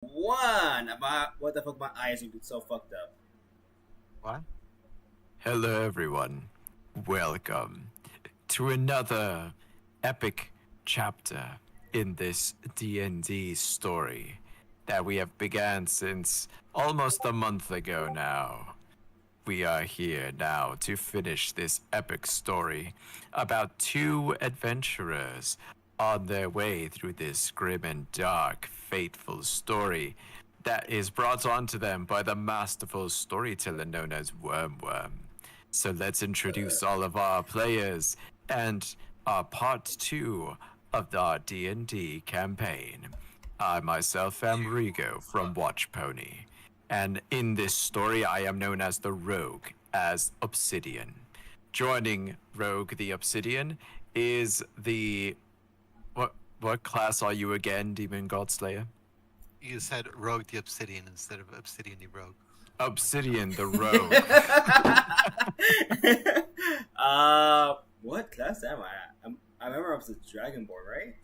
One about what the fuck my eyes are so fucked up. What? Hello, everyone. Welcome to another epic chapter in this D&D story that we have began since almost a month ago now. We are here now to finish this epic story about two adventurers on their way through this grim and dark, fateful story that is brought onto them by the masterful storyteller known as Wormworm. So let's introduce all of our players and our part 2 of our D&D campaign. I myself am Rigo from Watch Pony. And in this story, I am known as the Rogue, as Obsidian. Joining Rogue the Obsidian is the... What class are you again, Demon Godslayer? You said Rogue the Obsidian instead of Obsidian the Rogue. Obsidian the Rogue. What class am I? I remember I was a Dragonborn, right?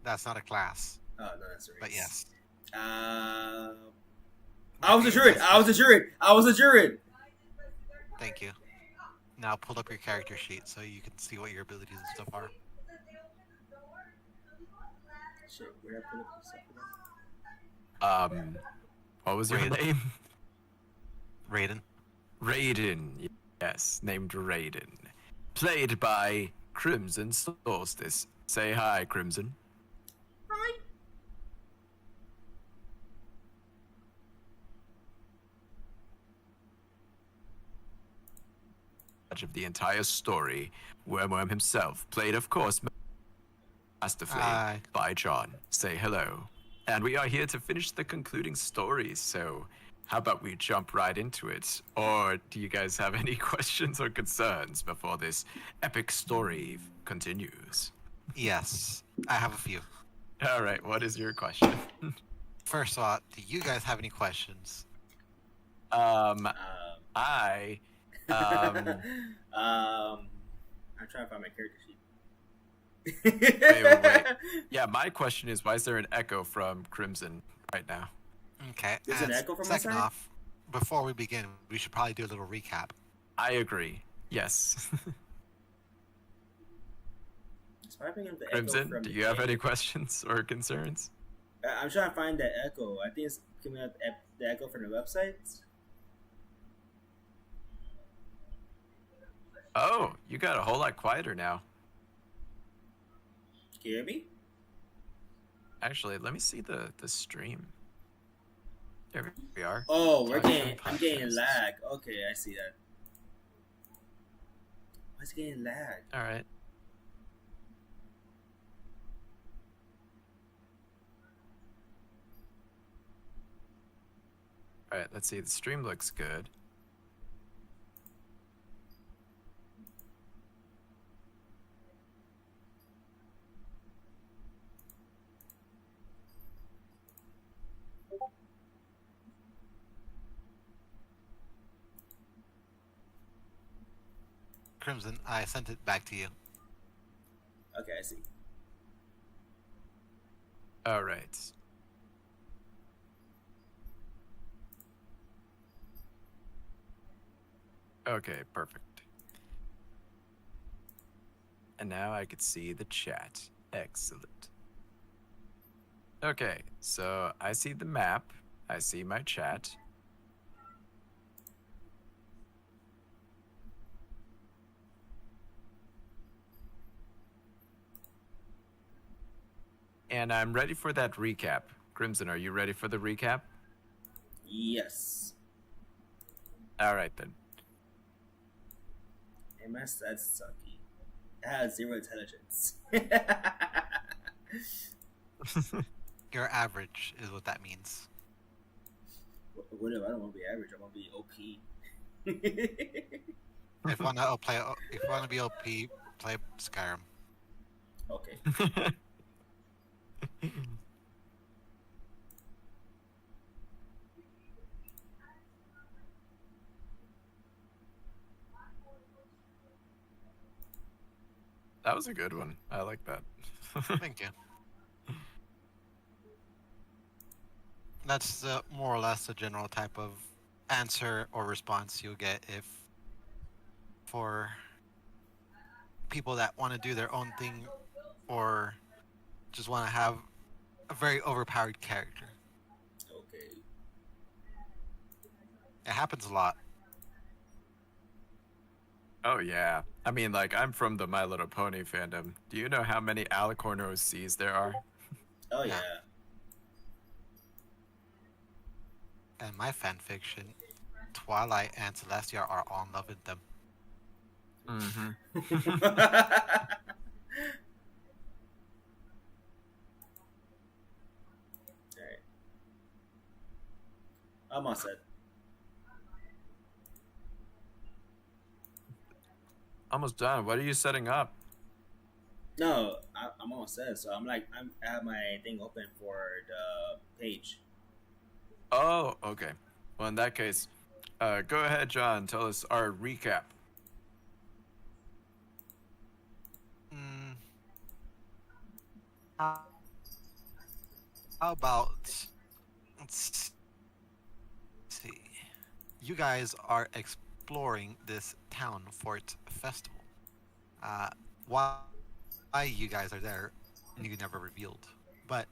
That's not a class, Oh no, that's right. but yes. I was a druid. I was a druid. I was a druid. Thank you. Now pull up your character sheet so you can see what your abilities and stuff are. Shit, where I put up this stuff again? What was your Raiden. name? Raiden. Raiden, yes, named Raiden. Played by Crimson Solstice. Say hi, Crimson. Hi. Of the entire story, Wormworm himself, played, of course, masterfully Hi. by John. Say hello. And we are here to finish the concluding story, so how about we jump right into it? Or do you guys have any questions or concerns before this epic story continues? Yes, I have a few. All right, what is your question? First off, do you guys have any questions? I I'm trying to find my character sheet. wait. Yeah, my question is, why is there an echo from Crimson right now? Okay. There's an and echo from my second side? off, before we begin, we should probably do a little recap. I agree. Yes. It's probably the echo Crimson, from do you have the- any questions or concerns? I'm trying to find that echo. I think it's coming out the echo from the website. Oh, you got a whole lot quieter now. Can you hear me? Actually, let me see the stream. There we are. Oh, Talking I'm getting podcasts. lag. Okay, I see that. Why is it getting lag? All right. All right, let's see. The stream looks good. Crimson, I sent it back to you. Okay, I see. All right. Okay, perfect. And now I could see the chat. Excellent. Okay, so I see the map. I see my chat. And I'm ready for that recap. Crimson, are you ready for the recap? Yes. All right then. And my stats sucky. It has 0 intelligence. Your average is what that means. What if I don't want to be average? I want to be OP. If you want to be OP, play Skyrim. Okay. That was a good one. I like that. Thank you. That's more or less the general type of answer or response you'll get if for people that want to do their own thing or just want to have a very overpowered character. Okay. It happens a lot. Oh yeah. I mean, like, I'm from the My Little Pony fandom. Do you know how many Alicorn OCs there are? Oh Yeah. yeah. And my fan fiction, Twilight and Celestia are all in love with them. Mm-hmm. Alright. I'm all set. Almost done. What are you setting up? No, I'm all set. So I have my thing open for the page. Oh, okay. Well, in that case, go ahead, John. Tell us our recap. Mm, how, how about let's see. You guys are exploring this town for its festival. Uh, why you guys are there, you never revealed. But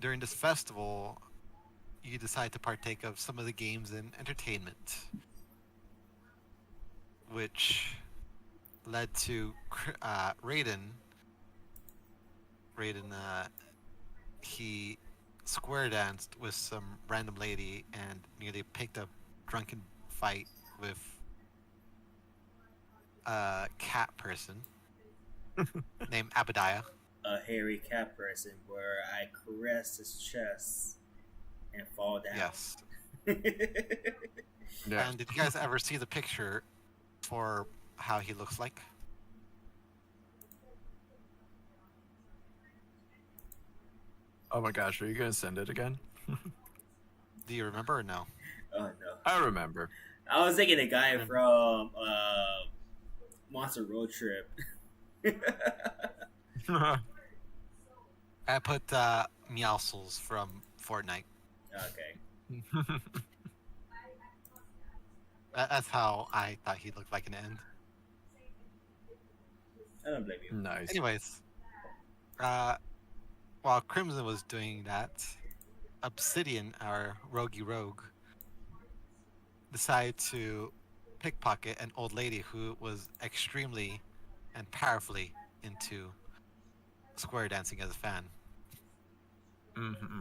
during this festival, you decide to partake of some of the games and entertainment, which led to Raiden. Raiden, he square danced with some random lady and nearly picked a drunken fight with a cat person named Abadiah. A hairy cat person where I caress his chest and fall down. Yes. Yeah. And did you guys ever see the picture for how he looks like? Oh my gosh, are you gonna send it again? Do you remember or no? Oh no. I remember. I was thinking the guy from Monster Road Trip. I put Meowscles from Fortnite. Okay. That's how I thought he looked like an end. I don't blame you. Nice. Anyways, while Crimson was doing that, Obsidian, our roguey rogue, decided to pickpocket an old lady who was extremely and powerfully into square dancing as a fan. Mm-hmm.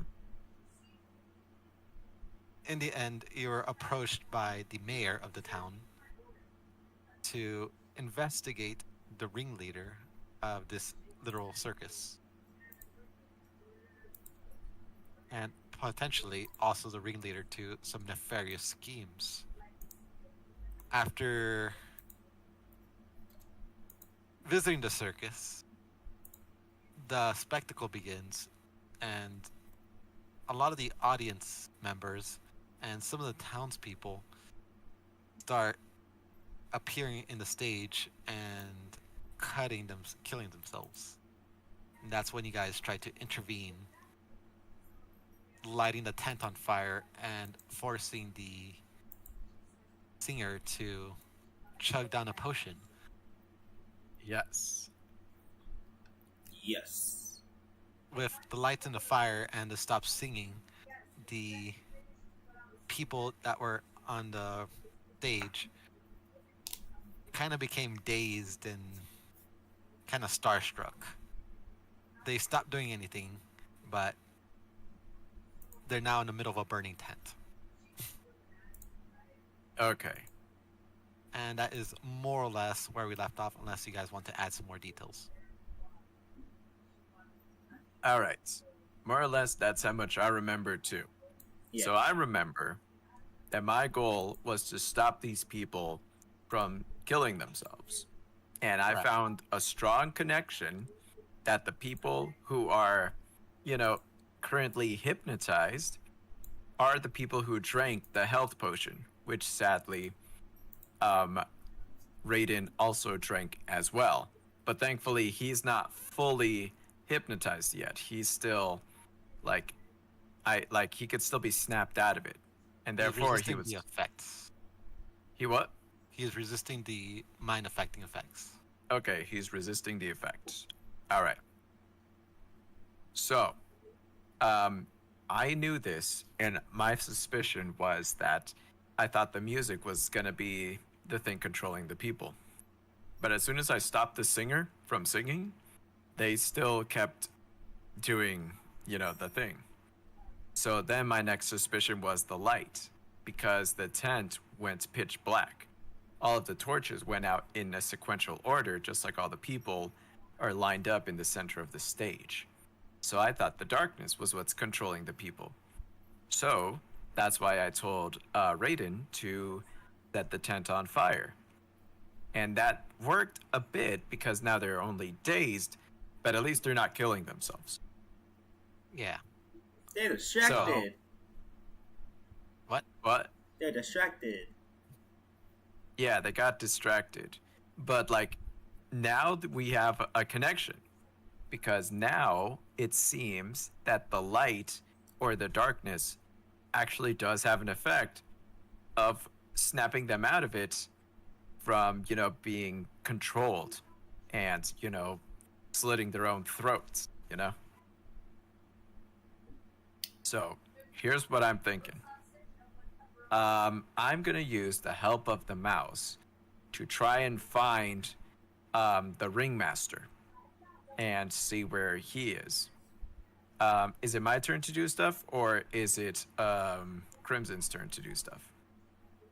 In the end, you were approached by the mayor of the town to investigate the ringleader of this literal circus. And potentially also the ringleader to some nefarious schemes. After visiting the circus, the spectacle begins, and a lot of the audience members and some of the townspeople start appearing in the stage and killing themselves. And that's when you guys try to intervene, lighting the tent on fire and forcing the singer to chug down a potion. Yes. Yes. With the lights in the fire and the stop singing, the people that were on the stage kind of became dazed and kind of starstruck. They stopped doing anything, but they're now in the middle of a burning tent. Okay. And that is more or less where we left off, unless you guys want to add some more details. All right. More or less, that's how much I remember too. Yeah. So I remember that my goal was to stop these people from killing themselves. And I Right. found a strong connection that the people who are, currently hypnotized are the people who drank the health potion, which sadly, Raiden also drank as well. But thankfully, he's not fully hypnotized yet. He's still, like, I like he could still be snapped out of it, and He's therefore he resisting was the effects. he what? He is resisting the mind affecting effects. Okay, he's resisting the effects. All right. So, I knew this, and my suspicion was that I thought the music was gonna be the thing controlling the people. But as soon as I stopped the singer from singing, they still kept doing, the thing. So then my next suspicion was the light, because the tent went pitch black. All of the torches went out in a sequential order, just like all the people are lined up in the center of the stage. So I thought the darkness was what's controlling the people. So that's why I told Raiden to set the tent on fire. And that worked a bit because now they're only dazed, but at least they're not killing themselves. Yeah. They're distracted. What? What? They're distracted. Yeah, they got distracted. But now that we have a connection, because now it seems that the light or the darkness actually does have an effect of snapping them out of it from, being controlled and, slitting their own throats, So, here's what I'm thinking. I'm gonna use the help of the mouse to try and find the ringmaster and see where he is. Is it my turn to do stuff, or is it Crimson's turn to do stuff?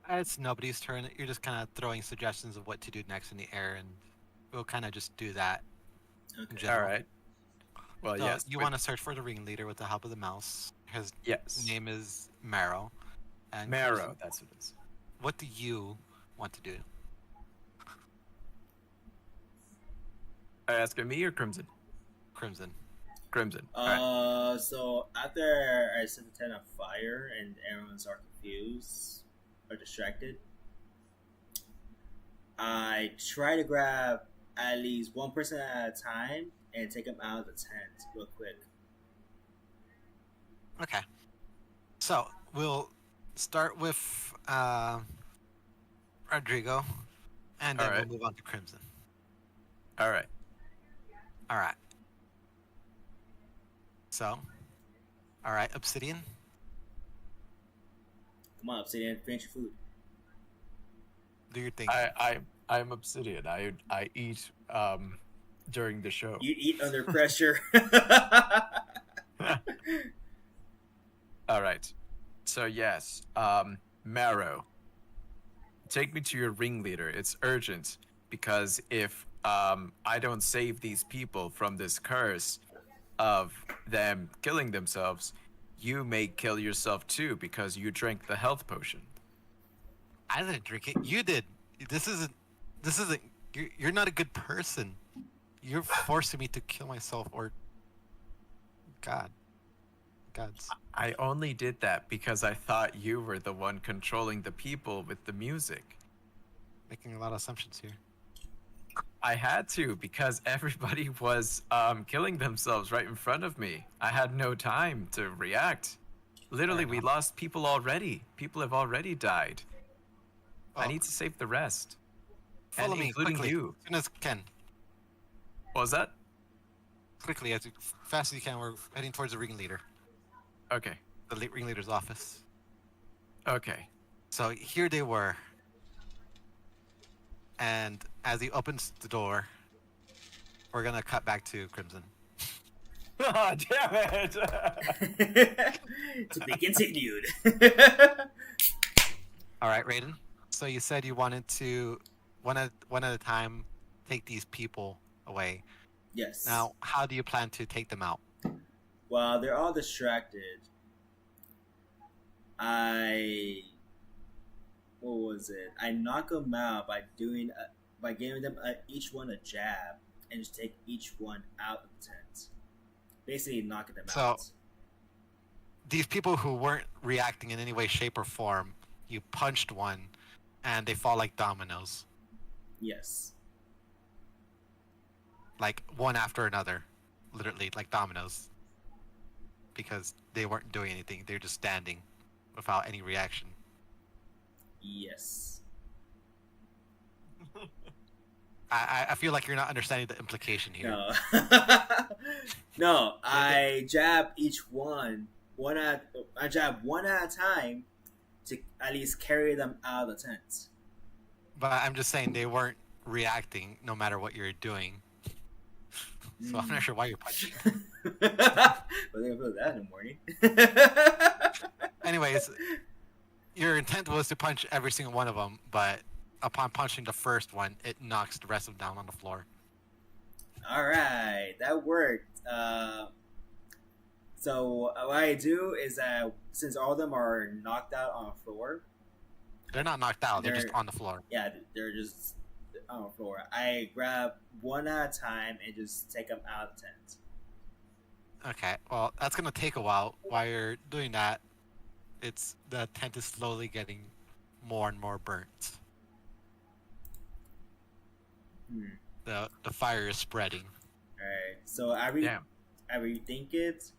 It's nobody's turn. You're just kind of throwing suggestions of what to do next in the air, and we'll kind of just do that. In Okay. general. All right. Well, So yes. you want to search for the ringleader with the help of the mouse. His Yes. name is Marrow. And Marrow, that's what it is. what do you want to do? Are you asking me or Crimson? Crimson. Crimson. All right. So after I set the tent on fire and everyone's are confused or distracted, I try to grab at least one person at a time and take them out of the tent real quick. Okay. So we'll start with Rodrigo, and then Alright. we'll move on to Crimson. All right. All right. So, all right, Obsidian. Come on, Obsidian, finish your food. Do your thing. I'm Obsidian. I eat during the show. You eat under pressure. All right. So yes, Marrow, take me to your ringleader. It's urgent because if I don't save these people from this curse of them killing themselves, you may kill yourself too because you drank the health potion. I didn't drink it. You did. This isn't. You're not a good person. You're forcing me to kill myself, or gods. I only did that because I thought you were the one controlling the people with the music. Making a lot of assumptions here. I had to because everybody was killing themselves right in front of me. I had no time to react. Literally, we lost people already. People have already died. I Oh. need to save the rest. Follow and me including quickly, you. as soon as can. What was that? Quickly, as fast as you can. We're heading towards the ringleader, Okay. the ringleader's office. Okay. So here they were. And as he opens the door, we're gonna cut back to Crimson. Oh, damn it! To be continued. All right, Raiden. So you said you wanted to one at a time take these people away. Yes. Now, how do you plan to take them out? While they're all distracted, what was it? I knock them out by giving them each one a jab and just take each one out of the tent. Basically, knocking them So- out. These people who weren't reacting in any way, shape, or form, you punched one, and they fall like dominoes, Yes. like one after another, literally like dominoes. because they weren't doing anything. They're just standing without any reaction. Yes. I feel like you're not understanding the implication here. No. No, I jab each one I jab one at a time to at least carry them out of the tent. But I'm just saying they weren't reacting no matter what you're doing. So I'm not sure why you're punching. But they're gonna put that in the morning. Anyways, your intent was to punch every single one of them, but upon punching the first one, it knocks the rest of them down on the floor. Alright, that worked. So what I do is that since all of them are knocked out on the floor, They're not knocked out, they're just on the floor. yeah, they're just on the floor. I grab one at a time and just take them out of the tent. Okay, well, that's gonna take a while. While you're doing that, the tent is slowly getting more and more burnt. The fire is spreading. Alright, so I rethink it,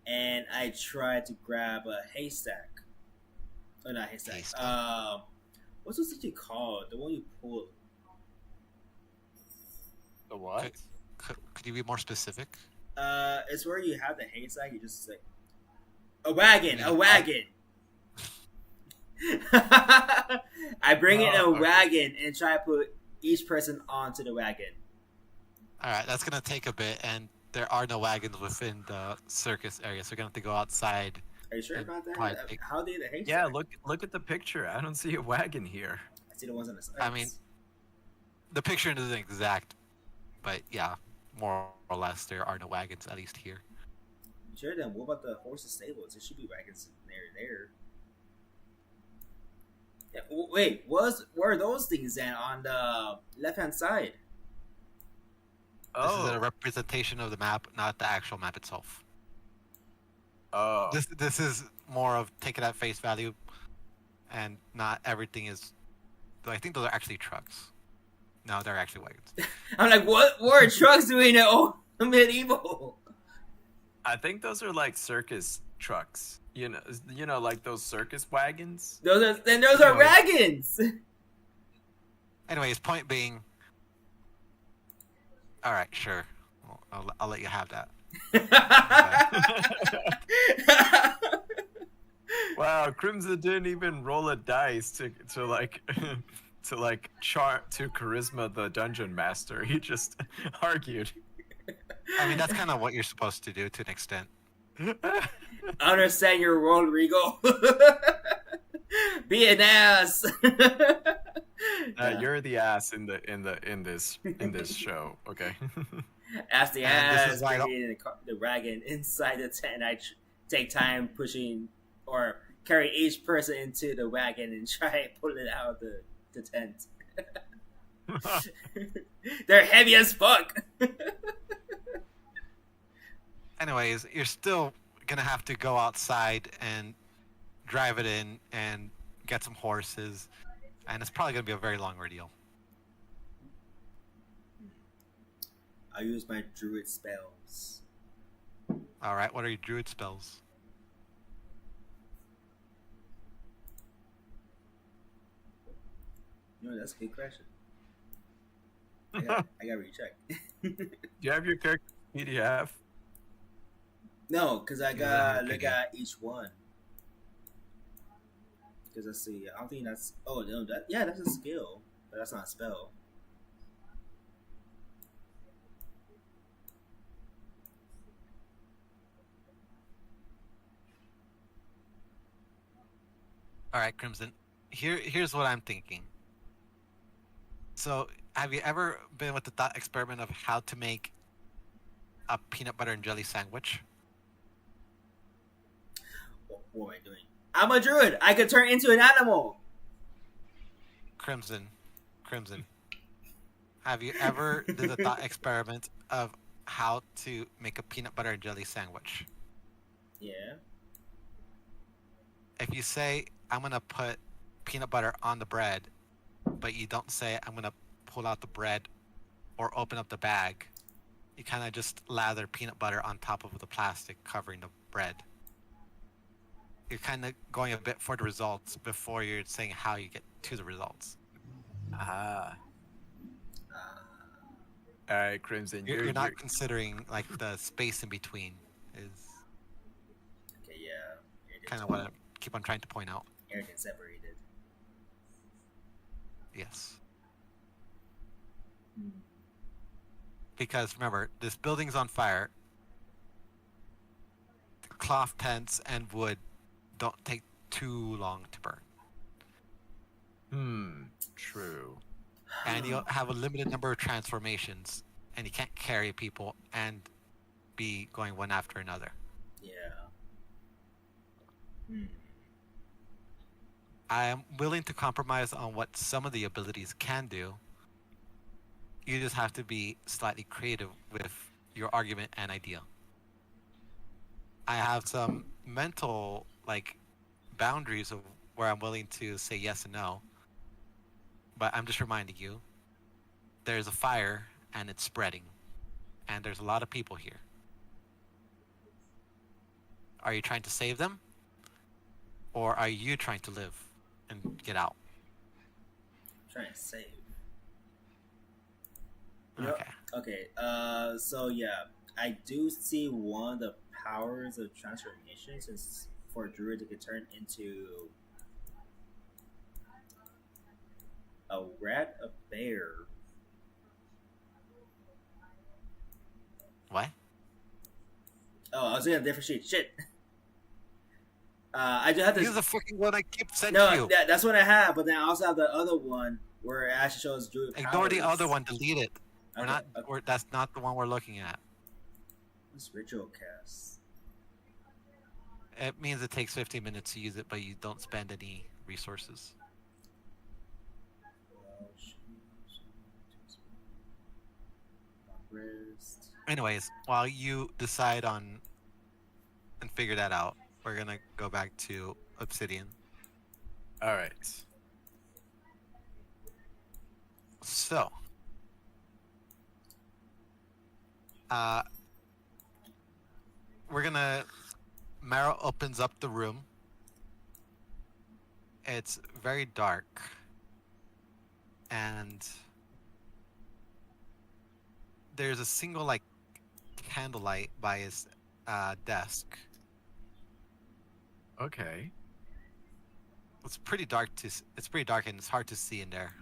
and I try to grab a haystack. Oh, not haystack. Haystack. What's this thing called? The one you pull. The what? Could you be more specific? It's where you have the haystack. You just like a wagon. A wagon. I bring in a wagon and try to put each person onto the wagon. Alright, that's gonna take a bit, and there are no wagons within the circus area, so you're gonna have to go outside. Are you sure about that? Probably take- How did the haystack? Yeah, look at the picture. I don't see a wagon here. I see the ones on the sides. I mean, the picture isn't exact, but yeah, more or less there are no wagons, at least here. Sure. Then what about the horses' stables? There should be wagons there. Yeah, wait, what are those things then on the left-hand side? This is a representation of the map, not the actual map itself. Oh. This is more of take it at face value, and not everything is. I think those are actually trucks. No, they're actually wagons. I'm like, what are trucks doing at medieval? I think those are like circus trucks. You know, like those circus wagons. Those are wagons. Anyways, point being. All right, sure. I'll let you have that. Wow, Crimson didn't even roll a dice to charisma the dungeon master. He just argued. I mean, that's kind of what you're supposed to do to an extent. Understand your role, Regal. Be an ass. You're the ass in this show. Okay. Ask the And this ass. is why I don't- Bringing the wagon inside the tent. I take time pushing or carry each person into the wagon and try and pull it out of the tent. They're heavy as fuck. Anyways, you're still gonna have to go outside and drive it in and get some horses, and it's probably gonna be a very long ordeal. I use my druid spells. All right, what are your druid spells? No, that's a good question. I gotta recheck. Do you have your character PDF? No, because I Yeah, gotta okay. look at each one. Because let's see, I don't think that's. Oh no, that's a skill, but that's not a spell. All right, Crimson. Here's what I'm thinking. So, have you ever been with the thought experiment of how to make a peanut butter and jelly sandwich? What am I doing? I'm a druid. I could turn into an animal. Crimson. Have you ever did the thought experiment of how to make a peanut butter and jelly sandwich? Yeah. If you say, I'm going to put peanut butter on the bread, but you don't say, I'm going to pull out the bread or open up the bag, You kind of just lather peanut butter on top of the plastic covering the bread. You're kind of going a bit for the results before you're saying how you get to the results. Ah. Ah, All right, Crimson. You're not considering like the space in between is okay, yeah. kind of what I keep on trying to point out. Everything separated. Yes. Hmm. Because remember, this building's on fire. Cloth tents and wood don't take too long to burn. True. And you have a limited number of transformations, and you can't carry people and be going one after another. Yeah. Hmm. I am willing to compromise on what some of the abilities can do. You just have to be slightly creative with your argument and idea. I have some mental like boundaries of where I'm willing to say yes and no. But I'm just reminding you, there's a fire and it's spreading, and there's a lot of people here. Are you trying to save them, or are you trying to live and get out? Trying to save. You know- Okay. Okay. So yeah, I do see one of the powers of transformation since for a druid it could turn into a rat, a bear. What? Oh, I was looking at a different sheet. Shit. I just have This is to. the fucking one I keep sending No, you. that's what I have. But then I also have the other one where it actually shows druid powers. Ignore the other one. Delete it. We're Okay, not. okay. That's not the one we're looking at. What's ritual cast? It means it takes 15 minutes to use it, but you don't spend any resources. Wrist. Anyways, while you decide on and figure that out, we're gonna go back to Obsidian. All right. So, we're gonna. Mara opens up the room. It's very dark, and there's a single like candlelight by his desk. Okay. It's pretty dark it's pretty dark and it's hard to see in there.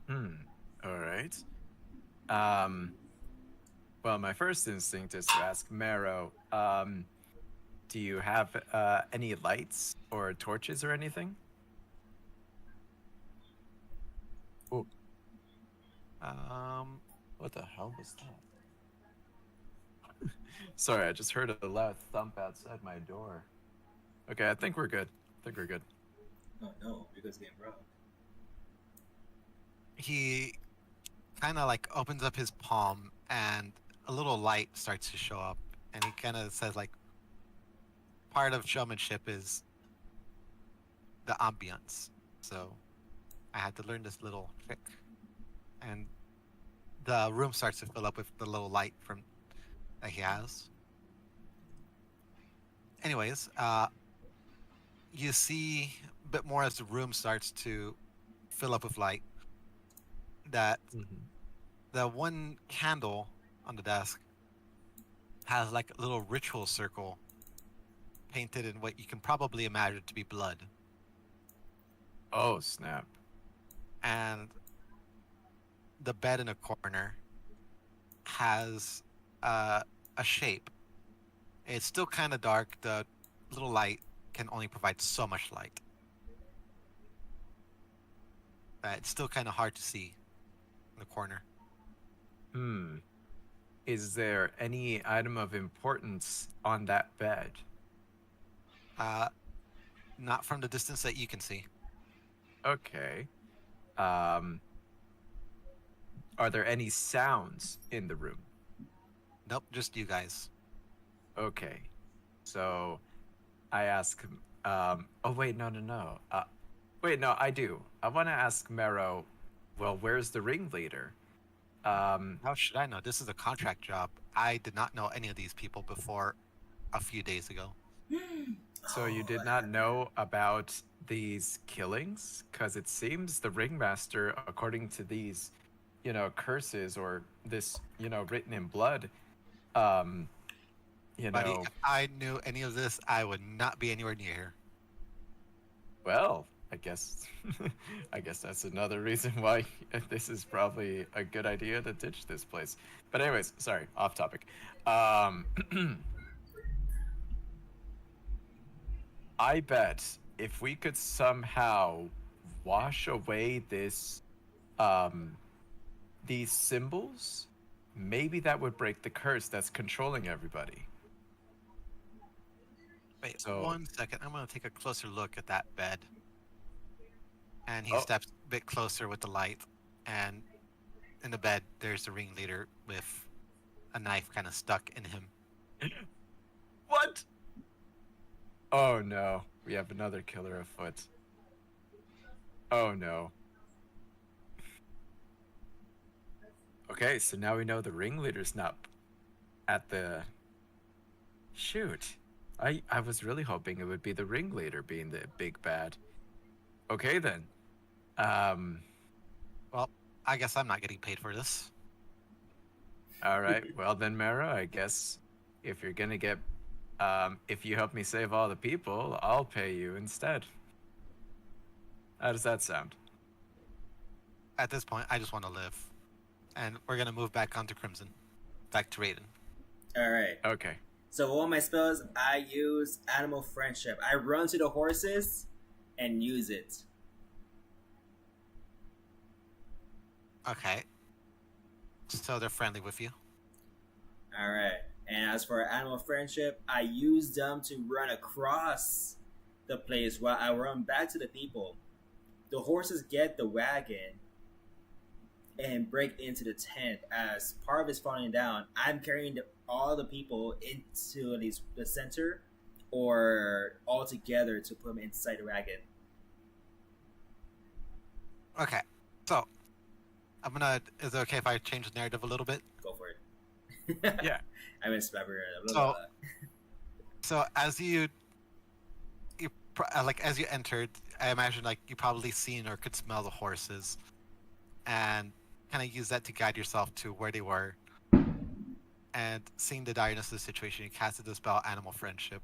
All right. Well, my first instinct is to ask Marrow, do you have any lights or torches or anything? Oh, what the hell was that? Sorry, I just heard a loud thump outside my door. Okay, I think we're good. Oh no, because getting robbed. He kind of like opens up his palm and a little light starts to show up, and he kind of says like part of showmanship is the ambience, so I had to learn this little trick, and the room starts to fill up with the little light from that he has. Anyways, you see a bit more as the room starts to fill up with light that the one candle on the desk has like a little ritual circle painted in what you can probably imagine to be blood. Oh, snap. And the bed in a corner has a shape. It's still kind of dark. The little light can only provide so much light. It's still kind of hard to see in the corner. Is there any item of importance on that bed? Not from the distance that you can see. Okay. Are there any sounds in the room? Nope, just you guys. Okay. So I ask oh wait, no. Wait, no, I do. I want to ask Mero, well, where's the ringleader? How should I know? This is a contract job. I did not know any of these people before a few days ago. So you did not know about these killings? Because it seems the ringmaster, according to these, curses or this, written in blood, um, Buddy, if I knew any of this, I would not be anywhere near here. well, I guess, I guess that's another reason why this is probably a good idea to ditch this place. But anyways, sorry, off topic. I bet if we could somehow wash away these symbols, maybe that would break the curse that's controlling everybody. Wait, So- 1 second. I'm gonna take a closer look at that bed. And he Oh. steps a bit closer with the light, and in the bed there's the ringleader with a knife kind of stuck in him. What? Oh no, we have another killer afoot. Oh no. Okay, so now we know the ringleader's not at the... Shoot. I was really hoping it would be the ringleader being the big bad. Okay then. Well, I guess I'm not getting paid for this. All right. Well then, Mara, I guess if you're gonna get, if you help me save all the people, I'll pay you instead. How does that sound? At this point, I just want to live. And we're gonna move back onto Crimson. Back to Raiden. All right. Okay. So one of my spells, I use Animal Friendship. I run to the horses and use it. Okay. So they're friendly with you. All right. And as for Animal Friendship, I use them to run across the place while I run back to the people. The horses get the wagon and break into the tent. As part of it's falling down, I'm carrying all the people into the center or all together to put them inside the wagon. Okay. So I'm gonna. Is it okay if I change the narrative a little bit? Go for it. Yeah. I misremembered a So- little bit. So as as you entered, I imagine like you probably seen or could smell the horses, and kind of use that to guide yourself to where they were. And seeing the direness of the situation, you casted the spell Animal Friendship.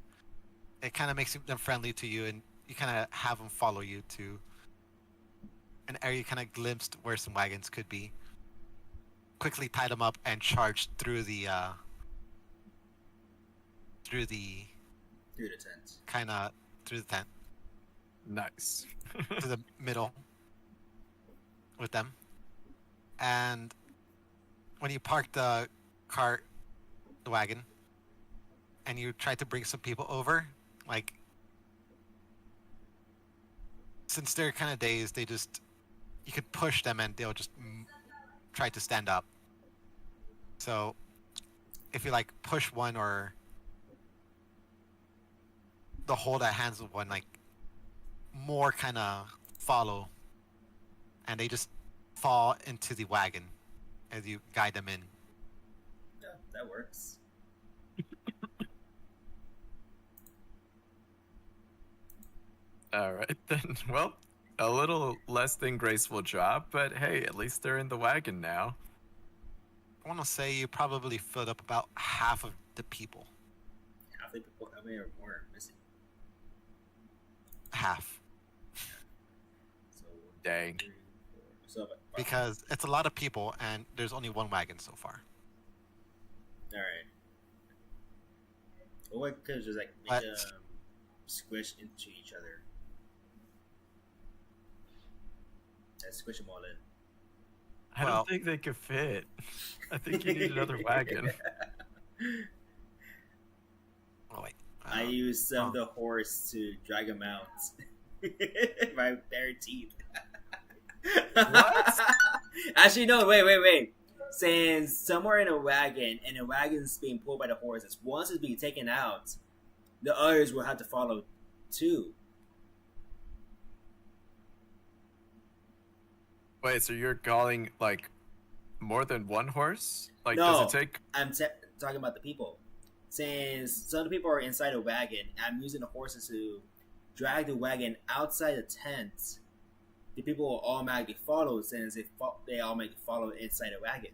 It kind of makes them friendly to you, and you kind of have them follow you to an area you kind of glimpsed where some wagons could be. Quickly tied them up and charged through the Through the tent. through the tent Nice. to the middle with them. And when you park the cart, the wagon, and you try to bring some people over, like, since they're kind of dazed, you could push them and they'll just try to stand up. So if you like push one or the hold at hands of one, like, more kind of follow, and they just fall into the wagon as you guide them in. Yeah, that works. All right then. Well, a little less than graceful job, but hey, at least they're in the wagon now. I want to say you probably filled up about half of the people. Half the people, how many are more missing? Half. So Dang. 3, 4. So Because it's a lot of people and there's only one wagon so far. all right. Well, what could just like make But- them squish into each other? And squish them all in. I Well- don't think they could fit. I think you need another wagon. Oh wait. I used some of the horse to drag them out. My bare teeth. What? Actually, no. Wait. Saying somewhere in a wagon, and the wagon's being pulled by the horses. Once it's being taken out, the others will have to follow too. Wait, so you're calling like more than one horse? Like, No. does it take? I'm talking about the people. Since some of the people are inside a wagon, I'm using the horses to drag the wagon outside the tent. The people will automatically follow since they automatically follow inside the wagon.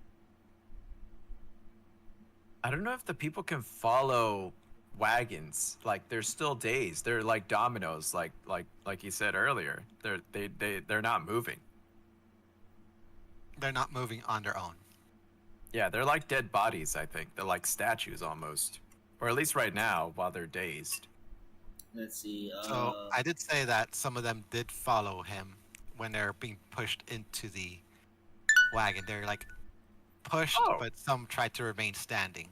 I don't know if the people can follow wagons. Like, they're still dazed. They're like dominoes. Like you said earlier. They're not moving. They're not moving on their own. Yeah, they're like dead bodies. I think they're like statues almost, or at least right now while they're dazed. Let's see. So I did say that some of them did follow him when they're being pushed into the wagon. They're like pushed, Oh. but some tried to remain standing.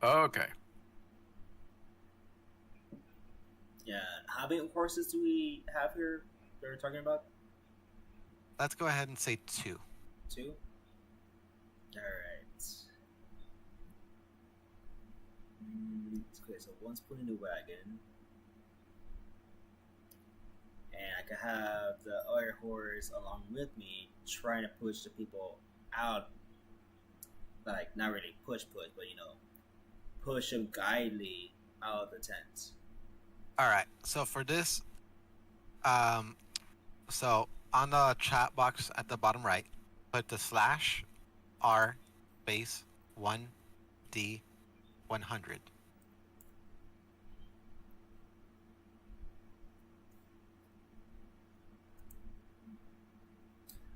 Okay. Yeah. How many horses do we have here that we're talking about? Let's go ahead and say 2. 2? Alright. Okay, so one's pulling the wagon. And I can have the other horse along with me trying to push the people out. Like, not really push, but push them guidely out of the tent. All right. So for this, so on the chat box at the bottom right, put the /r space 1D 100.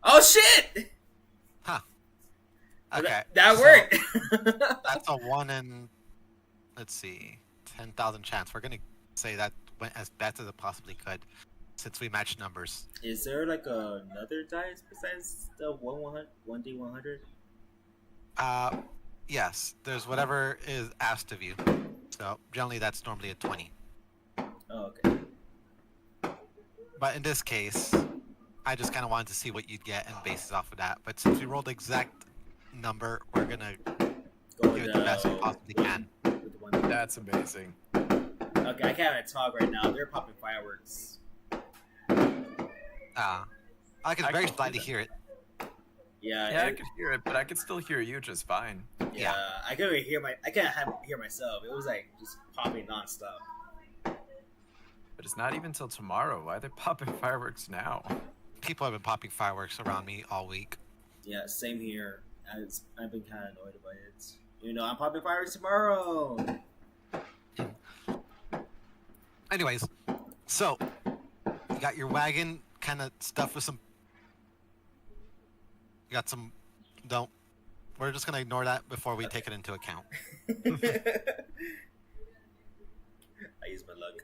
Oh shit! Huh. Okay. That so worked! That's a 1 in, let's see, 10,000 chance. We're gonna say that went as best as it possibly could, since we matched numbers. Is there like another dice besides the 1D100? Yes. There's whatever is asked of you. So generally that's normally a 20. Oh, okay. But in this case, I just kind of wanted to see what you'd get and base it off of that. But since we rolled the exact number, we're gonna Go give it the best we possibly can. with the one. That's amazing. Okay, I can't even talk right now. They're popping fireworks. I can I very can see slightly that. hear it. Yeah, I could hear it, but I could still hear you just fine. Yeah, I couldn't hear hear myself. It was like just popping nonstop. But it's not even till tomorrow. Why are they popping fireworks now? People have been popping fireworks around me all week. Yeah, same here. I've been kind of annoyed by it. I'm popping fireworks tomorrow. Anyways, so you got your wagon kind of stuffed with some. You got some. Don't. We're just gonna ignore that before we take it into account. I use my luck.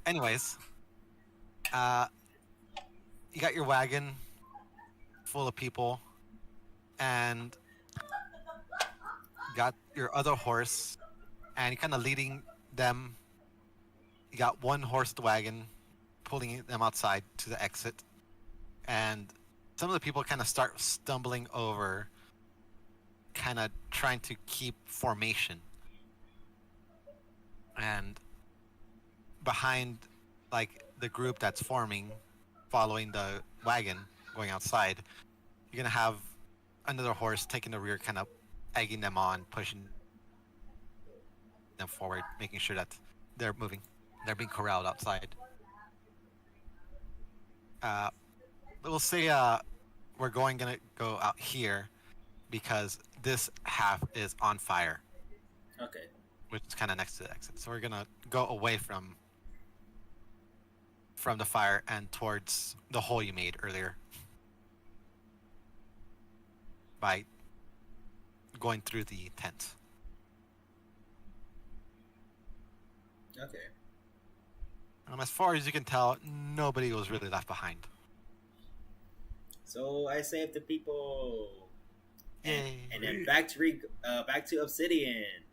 Anyways, you got your wagon full of people, and got your other horse, and you're kind of leading them. You got one horse wagon, pulling them outside to the exit, and some of the people kind of start stumbling over, kind of trying to keep formation. And behind, like, the group that's forming, following the wagon going outside, you're gonna have another horse taking the rear, kind of egging them on, pushing them forward, making sure that they're moving. They're being corralled outside. We'll say we're gonna go out here because this half is on fire, Okay. which is kind of next to the exit. So we're gonna go away from the fire and towards the hole you made earlier by going through the tent. Okay. As far as you can tell, nobody was really left behind. So I saved the people. Yay. And then back to Obsidian.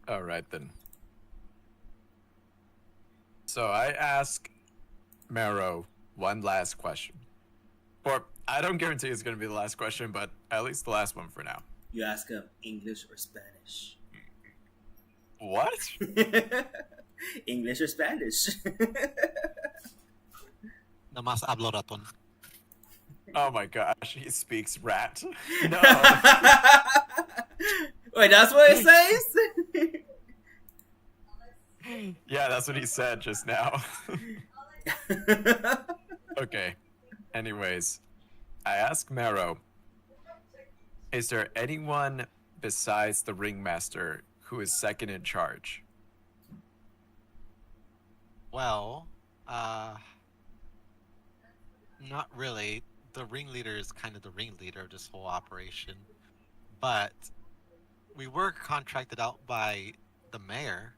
All right then. So I ask Marrow one last question. Or I don't guarantee it's going to be the last question, but at least the last one for now. You ask him English or Spanish. What? English or Spanish? Namas hablo raton. Oh my gosh, he speaks rat. No. Wait, that's what it says? Yeah, that's what he said just now. Okay. Anyways, I asked Marrow, is there anyone besides the ringmaster who is second in charge? Well, not really. The ringleader is kind of the ringleader of this whole operation, but we were contracted out by the mayor.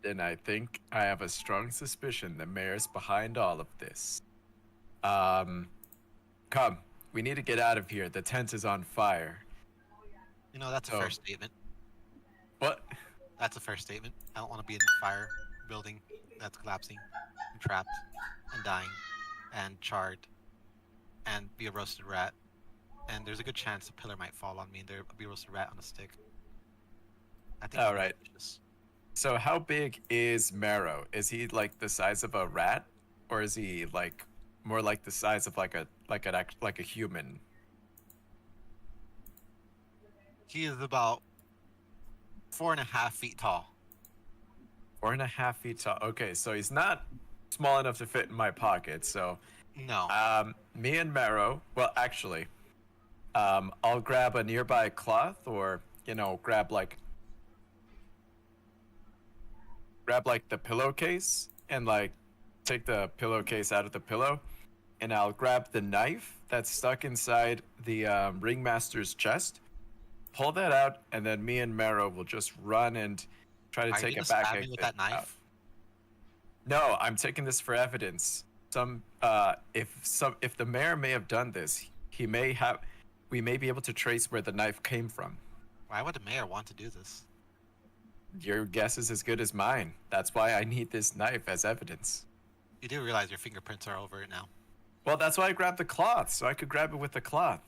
Then I think I have a strong suspicion the mayor's behind all of this. Come, we need to get out of here. The tent is on fire. You know, that's a Oh. fair statement. What? That's a fair statement. I don't want to be in a fire building that's collapsing, and trapped, and dying, and charred, and be a roasted rat. And there's a good chance a pillar might fall on me and there'll be a roasted rat on a stick. I think. All I'm right. ambitious. So how big is Marrow? Is he like the size of a rat, or is he like more like the size of like a human? He is about 4.5 feet tall. 4.5 feet tall. Okay, so he's not small enough to fit in my pocket. So, No. me and Marrow. Well, actually, I'll grab a nearby cloth, or grab like the pillowcase and like take the pillowcase out of the pillow, and I'll grab the knife that's stuck inside the ringmaster's chest, pull that out, and then me and Marrow will just run and try to Are take you it gonna back. stab me with that knife? No, I'm taking this for evidence. If the mayor may have done this, we may be able to trace where the knife came from. Why would the mayor want to do this? Your guess is as good as mine. That's why I need this knife as evidence. You do realize your fingerprints are over it now. Well, that's why I grabbed the cloth, so I could grab it with the cloth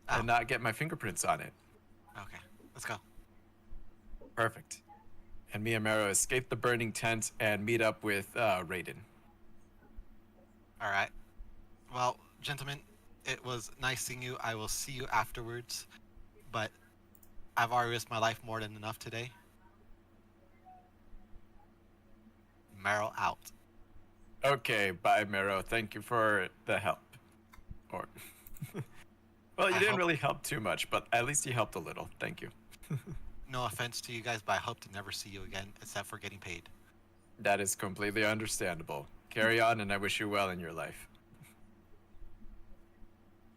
Oh. and not get my fingerprints on it. Okay, let's go. Perfect. And me and Marrow escape the burning tent and meet up with Raiden. All right. Well, gentlemen, it was nice seeing you. I will see you afterwards. But I've already risked my life more than enough today. Meryl out. Okay, bye, Marrow. Thank you for the help. Or, well, you I didn't hope- really help too much, but at least you helped a little. Thank you. No offense to you guys, but I hope to never see you again, except for getting paid. That is completely understandable. Carry on, and I wish you well in your life.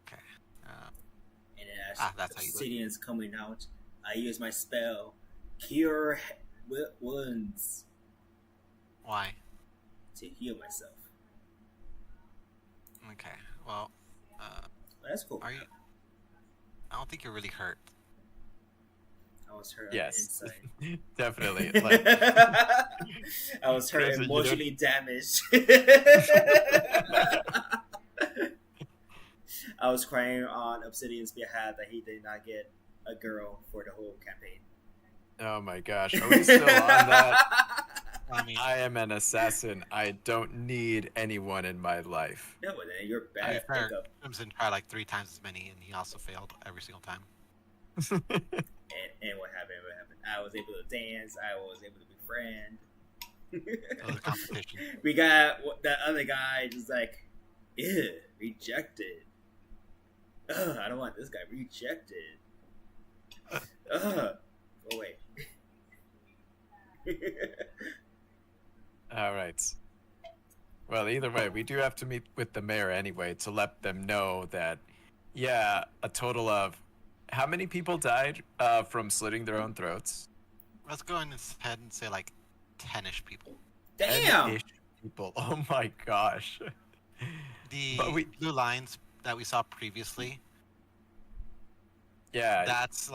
Okay. And then as That's how you do it. Obsidian's coming out, I use my spell, Cure Wounds, Why? to heal myself. Okay. Well, Well, that's cool. are you? I don't think you're really hurt. I was hurt Yes, on the inside. definitely. Like, I was hurt, Chris, you don't- emotionally damaged. I was crying on Obsidian's behalf that he did not get a girl for the whole campaign. oh my gosh, are we still on that? I mean, I am an assassin. I don't need anyone in my life. No, then you're to be bad. fair, Pickup. Crimson tried like 3 times as many, and he also failed every single time. And what happened? What happened? I was able to dance. I was able to befriend. It was a competition. We got that other guy just like, ew, rejected. Ugh, I don't want this guy rejected. Ugh, go away. All right. Well, either way, we do have to meet with the mayor anyway to let them know that, yeah, a total of how many people died from slitting their own throats? Let's go in ahead and say like 10-ish people. Damn. 10-ish people. Oh my gosh. The But we- blue lines that we saw previously, Yeah. that's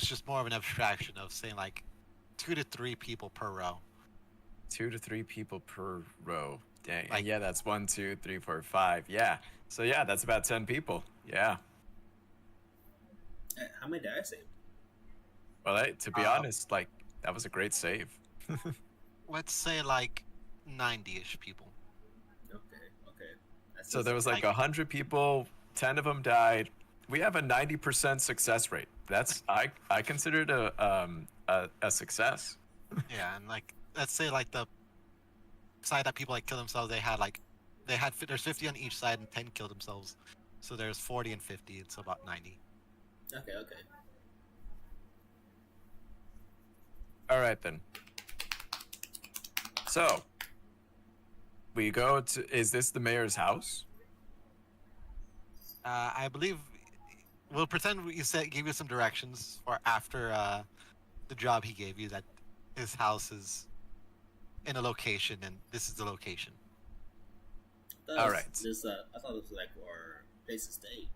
just more of an abstraction of saying like 2 to 3 people per row. 2 to 3 people per row. Dang. Like- Yeah, that's 1, 2, 3, 4, 5. Yeah. So yeah, that's about 10 people. Yeah. How many did I save? Well, hey, to be Uh, honest, like that was a great save. Let's say like 90-ish people. Okay. That's So just there was like like- 100 people, 10 of them died. We have a 90% success rate. That's I consider it a success. Yeah, and like let's say like the side that people like kill themselves, there's 50 on each side and 10 kill themselves, so there's 40 and 50. It's about 90. okay. All right then. So we go to. Is this the mayor's house? I believe we'll pretend gave you some directions for after the job he gave you that his house is in a location and this is the location. All right. I thought it was like our place to stay.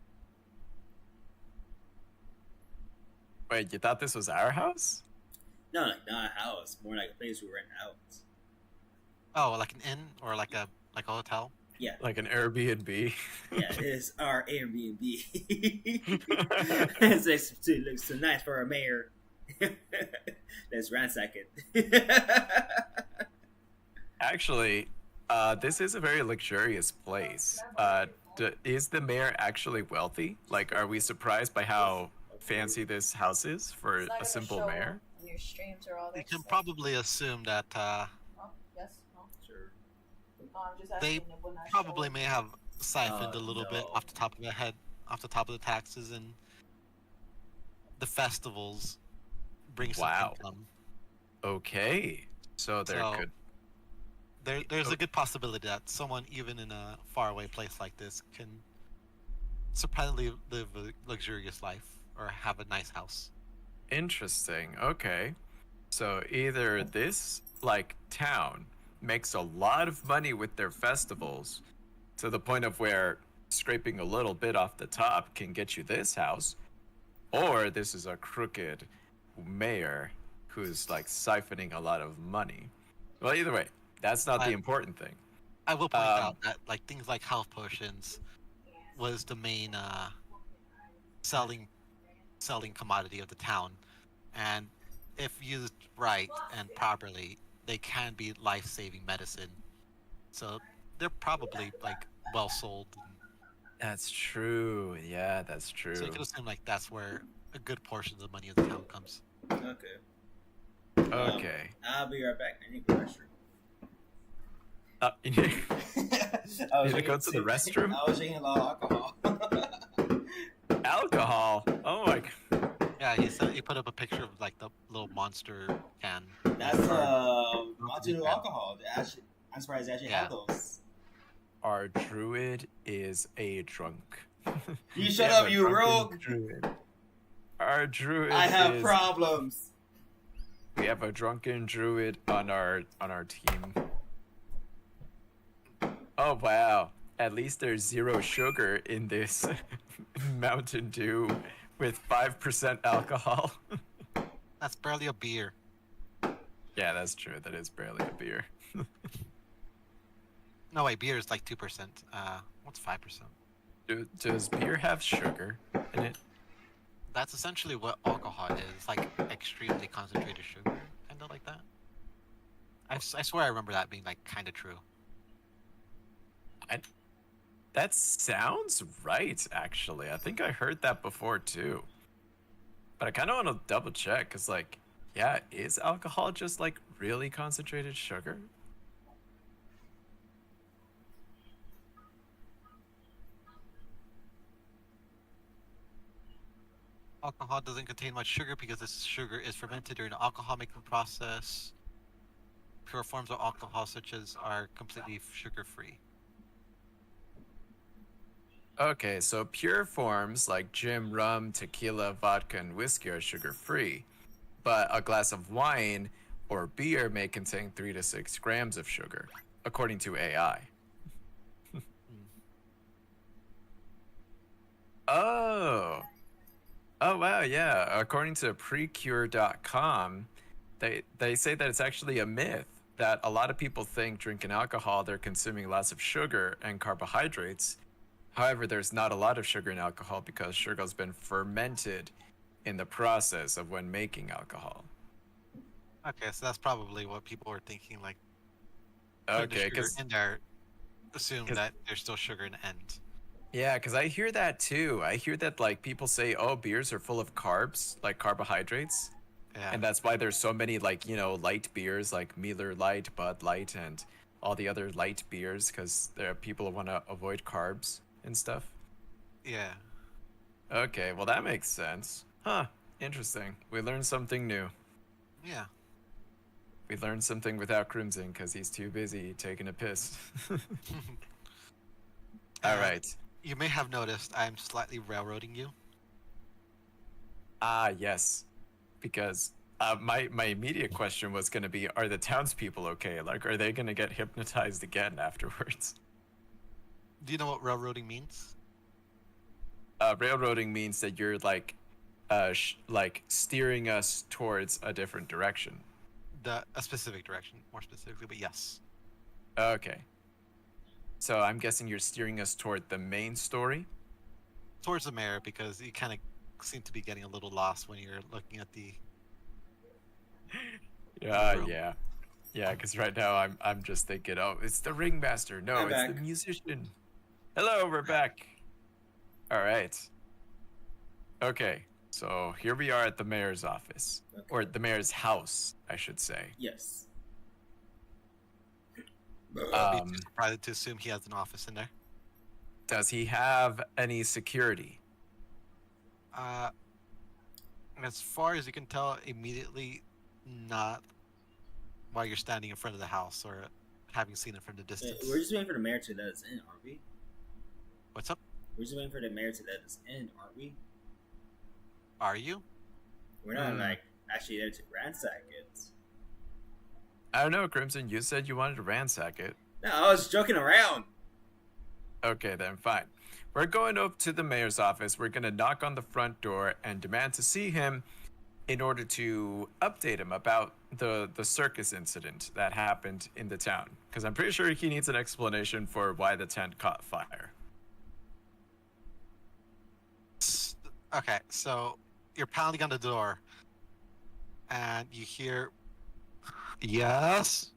Wait, you thought this was our house? No, like not a house, more like a place we rent out. Oh, like an inn or like a hotel? Yeah, Like an Airbnb? yeah, it's our Airbnb. It looks so nice for a mayor. Let's ransack it. Actually, this is a very luxurious place. Is the mayor actually wealthy? Like, are we surprised by how fancy this house is for It's not a gonna simple show mayor? on your streams or all You that can stuff. probably assume that Oh, yes, no. Sure. No, I'm just They asking it will not probably show. may have siphoned Oh, a little bit no. off the top of their head, off the top of the taxes, and the festivals bring some Wow. income. Okay, so there So- could. There's a good possibility that someone, even in a faraway place like this, can surprisingly live a luxurious life or have a nice house. Interesting. Okay. So either this like town makes a lot of money with their festivals to the point of where scraping a little bit off the top can get you this house, or this is a crooked mayor who's like siphoning a lot of money. Well, either way, that's not the I- important thing. I will point Um, out that like things like health potions was the main selling commodity of the town, and if used right and properly, they can be life-saving medicine. So they're probably like well sold. That's true. Yeah, that's true. So you can assume like that's where a good portion of the money of the town comes. Okay. Okay. I'll be right back. I need to go to the restroom. You I need to go to the restroom? I was drinking a lot of alcohol. Alcohol. Oh my. Yeah, he said he put up a picture of like the little monster can. That's Or- Mountain Dew alcohol. I'm surprised they actually have those. Our druid is a drunk. You We shut have up, a you drunken rogue. Druid. Our druid. I have is, problems. We have a drunken druid on our team. Oh wow! At least there's 0 sugar in this Mountain Dew with 5% alcohol. That's barely a beer. Yeah, that's true. That is barely a beer. No, wait, beer is like 2%. What's 5%? Does beer have sugar in it? That's essentially what alcohol is. It's like extremely concentrated sugar, kind of like that. I swear I remember that being like kind of true. That sounds right, actually. I think I heard that before too. But I kind of want to double check because, like, yeah, is alcohol just like really concentrated sugar? Alcohol doesn't contain much sugar because this sugar is fermented during the alcohol making process. Pure forms of alcohol, such as, are completely sugar-free. Okay, so pure forms like gin, rum, tequila, vodka, and whiskey are sugar free. But a glass of wine or beer may contain 3 to 6 grams of sugar, according to AI. Oh. Oh, wow, yeah. According to Precure.com, they say that it's actually a myth that a lot of people think drinking alcohol, they're consuming lots of sugar and carbohydrates. However, there's not a lot of sugar in alcohol because sugar has been fermented in the process of when making alcohol. Okay, so that's probably what people were thinking, like putting the Okay, sugar because in there assume 'Cause- that there's still sugar in the end. Yeah, because I hear that too. I hear that like people say, oh, beers are full of carbs, like carbohydrates. Yeah. And that's why there's so many like, light beers like Miller Lite, Bud Light, and all the other light beers because there are people who want to avoid carbs and stuff. Yeah. Okay, well that makes sense. Huh, interesting. We learned something new. Yeah. We learned something without Crimson because he's too busy taking a piss. All right. You may have noticed I'm slightly railroading you. Ah, yes. Because my immediate question was going to be, are the townspeople okay? Like, are they going to get hypnotized again afterwards? Do you know what railroading means? Railroading means that you're like steering us towards a different direction. A specific direction, more specifically, but yes. Okay. So I'm guessing you're steering us toward the main story? Towards the mayor, because you kind of seem to be getting a little lost when you're looking at the... room. Yeah, because right now I'm just thinking, oh, it's the ringmaster. No, I'm it's the back. musician. Hello, we're back. All right. Okay, so here we are at the mayor's office. Okay. Or the mayor's house, I should say. Yes. I'd be too surprised to assume he has an office in there. Does he have any security? As far as you can tell, immediately not while you're standing in front of the house or having seen it from the distance. We're just waiting for the mayor to let us in, aren't we? What's up? We're just waiting for the mayor to let us in, aren't we? Are you? We're not Hmm. like actually there to ransack it. I don't know, Crimson. You said you wanted to ransack it. No, I was joking around. Okay, then fine. We're going up to the mayor's office. We're going to knock on the front door and demand to see him in order to update him about the circus incident that happened in the town. Because I'm pretty sure he needs an explanation for why the tent caught fire. Okay, so you're pounding on the door, and you hear, "Yes."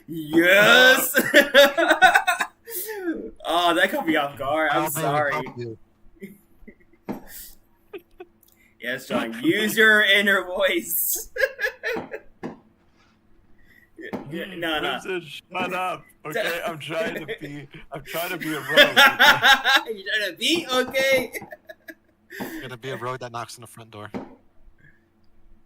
Yes. Oh, that caught me off guard. I'm How may we sorry. help you? Yes, John. Use your inner voice. No. Crimson, shut up. Okay, I'm trying to be a rogue. You trying to beat? Okay. You're gonna be a rogue that knocks on the front door.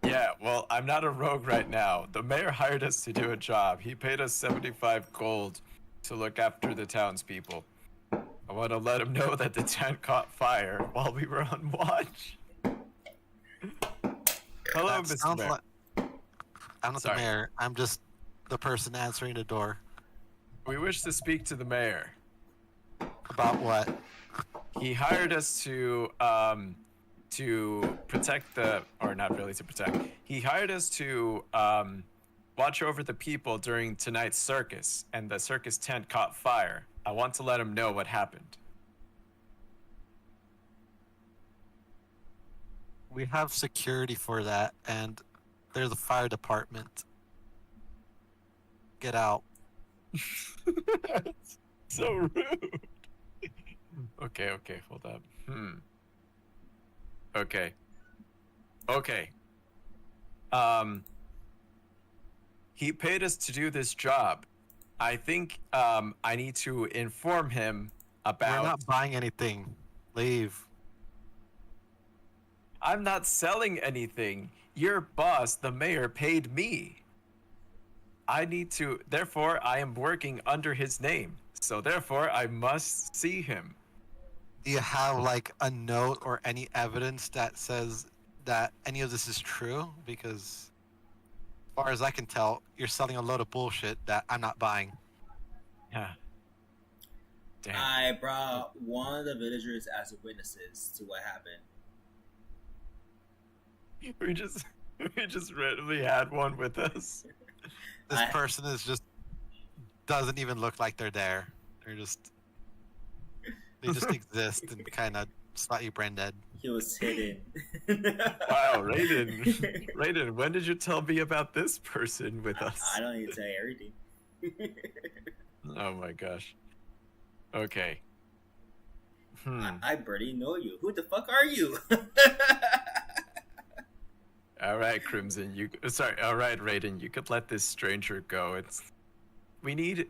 Yeah, well, I'm not a rogue right now. The mayor hired us to do a job. He paid us 75 gold to look after the townspeople. I want to let him know that the tent caught fire while we were on watch. Hello, That Mr. sounds Mayor. like- I'm not Sorry. the mayor. I'm just the person answering the door. We wish to speak to the mayor. About what? He hired us to protect or not really to protect. He hired us to watch over the people during tonight's circus, and the circus tent caught fire. I want to let him know what happened. We have security for that, and there's a fire department. Get out. So rude. Okay, hold up. Okay. He paid us to do this job. I think I need to inform him We're about. not buying anything. Leave. I'm not selling anything. Your boss, the mayor, paid me. Therefore, I am working under his name. So therefore, I must see him. Do you have like a note or any evidence that says that any of this is true? Because as far as I can tell, you're selling a load of bullshit that I'm not buying. Yeah. Damn. I brought one of the villagers as witnesses to what happened. We just randomly had one with us. This I- person doesn't even look like they're there. They just exist and kind of slightly brain dead. He was hidden. Wow, Raiden. Raiden, when did you tell me about this person with us? I don't need to tell you everything. Oh my gosh. Okay. I barely know you. Who the fuck are you? All right, Crimson. All right, Raiden. You could let this stranger go. We need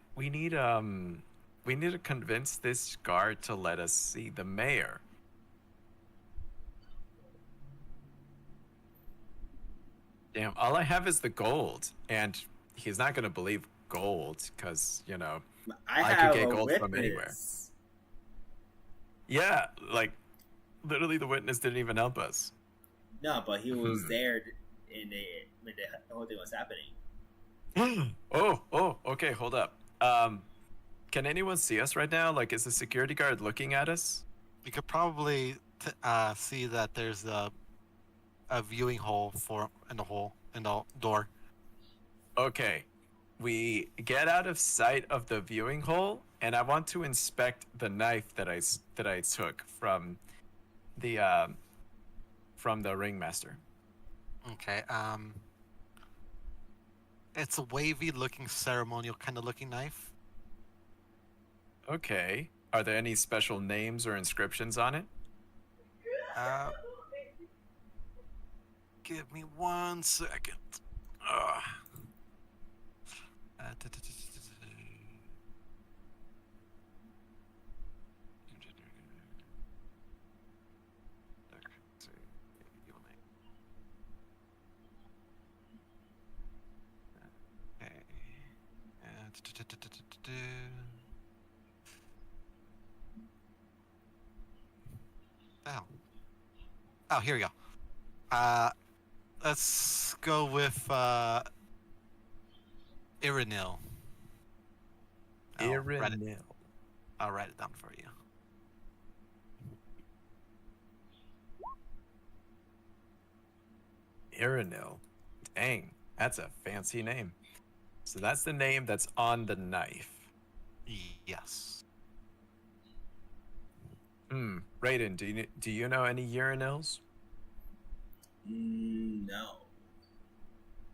to convince this guard to let us see the mayor. Damn, all I have is the gold, and he's not gonna believe gold because I I have could get a gold witness. from anywhere. Yeah, like literally, the witness didn't even help us. No, but he was there when the whole thing was happening. Oh, okay, hold up. Can anyone see us right now? Like, is the security guard looking at us? You could probably see that there's a viewing hole in the door. Okay, we get out of sight of the viewing hole, and I want to inspect the knife that I took from the ringmaster. Okay. It's a wavy looking, ceremonial kind of looking knife. Okay, are there any special names or inscriptions on it? Give me 1 second. Oh, here we go. Let's go with Irinil. Irinil. I'll write it down for you. Irinil. Dang, that's a fancy name. So that's the name that's on the knife. Yes. Raiden, do you know any urinals? No.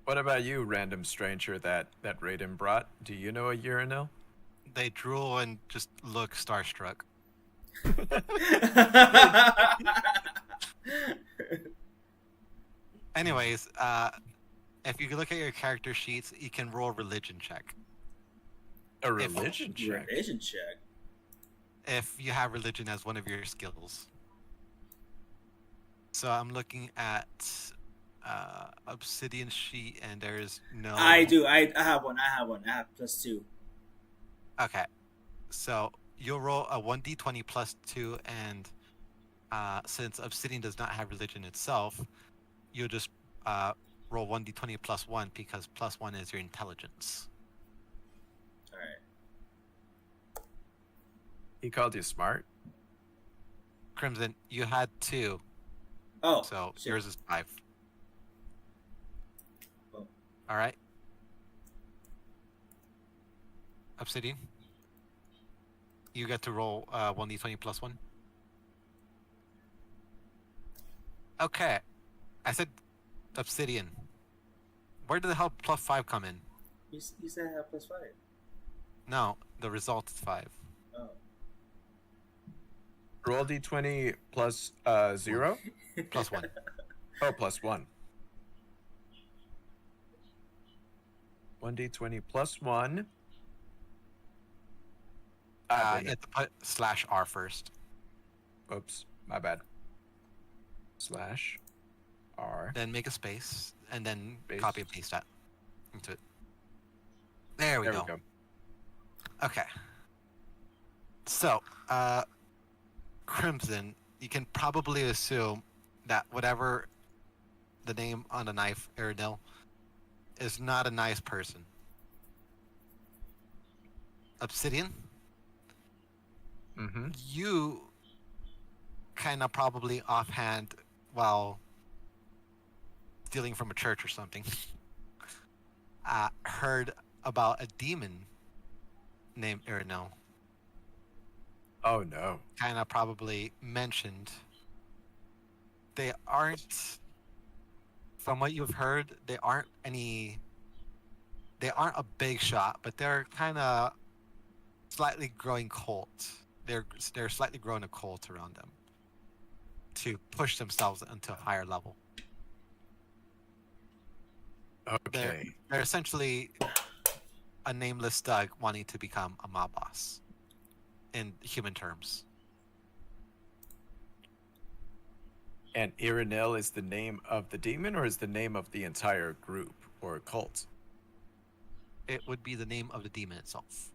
What about you, random stranger that Raiden brought? Do you know a urinal? They drool and just look starstruck. Anyways, if you look at your character sheets, you can roll a religion check. A religion check? Religion check. If you have religion as one of your skills. So I'm looking at obsidian sheet, and there's no. I do. I have one. I have +2. Okay, so you'll roll a 1d20 +2, and since obsidian does not have religion itself, you'll just roll 1d20 +1 because +1 is your intelligence. All right. He called you smart? Crimson, you had 2. Oh, So shit. yours is 5. Oh. All right. Obsidian. You get to roll 1d20 +1. Okay. I said obsidian. Where did the hell +5 come in? You said I have +5. No, the result is 5. Oh. Roll d20 plus 0? +1. Oh, +1. 1d20 +1. You have to put /R first. Oops, my bad. /R. Then make a space, and then Space. copy and paste that into it. There we go. Okay. So, Crimson, you can probably assume that whatever the name on the knife, Irinil, is not a nice person. Obsidian, Mm-hmm. you kind of probably offhand, while stealing from a church or something, heard about a demon named Irinil. Oh no. kind of probably mentioned, they aren't, from what you've heard, they aren't a big shot, but they're kind of slightly growing cult. They're slightly growing a cult around them to push themselves into a higher level. Okay. They're essentially a nameless thug wanting to become a mob boss in human terms. And Irinel is the name of the demon, or is the name of the entire group or cult? It would be the name of the demon itself.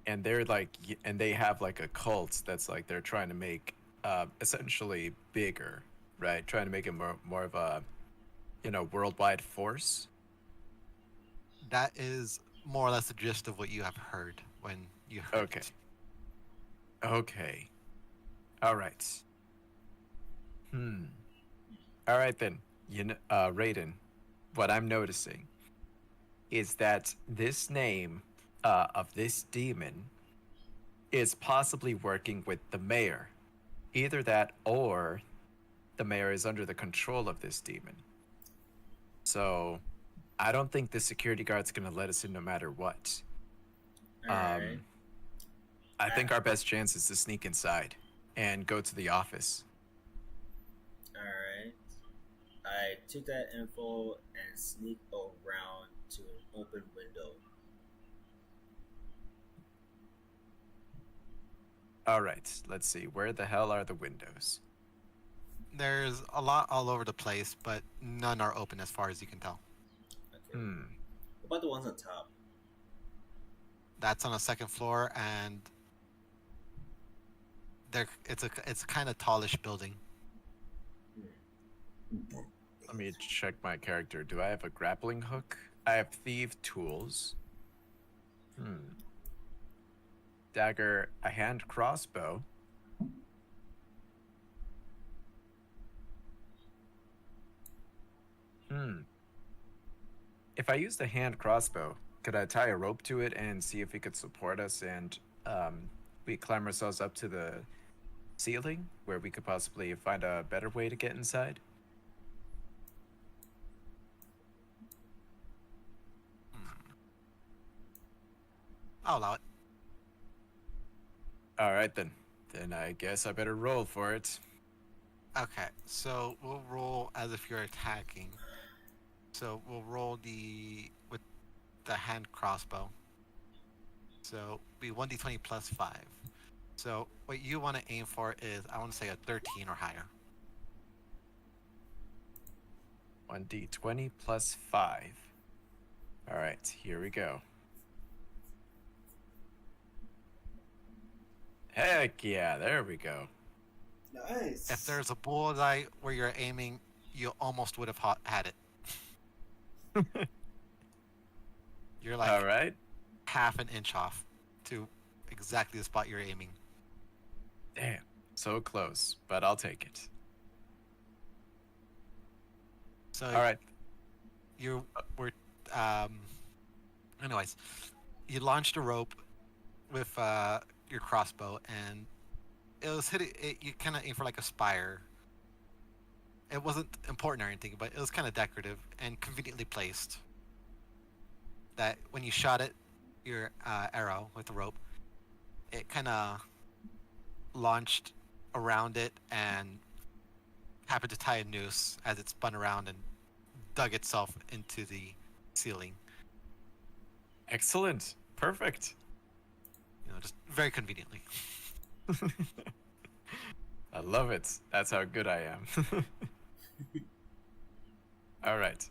And they're like, and they have like a cult that's like they're trying to make essentially bigger, right? Trying to make it more of a, worldwide force. That is more or less the gist of what you have heard when you heard Okay. it. Okay. All right. All right then. Raiden, what I'm noticing is that this name of this demon is possibly working with the mayor. Either that or the mayor is under the control of this demon. So I don't think the security guard's going to let us in no matter what. Alright. I think our best chance is to sneak inside and go to the office. Alright. I took that info and sneaked around to an open window. All right, let's see. Where the hell are the windows? There's a lot all over the place, but none are open as far as you can tell. Okay. Hmm. What about the ones on top? That's on the second floor, and it's a kind of tallish building. Let me check my character. Do I have a grappling hook? I have thief tools. Dagger, a hand crossbow. If I use the hand crossbow, could I tie a rope to it and see if it could support us and we climb ourselves up to the ceiling where we could possibly find a better way to get inside? I'll allow it. All right then. Then I guess I better roll for it. Okay, so we'll roll as if you're attacking. So we'll roll with the hand crossbow. So be 1d20 plus 5. So what you want to aim for is, I want to say a 13 or higher. 1d20 plus 5. All right, here we go. Heck yeah, there we go. Nice. If there's a bullseye where you're aiming, you almost would have had it. You're like All right. half an inch off to exactly the spot you're aiming. Damn, so close, but I'll take it. So All right. you were anyways, you launched a rope with your crossbow, and it was hitting it, you kind of aim for like a spire. It wasn't important or anything, but it was kind of decorative and conveniently placed, that when you shot it, your arrow with the rope, it kind of launched around it and happened to tie a noose as it spun around and dug itself into the ceiling. Excellent. Perfect. Just very conveniently. I love it. That's how good I am. All right.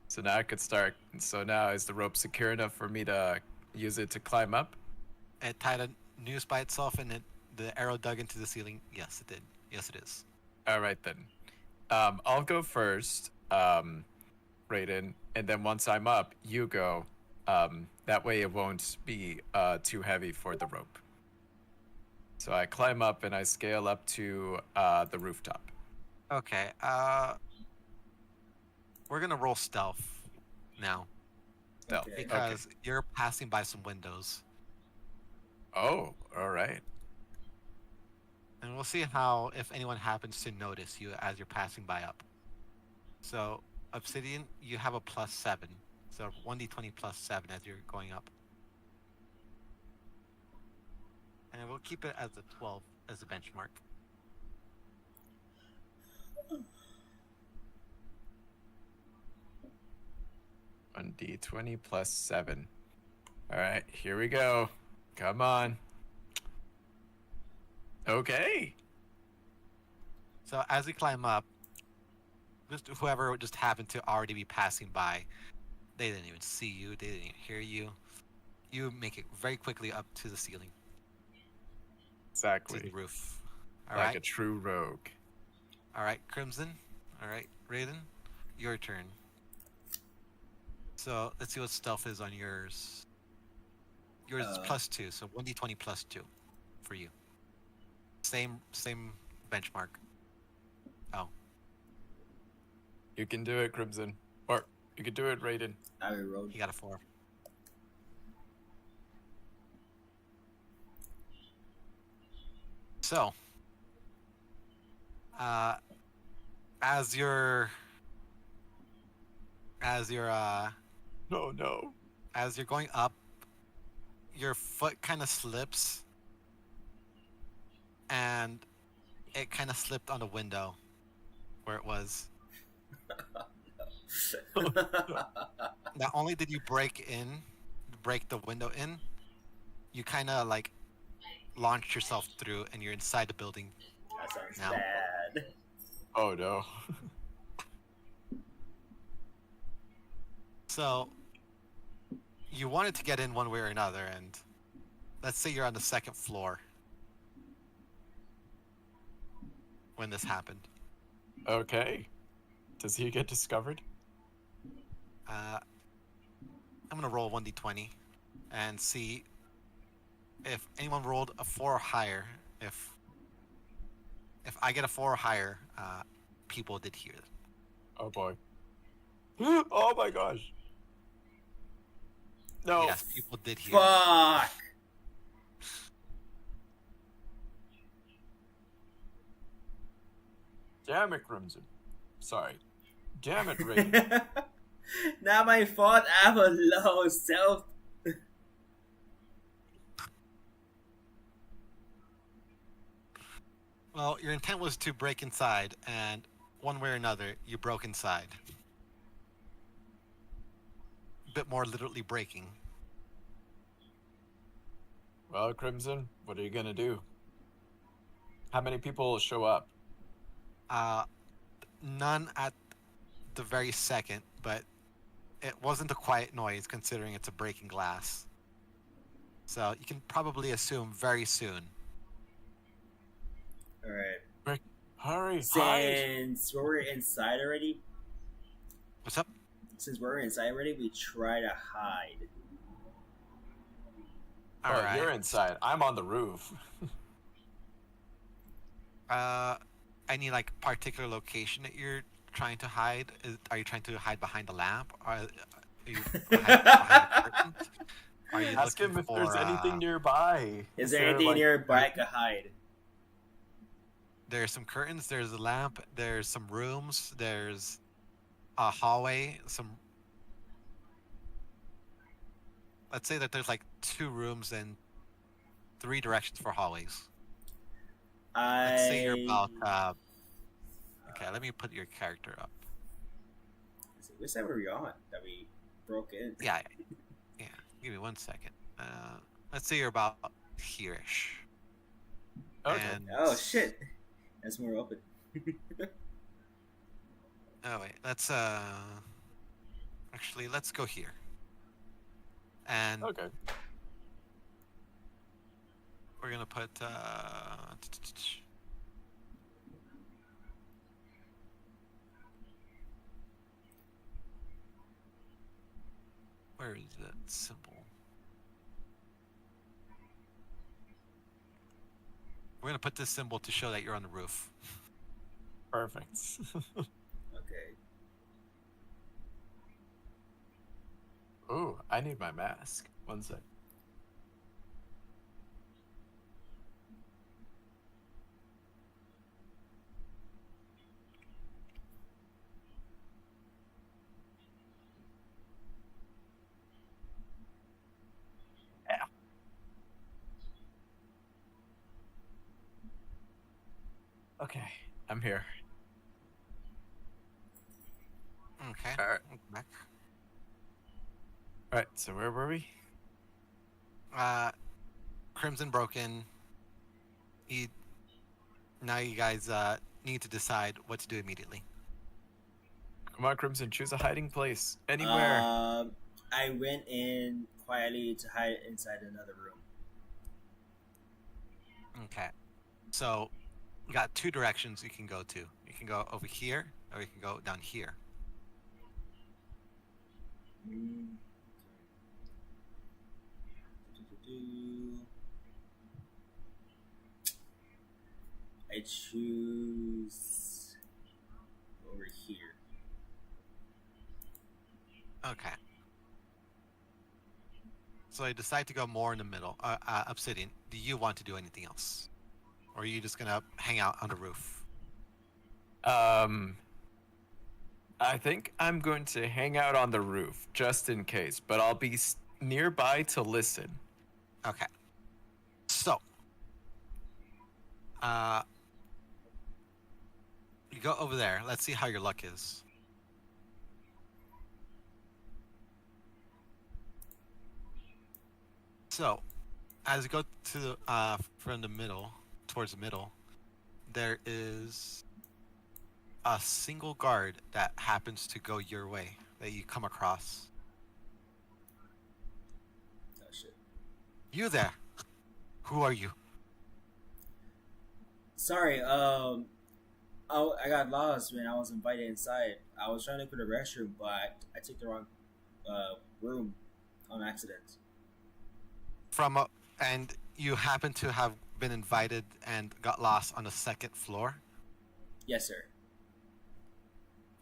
So now I could start. So now is the rope secure enough for me to use it to climb up? It tied a noose by itself, and the arrow dug into the ceiling. Yes, it did. Yes, it is. All right then. I'll go first, Raiden, and then once I'm up, you go. That way it won't be too heavy for the rope. So I climb up and I scale up to the rooftop. Okay. We're gonna roll stealth now Stealth. Okay. because you're passing by some windows. Oh, all right. And we'll see how if anyone happens to notice you as you're passing by up. So Obsidian, you have a +7. So 1d20 +7 as you're going up. And we'll keep it as a 12 as the benchmark. On D20 +7. All right, here we go. Come on. Okay. So as we climb up, just whoever just happened to already be passing by, they didn't even see you, they didn't even hear you. You make it very quickly up to the ceiling, to Exactly. the roof. All Like right, a true rogue. all right, Crimson. All right, Raiden, your turn. So let's see what stealth is on yours. Yours is +2, so 1d20 +2 for you. Same benchmark. Oh, You can do it, Crimson. Or you can do it, Raiden. I rolled. he got a 4. So, as you're No, no. as you're going up, your foot kind of slips, and it kind of slipped on the window where it was. Not only did you break the window in, you kind of like launched yourself through, and you're inside the building. That sounds Now. bad. Oh, no. So, you wanted to get in one way or another, and let's say you're on the 2nd floor when this happened. Okay. Does he get discovered? I'm gonna roll 1d20 and see if anyone rolled a 4 or higher. If I get a 4 or higher, people did hear it. Oh, boy. Oh, my gosh. No. Yes, people did hear it. Fuck. Damn it, Crimson. Sorry. Damn it, Raiden. Not my fault. I have a low self. Well, your intent was to break inside, and one way or another, you broke inside. Bit more literally breaking. Well, Crimson, what are you gonna do? How many people show up? None at the very second, but it wasn't a quiet noise considering it's a breaking glass. So you can probably assume very soon. Alright. Hurry, hide! Since we're inside already, What's up? we try to hide. All Oh, right. you're inside. I'm on the roof. Any like particular location that you're trying to hide? Are you trying to hide behind the lamp? Are you behind the curtains? Are you Ask looking him if for, there's anything nearby. Is there anything like, nearby I could hide? There's some curtains. There's a lamp. There's some rooms. There's a hallway. Let's say that there's like 2 rooms and 3 directions for hallways. Let's say you're about. Okay, let me put your character up. Which side were we on that we broke in? Yeah. Give me 1 second. Let's say you're about here-ish. Okay. And, Oh shit! That's more open. oh wait, let's actually let's go here. And Okay. we're gonna put where is that symbol? We're gonna put this symbol to show that you're on the roof. Perfect. Okay. Ooh, I need my mask. 1 sec. Okay, I'm here. Okay. Alright. Back. Alright, so where were we? Crimson broken. Now you guys need to decide what to do immediately. Come on, Crimson, choose a hiding place. Anywhere. I went in quietly to hide inside another room. Okay. So you got two directions you can go to. You can go over here, or you can go down here. I choose over here. Okay. So I decide to go more in the middle. Obsidian, do you want to do anything else? Or are you just gonna hang out on the roof? I think I'm going to hang out on the roof, just in case, but I'll be nearby to listen. Okay. So, you go over there. Let's see how your luck is. So, as you go to the from the middle towards the middle, there is a single guard that happens to go your way that you come across. Oh shit. You there? Who are you? Sorry, I got lost when I was invited inside. I was trying to go to the restroom, but I took the wrong room on accident. And you happen to have been invited and got lost on the second floor Yes, sir.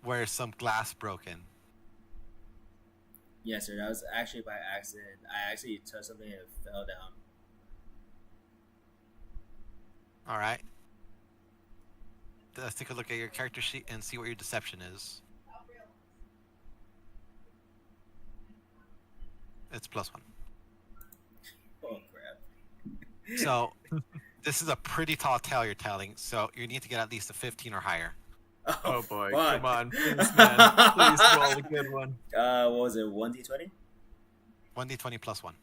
where some glass broken. Yes, sir. That was actually by accident. I actually touched something and it fell down. All right. Let's take a look at your character sheet and see what your deception is. It's +1. Oh crap. So this is a pretty tall tale you're telling, so you need to get at least a 15 or higher. Oh boy, fuck. come on, please, man. Please roll a good one. What was it? 1d20? 1d20 +1.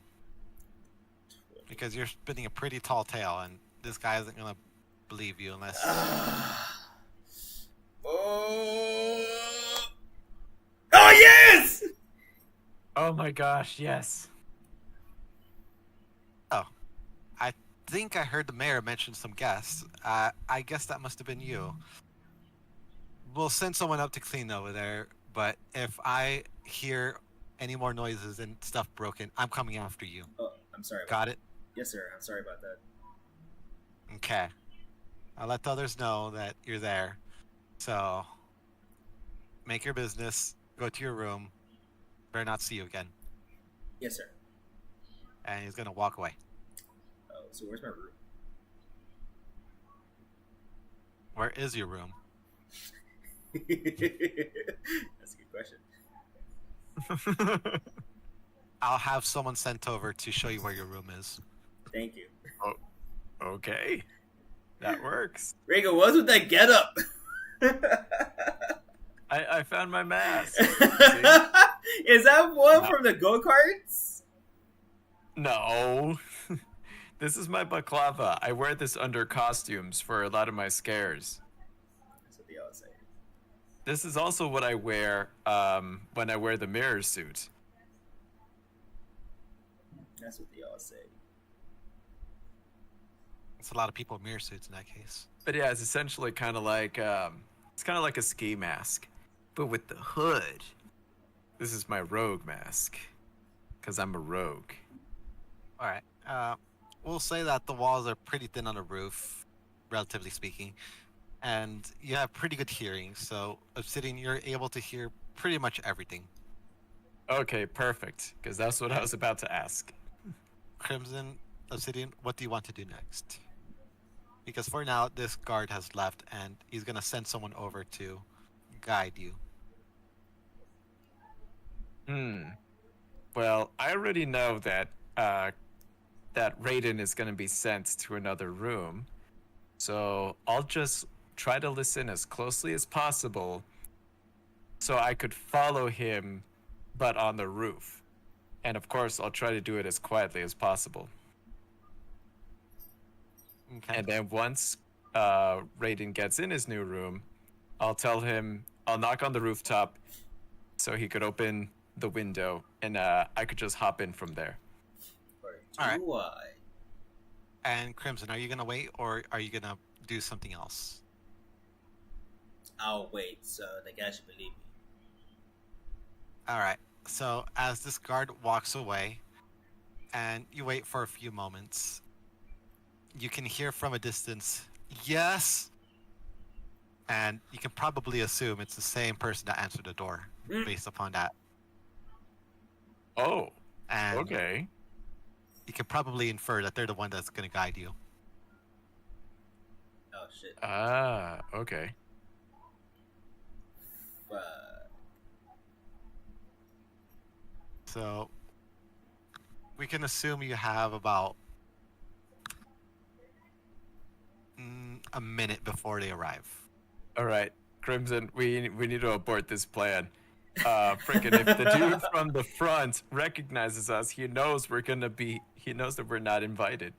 Because you're spinning a pretty tall tale, and this guy isn't gonna believe you unless. Oh yes! Oh my gosh, yes. I think I heard the mayor mention some guests. I guess that must have been you. We'll send someone up to clean over there, but if I hear any more noises and stuff broken, I'm coming after you. Oh, I'm sorry. Got it? Yes, sir. I'm sorry about that. Okay. I'll let the others know that you're there. So, make your business, go to your room, better not see you again. Yes, sir. And he's gonna walk away. Oh, so where's my room? Where is your room? That's a good question. I'll have someone sent over to show you where your room is. Thank you. Okay, that works. Rigo, what's with that getup? I found my mask. Is that one No. from the go-karts? No. This is my baklava. I wear this under costumes for a lot of my scares. That's what they all say. This is also what I wear when I wear the mirror suit. That's what they all say. It's a lot of people in mirror suits in that case. But yeah, it's essentially kind of like it's kind of like a ski mask, but with the hood. This is my rogue mask, cause I'm a rogue. All right. We'll say that the walls are pretty thin on the roof, relatively speaking, and you have pretty good hearing. So, Obsidian, you're able to hear pretty much everything. Okay, perfect, cause that's what I was about to ask. Crimson, Obsidian, what do you want to do next? Because for now, this guard has left, and he's gonna send someone over to guide you. Well, I already know that that Raiden is going to be sent to another room, so I'll just try to listen as closely as possible so I could follow him, but on the roof. And of course, I'll try to do it as quietly as possible. Okay. And then once Raiden gets in his new room, I'll tell him, I'll knock on the rooftop so he could open the window, and I could just hop in from there. Or Alright. do I? And Crimson, are you gonna wait or are you gonna do something else? I'll wait, so the guy should believe me. Alright. So as this guard walks away and you wait for a few moments, you can hear from a distance, yes! And you can probably assume it's the same person that answered the door based upon that. Oh, And okay. you can probably infer that they're the one that's gonna guide you. Oh shit. Ah, okay. Fuck. So we can assume you have about a minute before they arrive. All right, Crimson, we need to abort this plan. Freaking, if the dude from the front recognizes us, he knows we're gonna be. He knows that we're not invited.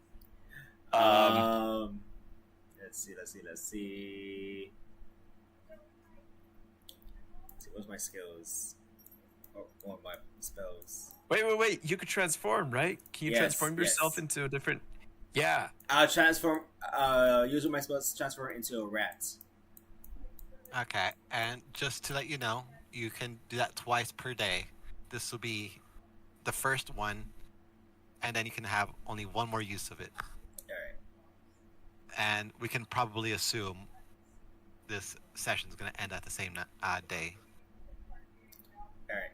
Let's see. Let's see. What's my skills? Oh, one of my spells. Wait! You could transform, right? Can you Yes, transform yourself yes. into a different? Yeah. I'll transform. Using my spells, transform into a rat. Okay, and just to let you know, you can do that twice per day. This will be the first one, and then you can have only one more use of it. All right. And we can probably assume this session is going to end at the same day. All right.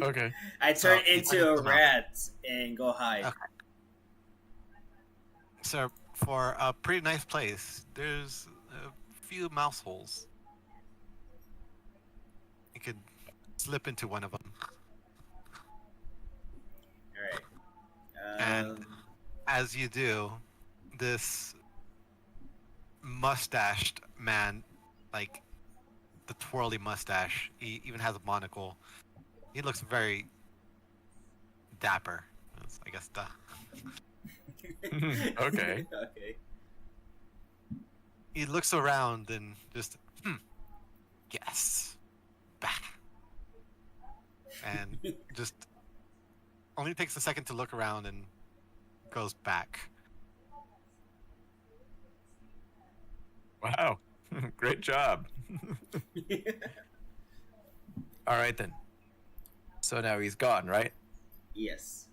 Okay. I turn you into turn a into a rat and go hide. Okay. So for a pretty nice place, there's a few mouse holes. You could slip into one of them. All right. And- As you do, this mustached man, like the twirly mustache, he even has a monocle. He looks very dapper. That's, I guess, Okay. Okay. he looks around and just, yes, back. And just only takes a second to look around and goes back. Wow. Great job. All right then. So now he's gone, right? Yes.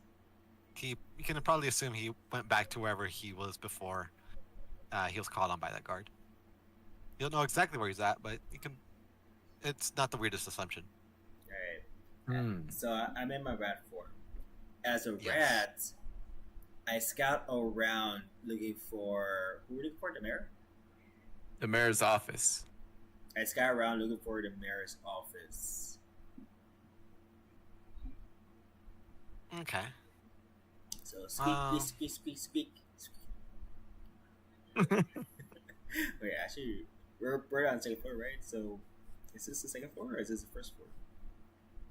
You can probably assume he went back to wherever he was before he was called on by that guard. You don't know exactly where he's at, but you can. It's not the weirdest assumption. All right. Hmm. So I'm in my rat form. As a Yes. rat, I scout around looking for who are we looking for? The mayor. The mayor's office. I scout around looking for the mayor's office. Okay. So speak. Wait, actually, we're on second floor, right? So, is this the second floor or is this the first floor?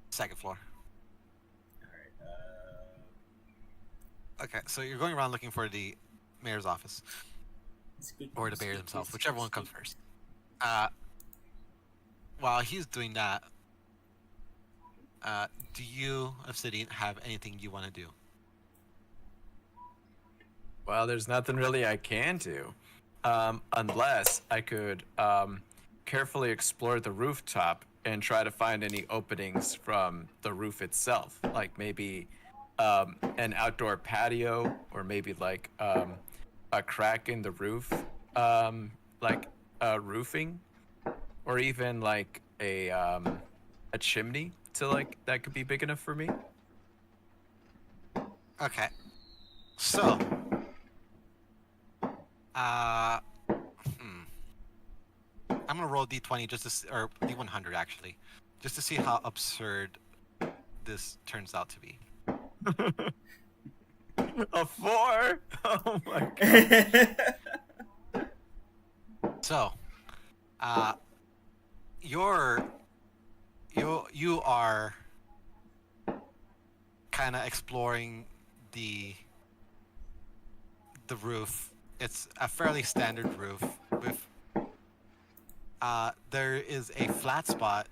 Second floor. All right. Okay, so you're going around looking for the mayor's office Speak. or the mayor speak, himself, speak, whichever one speak. comes first. While he's doing that, do you, Obsidian, have anything you want to do? Well, there's nothing really I can do. Unless I could carefully explore the rooftop and try to find any openings from the roof itself. Like maybe an outdoor patio, or maybe like a crack in the roof, like roofing, or even like a chimney to like that could be big enough for me. Okay. So, I'm gonna roll D20 just to or D100 actually, just to see how absurd this turns out to be. A 4? Oh my god. So, Uh, you're you are kind of exploring the roof. It's a fairly standard roof with there is a flat spot.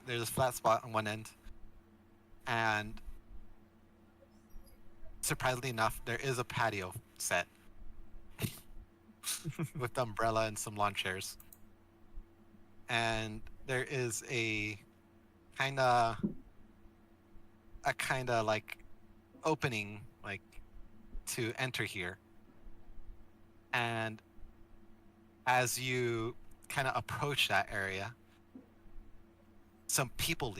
There's a flat spot on one end, and surprisingly enough, there is a patio set with the umbrella and some lawn chairs. And there is a kind of like opening like to enter here. And as you kind of approach that area, some people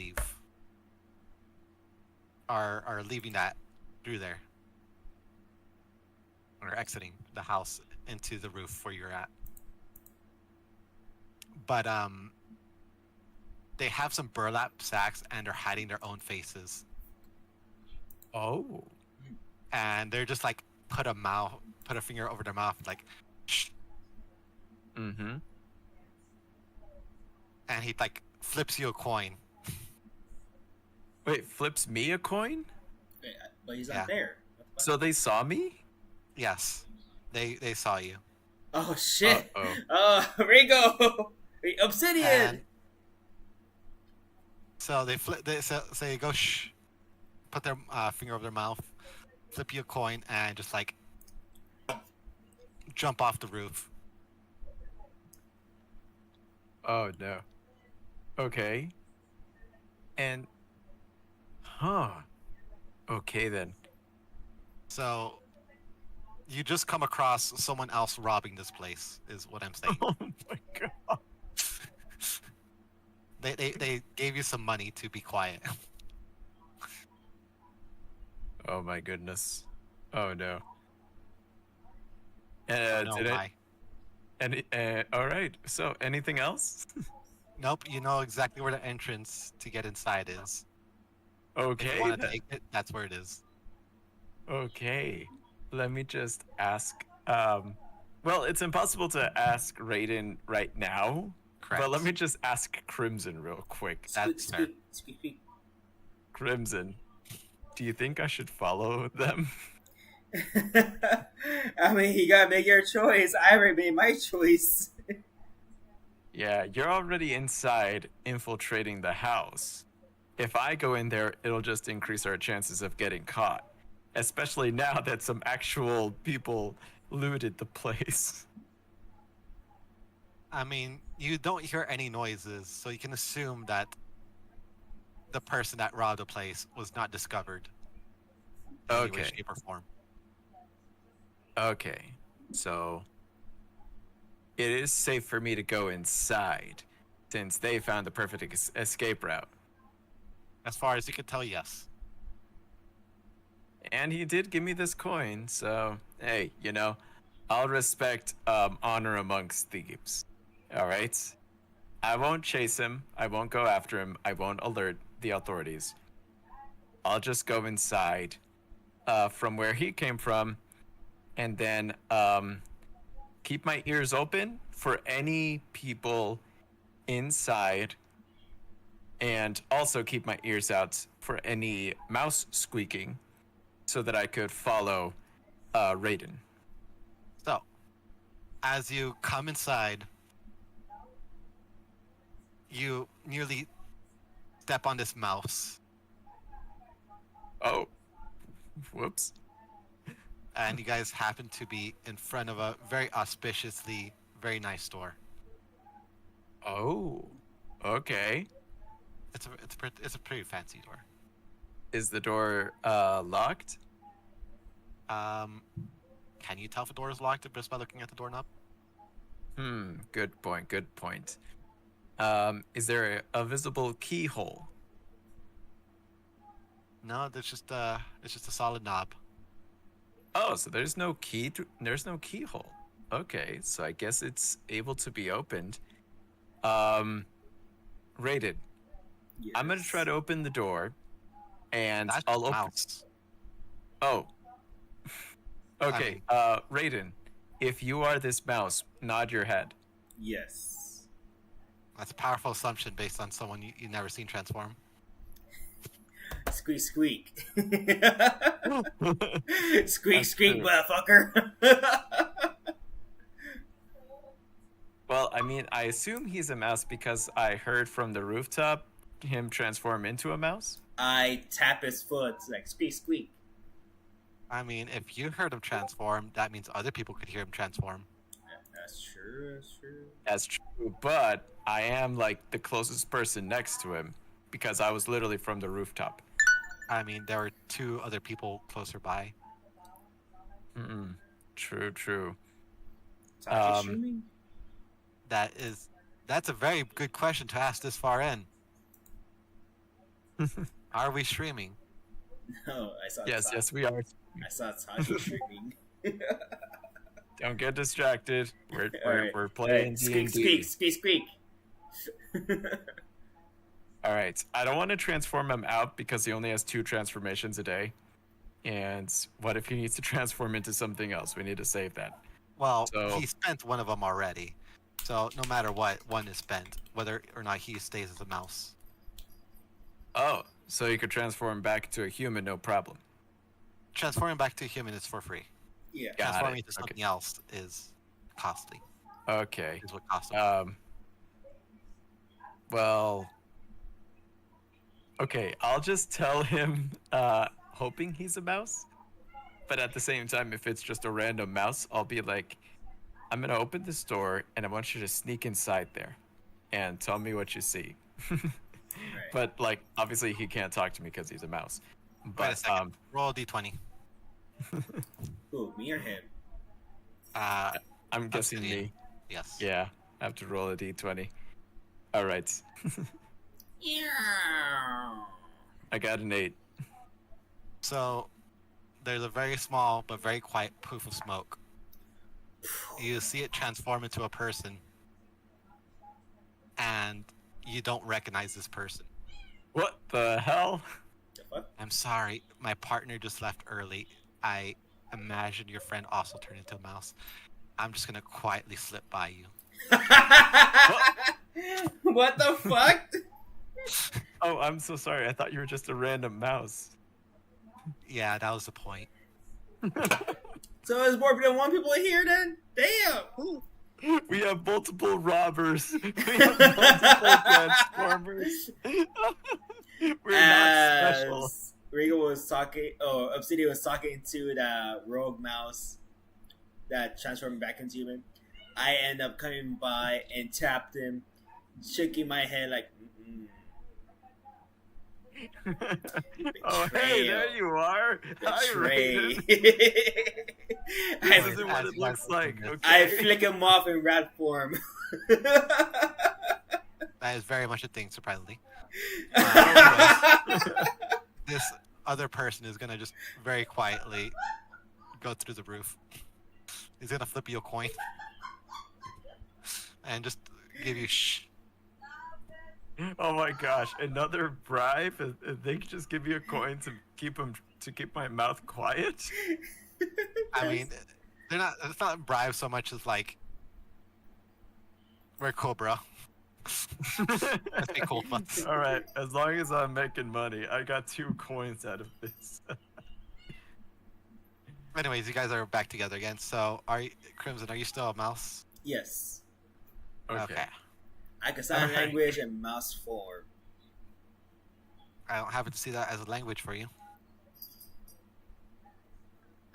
are leaving that through there, or exiting the house into the roof where you're at. But they have some burlap sacks and they're hiding their own faces, Oh. and they're just like put a finger over their mouth, like, shh, Mm-hmm. and he like flips you a coin. Wait, flips me a coin? Wait, but he's Yeah. not there. What the fuck? So they saw me? Yes, they saw you. Oh shit! Uh-oh. Oh, Ringo! Obsidian! And so they flip. So they go shh, put their finger over their mouth, flip you a coin, and just like jump off the roof. Oh no. Okay. And huh. Okay then. So you just come across someone else robbing this place, is what I'm saying. Oh my god. They gave you some money to be quiet. Oh my goodness. Oh no. No, Did why? all right. So anything else? Nope, you know exactly where the entrance to get inside is. If Okay. you want to then. take it, that's where it is. Okay. Let me just ask. Well, it's impossible to ask Raiden right now. Correct. But let me just ask Crimson real quick. That's fair. Squeak. Crimson, do you think I should follow them? I mean, you gotta make your choice. I already made my choice. Yeah, you're already inside infiltrating the house. If I go in there, it'll just increase our chances of getting caught. Especially now that some actual people looted the place. I mean, you don't hear any noises, so you can assume that the person that robbed the place was not discovered in any way, Okay. shape, or form. Okay, so it is safe for me to go inside since they found the perfect escape route. As far as you can tell, yes. And he did give me this coin, so hey, I'll respect honor amongst thieves. All right, I won't chase him. I won't go after him. I won't alert the authorities. I'll just go inside from where he came from, and then keep my ears open for any people inside, and also keep my ears out for any mouse squeaking, so that I could follow Raiden. So, as you come inside, you nearly step on this mouse, Oh, whoops. and you guys happen to be in front of a very auspiciously very nice store. Oh, okay. It's a pretty fancy door. Is the door locked? Can you tell if the door is locked just by looking at the doorknob? Good point. Good point. Is there a visible keyhole? No, it's just a solid knob. Oh, so there's no there's no keyhole. Okay, so I guess it's able to be opened. Raiden, I'm gonna try to open the door, and That's I'll the open. mouse. Oh. Okay, Raiden, if you are this mouse, nod your head. Yes. That's a powerful assumption based on someone you never seen transform. Squeak, squeak. Squeak, That's squeak, true. motherfucker. Well, I mean, I assume he's a mouse because I heard from the rooftop him transform into a mouse. I tap his foot like squeak, squeak. I mean, if you heard him transform, that means other people could hear him transform. That's true. That's true. That's true, but I am like the closest person next to him because I was literally from the rooftop. I mean, there were 2 other people closer by. Mm-mm. True, true. Taki streaming? That's a very good question to ask this far in. Are we streaming? No, I saw. Yes, we are. I saw Taki streaming. Don't get distracted. We're Alright. playing Squeak, D&D. squeak, squeak, squeak. All right. I don't want to transform him out because he only has 2 transformations a day. And what if he needs to transform into something else? We need to save that. Well, So- he spent one of them already. So no matter what, one is spent, whether or not he stays as a mouse. Oh, so you could transform back into a human, no problem. Transforming back to a human is for free. Yeah. Got Transforming it. into something else is costly. Okay. Is what costs. Well. Okay, I'll just tell him, hoping he's a mouse. But at the same time, if it's just a random mouse, I'll be like, I'm gonna open this door and I want you to sneak inside there and tell me what you see. Right. But like, obviously he can't talk to me because he's a mouse. Wait a But second. Roll a d20. Who, me or him? I'm guessing Obsidian. me. Yes. Yeah, I have to roll a d20. All right, Yeah. I got an 8. So there's a very small but very quiet poof of smoke. You see it transform into a person, and you don't recognize this person. What the hell? The fuck? I'm sorry, my partner just left early. I imagine your friend also turned into a mouse. I'm just gonna quietly slip by you. What the fuck? Oh, I'm so sorry. I thought you were just a random mouse. Yeah, that was the point. So there's more than 1 people here then? Damn! We have multiple robbers. We have multiple transformers. We're not special. As Rigo was talking, Obsidian was talking to the rogue mouse that transformed back into human. I end up coming by and tapped him, shaking my head like, Oh, hey, there you are. Hi, betray. Raiden. This I, isn't what it looks like. I Okay. I flick him off in rat form. That is very much a thing, surprisingly. That's This other person is gonna just very quietly go through the roof. He's gonna flip you a coin and just give you shh. Oh my gosh, another bribe? If they could just give you a coin to keep my mouth quiet? I mean, they're not. It's not bribe so much as like, we're cool, bro. Let's be cool, buds. All right, as long as I'm making money, I got 2 coins out of this. Anyways, you guys are back together again. So, Crimson? Are you still a mouse? yes. Okay. I can sign Alright. language in mouse form. I don't happen to see that as a language for you.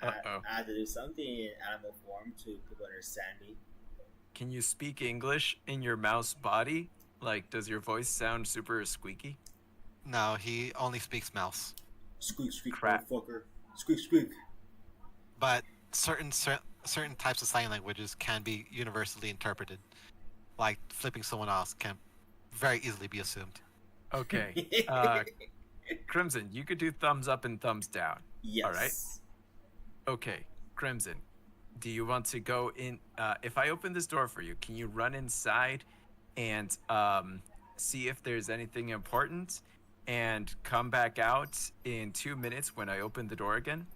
Uh-oh. I had to do something in animal form to people understand me. Can you speak English in your mouse body? Like, does your voice sound super squeaky? No, he only speaks mouse. Squeak, squeak, Crap. motherfucker. Squeak, squeak. But certain types of sign languages can be universally interpreted. Like flipping someone else can very easily be assumed. Okay. Crimson, you could do thumbs up and thumbs down. Yes. Alright. Okay, Crimson, do you want to go in? If I open this door for you, can you run inside and see if there's anything important and come back out in 2 minutes when I open the door again?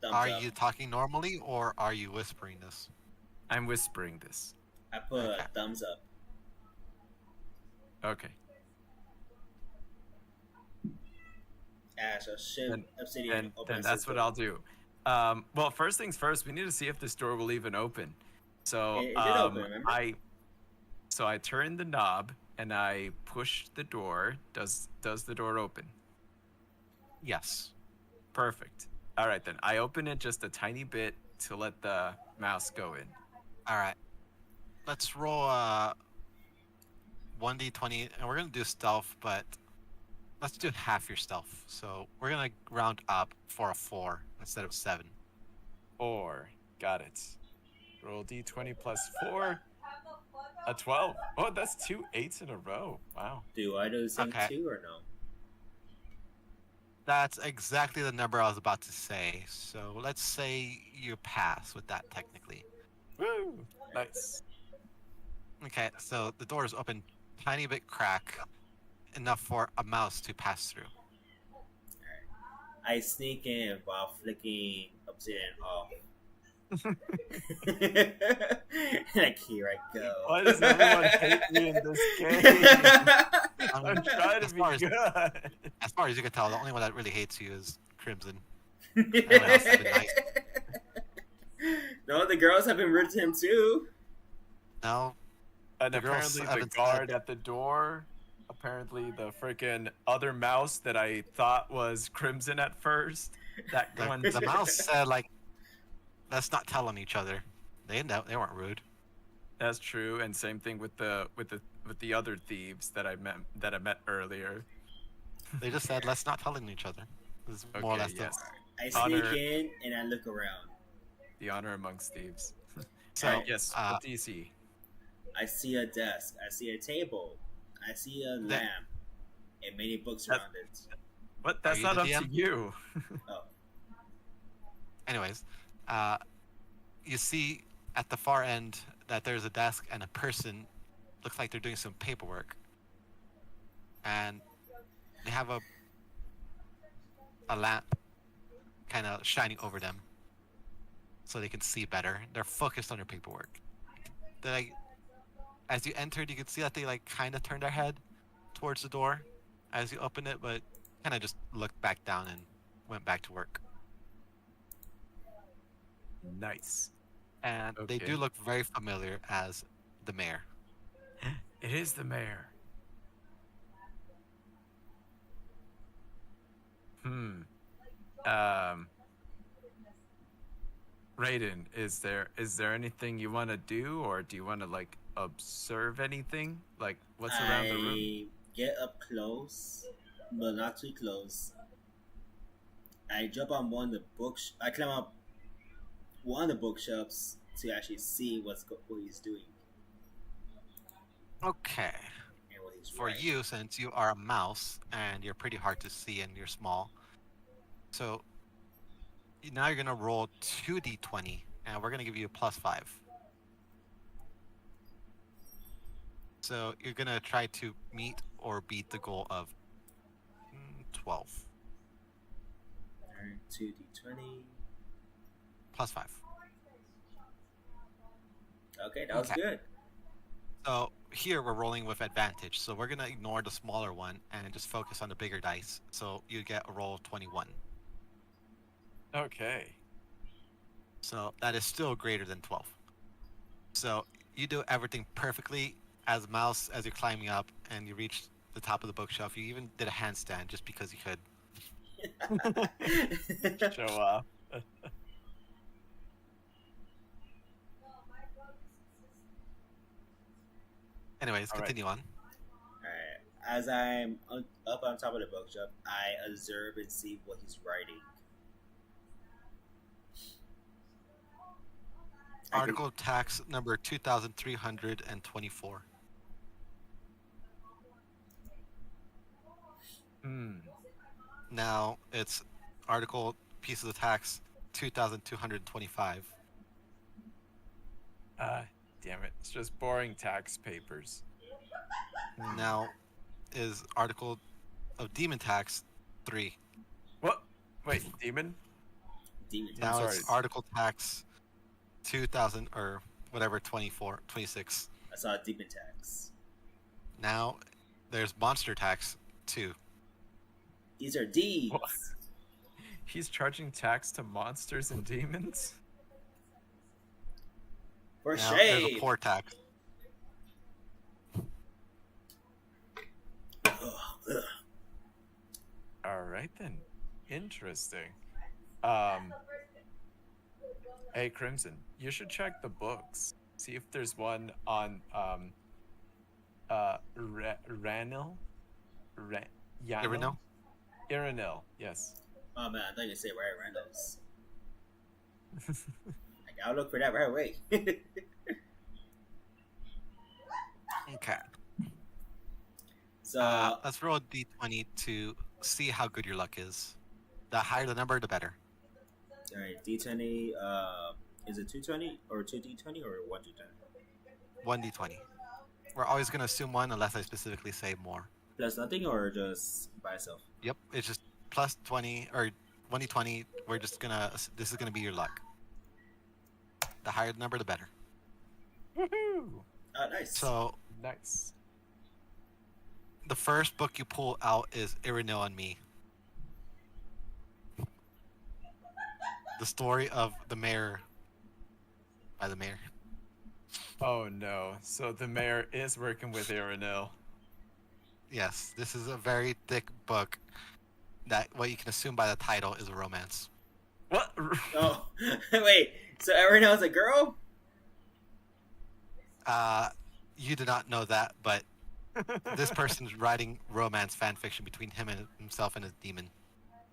Thumbs Are up. you talking normally or are you whispering this? I'm whispering this. I put Okay. a thumbs up. Okay. Ash, a ship Then- obsidian Then open that's what system. I'll do. Well, first things first, we need to see if this door will even open. So It did open, remember? I turn the knob and I push the door. Does the door open? Yes. Perfect. All right then. I open it just a tiny bit to let the mouse go in. All right. Let's roll 1d20, and we're gonna do stealth, but let's do half your stealth. So we're gonna round up for a 4 instead of 7. 4. Got it. Roll d20 plus 4. A 12. Oh, that's 2 8s in a row. Wow. Do I do the same Okay. too or no? That's exactly the number I was about to say. So let's say you pass with that technically. Woo! Nice. Okay, so the door is open, tiny bit crack, enough for a mouse to pass through. I sneak in while flicking obsidian off. Like, here I go. Why does everyone hate me in this game? I'm trying to as be far as- good. As far as you can tell, the only one that really hates you is Crimson. Everyone else has been nice. No, the girls have been rude to him too. No, And The girls apparently the haven't guard said- at the door, apparently the freaking other mouse that I thought was Crimson at first, that one. the mouse said like, let's not tell on each other. They weren't rude. That's true, and same thing with the other thieves that I met earlier. They just said let's not tell on each other. This is more or Okay, less the- yes. I sneak Honor- in and I look around. The honor amongst thieves. So, Alright, yes, uh, what do you see? I see a desk. I see a table. I see a lamp and many books That- around it. What? That's you not the up to DM? you. Oh, Anyways, you see at the far end that there's a desk and a person. Looks like they're doing some paperwork, and they have a lamp kind of shining over them, so they can see better. They're focused on their paperwork. They like, as you entered, you could see that they like kind of turned their head towards the door as you opened it, but kind of just looked back down and went back to work. Nice. And they Okay. do look very familiar as the mayor. It is the mayor. Raiden, is there anything you want to do, or do you want to like observe anything? Like, what's around the room? I get up close, but not too close. I jump on one of the books. I climb up one of the bookshelves to actually see what he's doing Okay. and what he's For writing. you, since you are a mouse and you're pretty hard to see and you're small, so now you're gonna roll 2d20, and we're gonna give you a +5. So you're gonna try to meet or beat the goal of 12 Turn 2d20. +5. Okay, that was Okay. good. So here we're rolling with advantage. So we're gonna ignore the smaller one and just focus on the bigger dice. So you get a roll of 21. Okay. So that is still greater than 12. So you do everything perfectly as mouse as you're climbing up and you reach the top of the bookshelf. You even did a handstand just because you could. Show off. Anyways, All right. continue on. Alright. As I'm up on top of the bookshelf, I observe and see what he's writing. I can- Article of tax number 2324. Now it's article pieces of tax 2225. Damn it. It's just boring tax papers. Now is article of demon tax 3. What? Wait, demon? Demon. Now sorry. it's article tax 2000 or whatever 24, 26. I saw demon tax. Now there's monster tax too. These are D's. What? He's charging tax to monsters and demons? For Now there's a shade. poor tax. Alright then. Interesting. Hey Crimson, you should check the books. See if there's one on Ranil? Yanil? Irinil? Irinil, yes. Oh man, I thought you said Ryan Reynolds. I gotta look for that right away. Okay. So Let's roll a d20 to see how good your luck is. The higher the number, the better. all right, D20. Is it 220 or 2D20 or 1 D20? 1d20. We're always going to assume 1 unless I specifically say more. Plus nothing or just by itself? Yep, it's just plus 20 or 1d20. We're just going to, this is going to be your luck. The higher the number, the better. Woohoo! Nice. So Nice. the first book you pull out is Irinil and Me. The story of the mayor by the mayor. Oh no. So the mayor is working with Irinil. Yes, this is a very thick book that what you can assume by the title is a romance. What? Oh, wait. So Erinel's a girl? You did not know that, but this person's writing romance fan fiction between himself and his demon.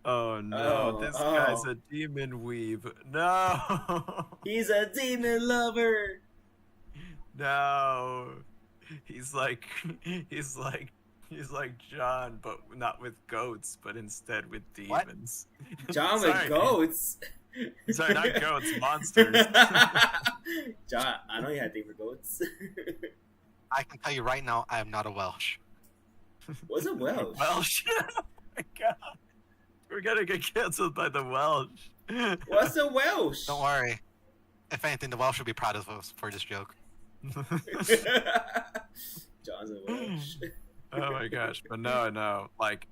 Oh no, Oh, this oh. guy's a demon weeb. No. He's a demon lover. No. He's like John, but not with goats, but instead with What? demons. John Sorry. with goats. Sorry, not goats, monsters. John, I know you had a thing for goats. I can tell you right now, I am not a Welsh. What's a Welsh? Welsh. Oh my god. We're gonna get canceled by the Welsh. What's a Welsh? Don't worry. If anything, the Welsh will be proud of us for this joke. John's a Welsh. Oh my gosh, but no, like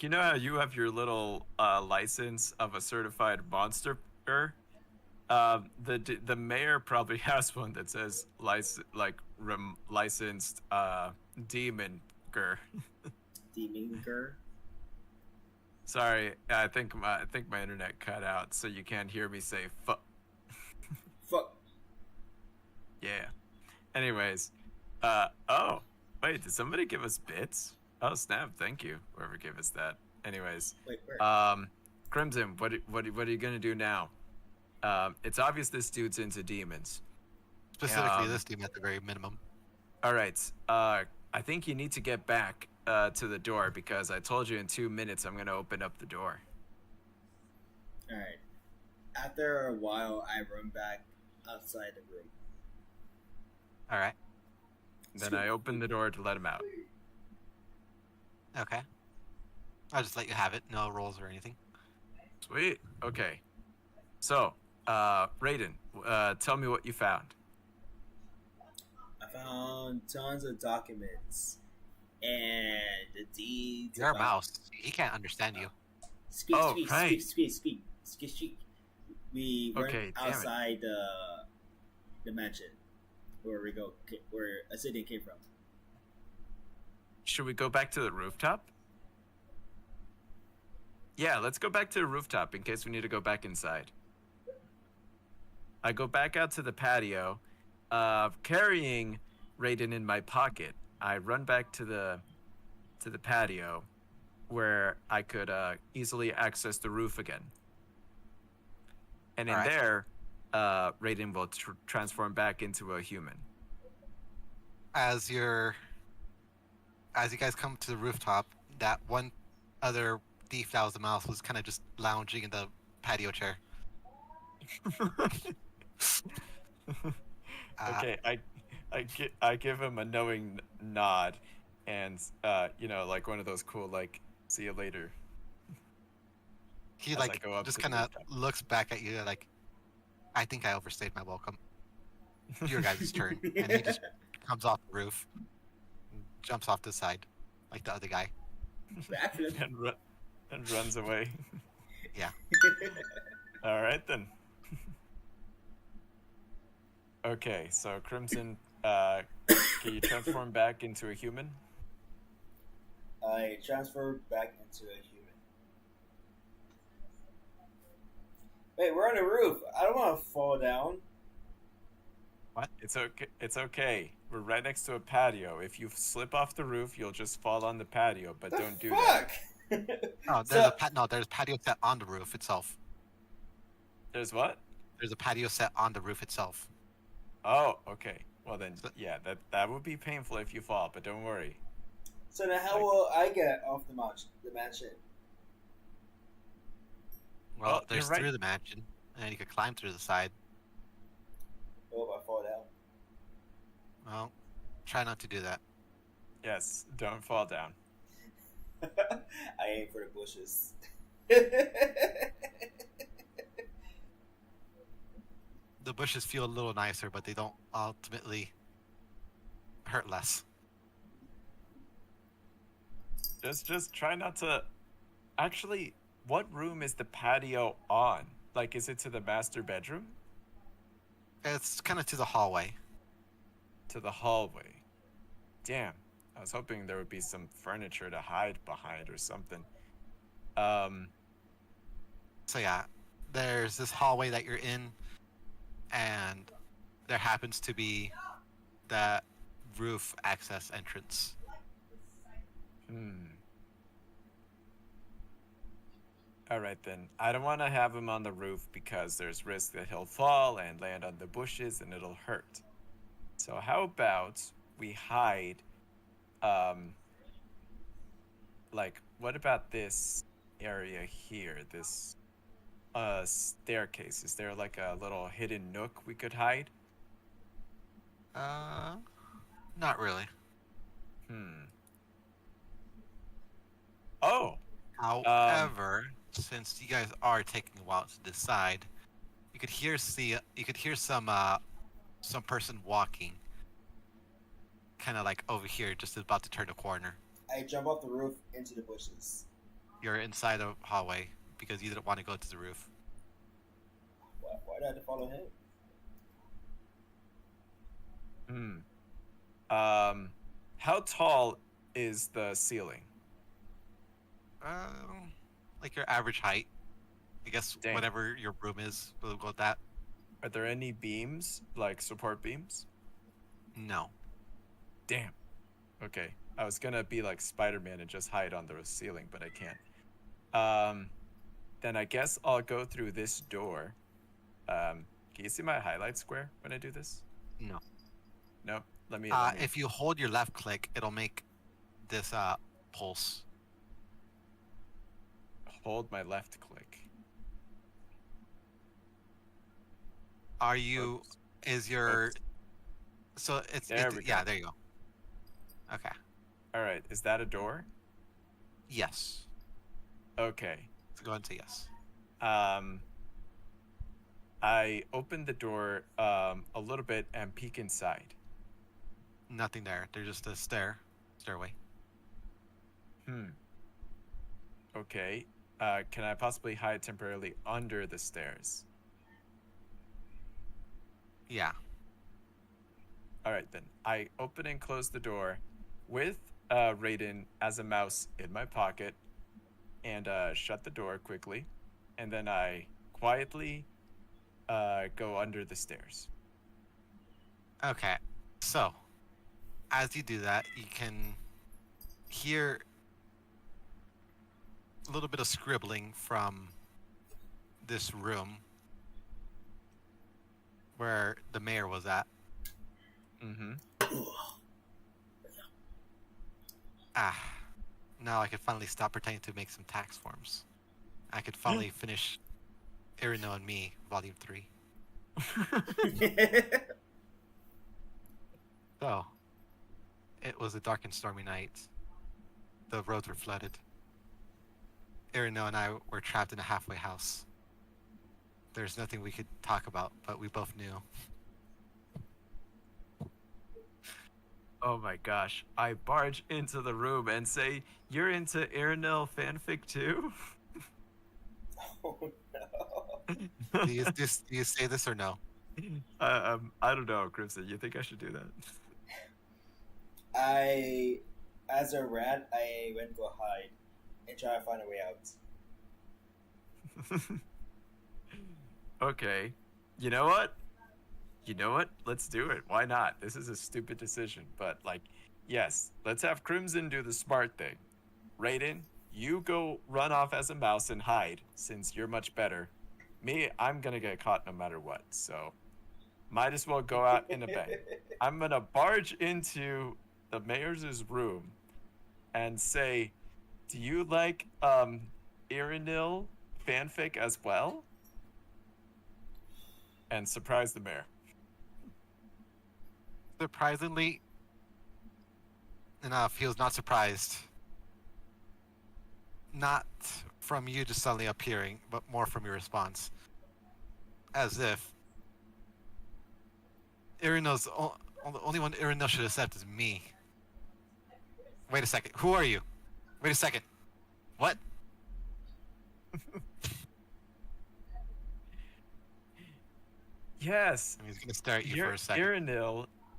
you know how you have your little license of a certified monster? The mayor probably has one that says licensed demon ger. Demon girl. Sorry, I think my internet cut out, so you can't hear me say fuck. Fuck. Yeah. Anyways, oh wait, did somebody give us bits? Oh snap! Thank you, whoever gave us that. Anyways, Wait, where? Crimson, what are you gonna do now? It's obvious this dude's into demons. Specifically, this demon at the very minimum. All right. I think you need to get back to the door because I told you in 2 minutes I'm gonna open up the door. Alright. After a while, I run back outside the room. All right. Then I open the door to let him out. Okay. I'll just let you have it. No rolls or anything. Sweet. Okay. So, Raiden, tell me what you found. I found tons of documents and the deeds. You're a about- mouse. He can't understand you. Speak, Oh, speak, right. speak. We went Okay, damn it. outside the mansion where where Obsidian came from. Should we go back to the rooftop? Yeah, let's go back to the rooftop in case we need to go back inside. I go back out to the patio, carrying Raiden in my pocket. I run back to the patio, where I could easily access the roof again. And in Alright. there, Raiden will transform back into a human. As you guys come to the rooftop, that one other thief that was a mouse was kind of just lounging in the patio chair. Okay, I give him a knowing nod, and like one of those cool like see you later. He As I go up just to the kind of rooftop. looks back at you like, I think I overstayed my welcome. Your guys' turn, and he just comes off the roof, and jumps off the side, like the other guy. Backflip. And runs away. Yeah. All right then. Okay, so Crimson, can you transform back into a human? I transfer back into a human. Wait, we're on the roof. I don't want to fall down. It's okay. It's okay. We're right next to a patio. If you slip off the roof, you'll just fall on the patio. But The don't do that. fuck? Oh, So- there's patio set on the roof itself. There's what? There's a patio set on the roof itself. Oh, okay. Well then, So- yeah, that would be painful if you fall, but don't worry. So now, how will I get off the mansion? Well, Oh, you're there's right. through the mansion, and you could climb through the side. Oh, if I fall down. Well, try not to do that. Yes, don't fall down. I aim for the bushes. The bushes feel a little nicer, but they don't ultimately hurt less. Just try not to. Actually, what room is the patio on? Like, is it to the master bedroom? It's kind of to the hallway. To the hallway? Damn, I was hoping there would be some furniture to hide behind or something. So yeah, there's this hallway that you're in, and there happens to be that roof access entrance. Alright then. I don't want to have him on the roof because there's risk that he'll fall and land on the bushes and it'll hurt. So how about we hide, like, what about this area here? This, staircase. Is there like a little hidden nook we could hide? Not really. Oh! However, since you guys are taking a while to decide, you could hear some person walking, kind of like over here, just about to turn a corner. I jump off the roof into the bushes. You're inside a hallway because you didn't want to go to the roof. Why do I have to follow him? How tall is the ceiling? Like your average height. I guess Dang. whatever your room is, we'll go with that. Are there any beams, like support beams? No. Damn. Okay. I was gonna be like Spider-Man and just hide on the ceiling, but I can't. Then I guess I'll go through this door. Can you see my highlight square when I do this? No. No? Let me If you hold your left click, it'll make this pulse. hold my left click. Are you? Oops. Is your? Oops. So There we yeah. go. There you go. Okay. Alright, is that a door? Yes. Okay. Let's go into yes. I open the door a little bit and peek inside. Nothing there. There's just a stairway. Okay. Can I possibly hide temporarily under the stairs? Yeah. Alright then. I open and close the door with Raiden as a mouse in my pocket and shut the door quickly. And then I quietly go under the stairs. Okay. So, as you do that, you can hear a little bit of scribbling from this room where the mayor was at. Now I could finally stop pretending to make some tax forms. I could finally finish Irino and Me, Volume 3. So, it was a dark and stormy night. The roads were flooded. Irino and I were trapped in a halfway house. There's nothing we could talk about, but we both knew Oh my gosh. I barge into the room and say, "You're into Irinil fanfic too?" Oh no. Do you say this or no? I don't know, Crimson. You think I should do that? I, as a rat, I went to go hide and try to find a way out. Okay. You know what? You know what? Let's do it. Why not? This is a stupid decision, but like, yes, let's have Crimson do the smart thing. Raiden, you go run off as a mouse and hide, since you're much better. Me, I'm gonna get caught no matter what, so might as well go out in a bang. I'm gonna barge into the mayor's room and say, "Do you like Irinil fanfic as well?" And surprise the mayor. Surprisingly enough, he was not surprised. Not from you just suddenly appearing, but more from your response. As if Irinil's the only one Irinil should accept is me. Wait a second. Who are you? Wait a second. What? Yes, And he's gonna stare at you for a second.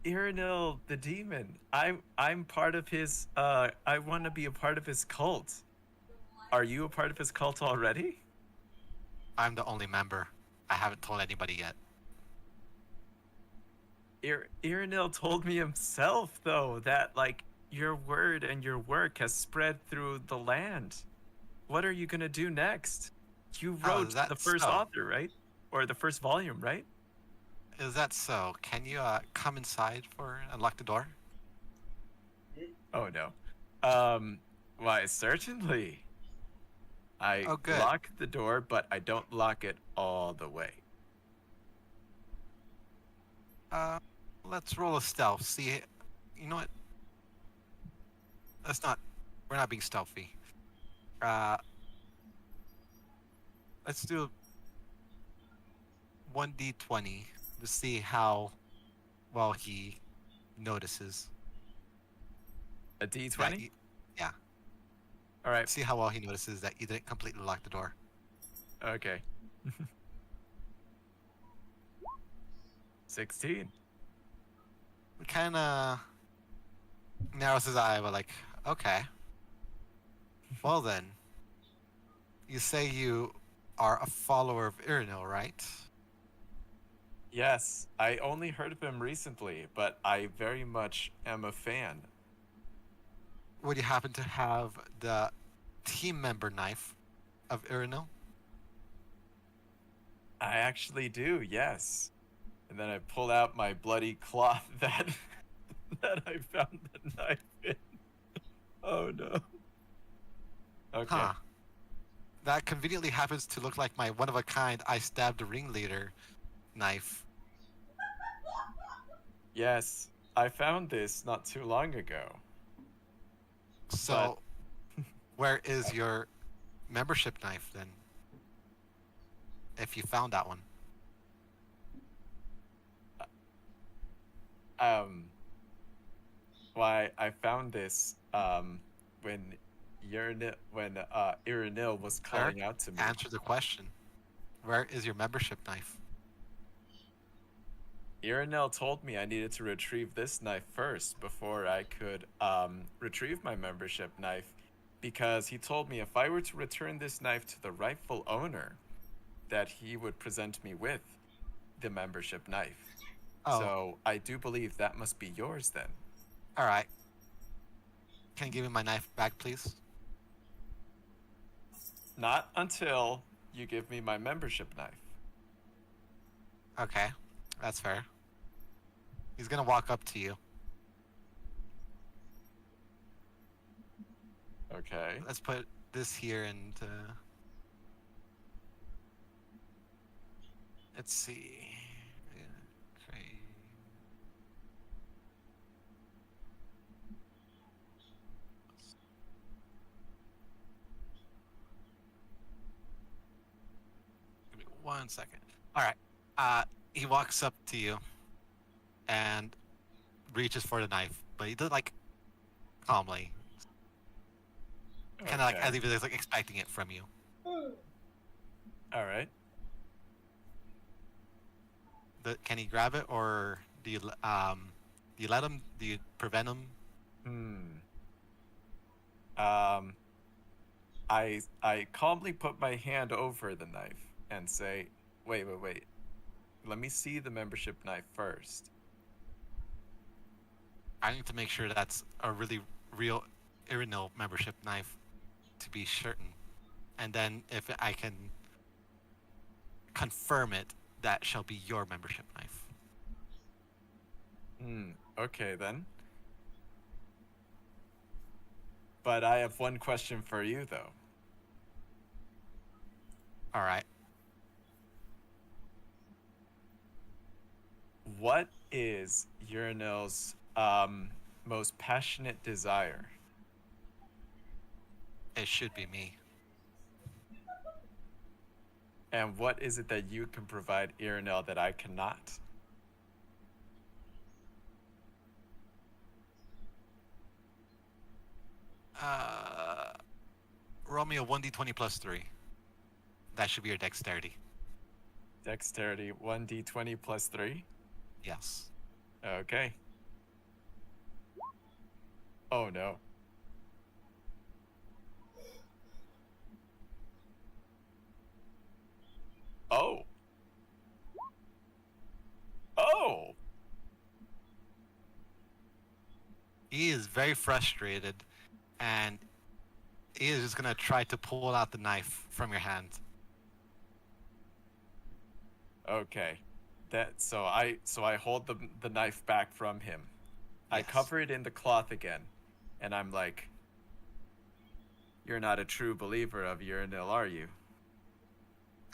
Irinil the demon. I'm part of his I want to be a part of his cult. Are you a part of his cult already? I'm the only member. I haven't told anybody yet. Irinil told me himself though that like your word and your work has spread through the land. What are you going to do next? You Oh, wrote the that's first so. author, right? Or the first volume, right? Is that so? Can you come inside for unlock the door? Oh no. Why certainly. I Oh, good. lock the door, but I don't lock it all the way. Uh, let's roll a stealth. See, you know what? Let's not. We're not being stealthy. Let's do 1d20 to see how well he notices. A that D20? you- yeah. All right. See how well he notices that you didn't completely lock the door. Okay. 16. He kind of narrows his eye, but like, okay. Well then, you say you are a follower of Irinil, right? Yes, I only heard of him recently, but I very much am a fan. Would you happen to have the team member knife of Irinil? I actually do, yes. And then I pull out my bloody cloth that that I found the knife in. Oh no. Okay. Huh. That conveniently happens to look like my one-of-a-kind I stabbed the ringleader knife. Yes, I found this not too long ago. So, where is your membership knife then? If you found that one. Why I found this when Irinil was calling out to me. Answer the question. Where is your membership knife? Irinil told me I needed to retrieve this knife first before I could retrieve my membership knife, because he told me if I were to return this knife to the rightful owner, that he would present me with the membership knife. Oh, So I do believe that must be yours then. all right. Can you give me my knife back, please? Not until you give me my membership knife. Okay, that's fair. He's gonna walk up to you. Okay. Let's put this here and let's see. Okay. Give me 1 second. All right. He walks up to you and reaches for the knife, but he did like calmly, kind of like Okay. as if he was like expecting it from you. All right. Can he grab it, or do you let him? Do you prevent him? I calmly put my hand over the knife and say, wait. Let me see the membership knife first. I need to make sure that's a really real Irinil membership knife to be certain, and then if I can confirm it, that shall be your membership knife. Okay then. But I have one question for you though. All right. What is Urinil's most passionate desire? It should be me. And what is it that you can provide Irinil that I cannot? Roll me a 1d20 plus 3. That should be your dexterity. Dexterity 1d20 plus 3? Yes. Okay. Oh no. Oh. Oh. He is very frustrated, and he is just gonna try to pull out the knife from your hand. Okay. So I hold the knife back from him. I Yes. cover it in the cloth again, and I'm like, "You're not a true believer of Urinil, are you?"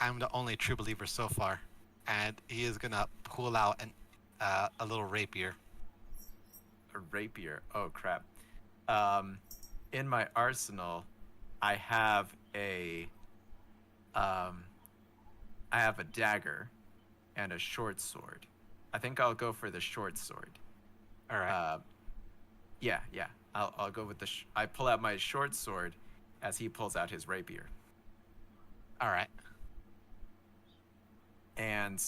I'm the only true believer so far, and he is gonna pull out a little rapier. A rapier. Oh crap. In my arsenal, I have a dagger and a short sword. I think I'll go for the short sword. All right. Yeah. I'll go with I pull out my short sword as he pulls out his rapier. All right. And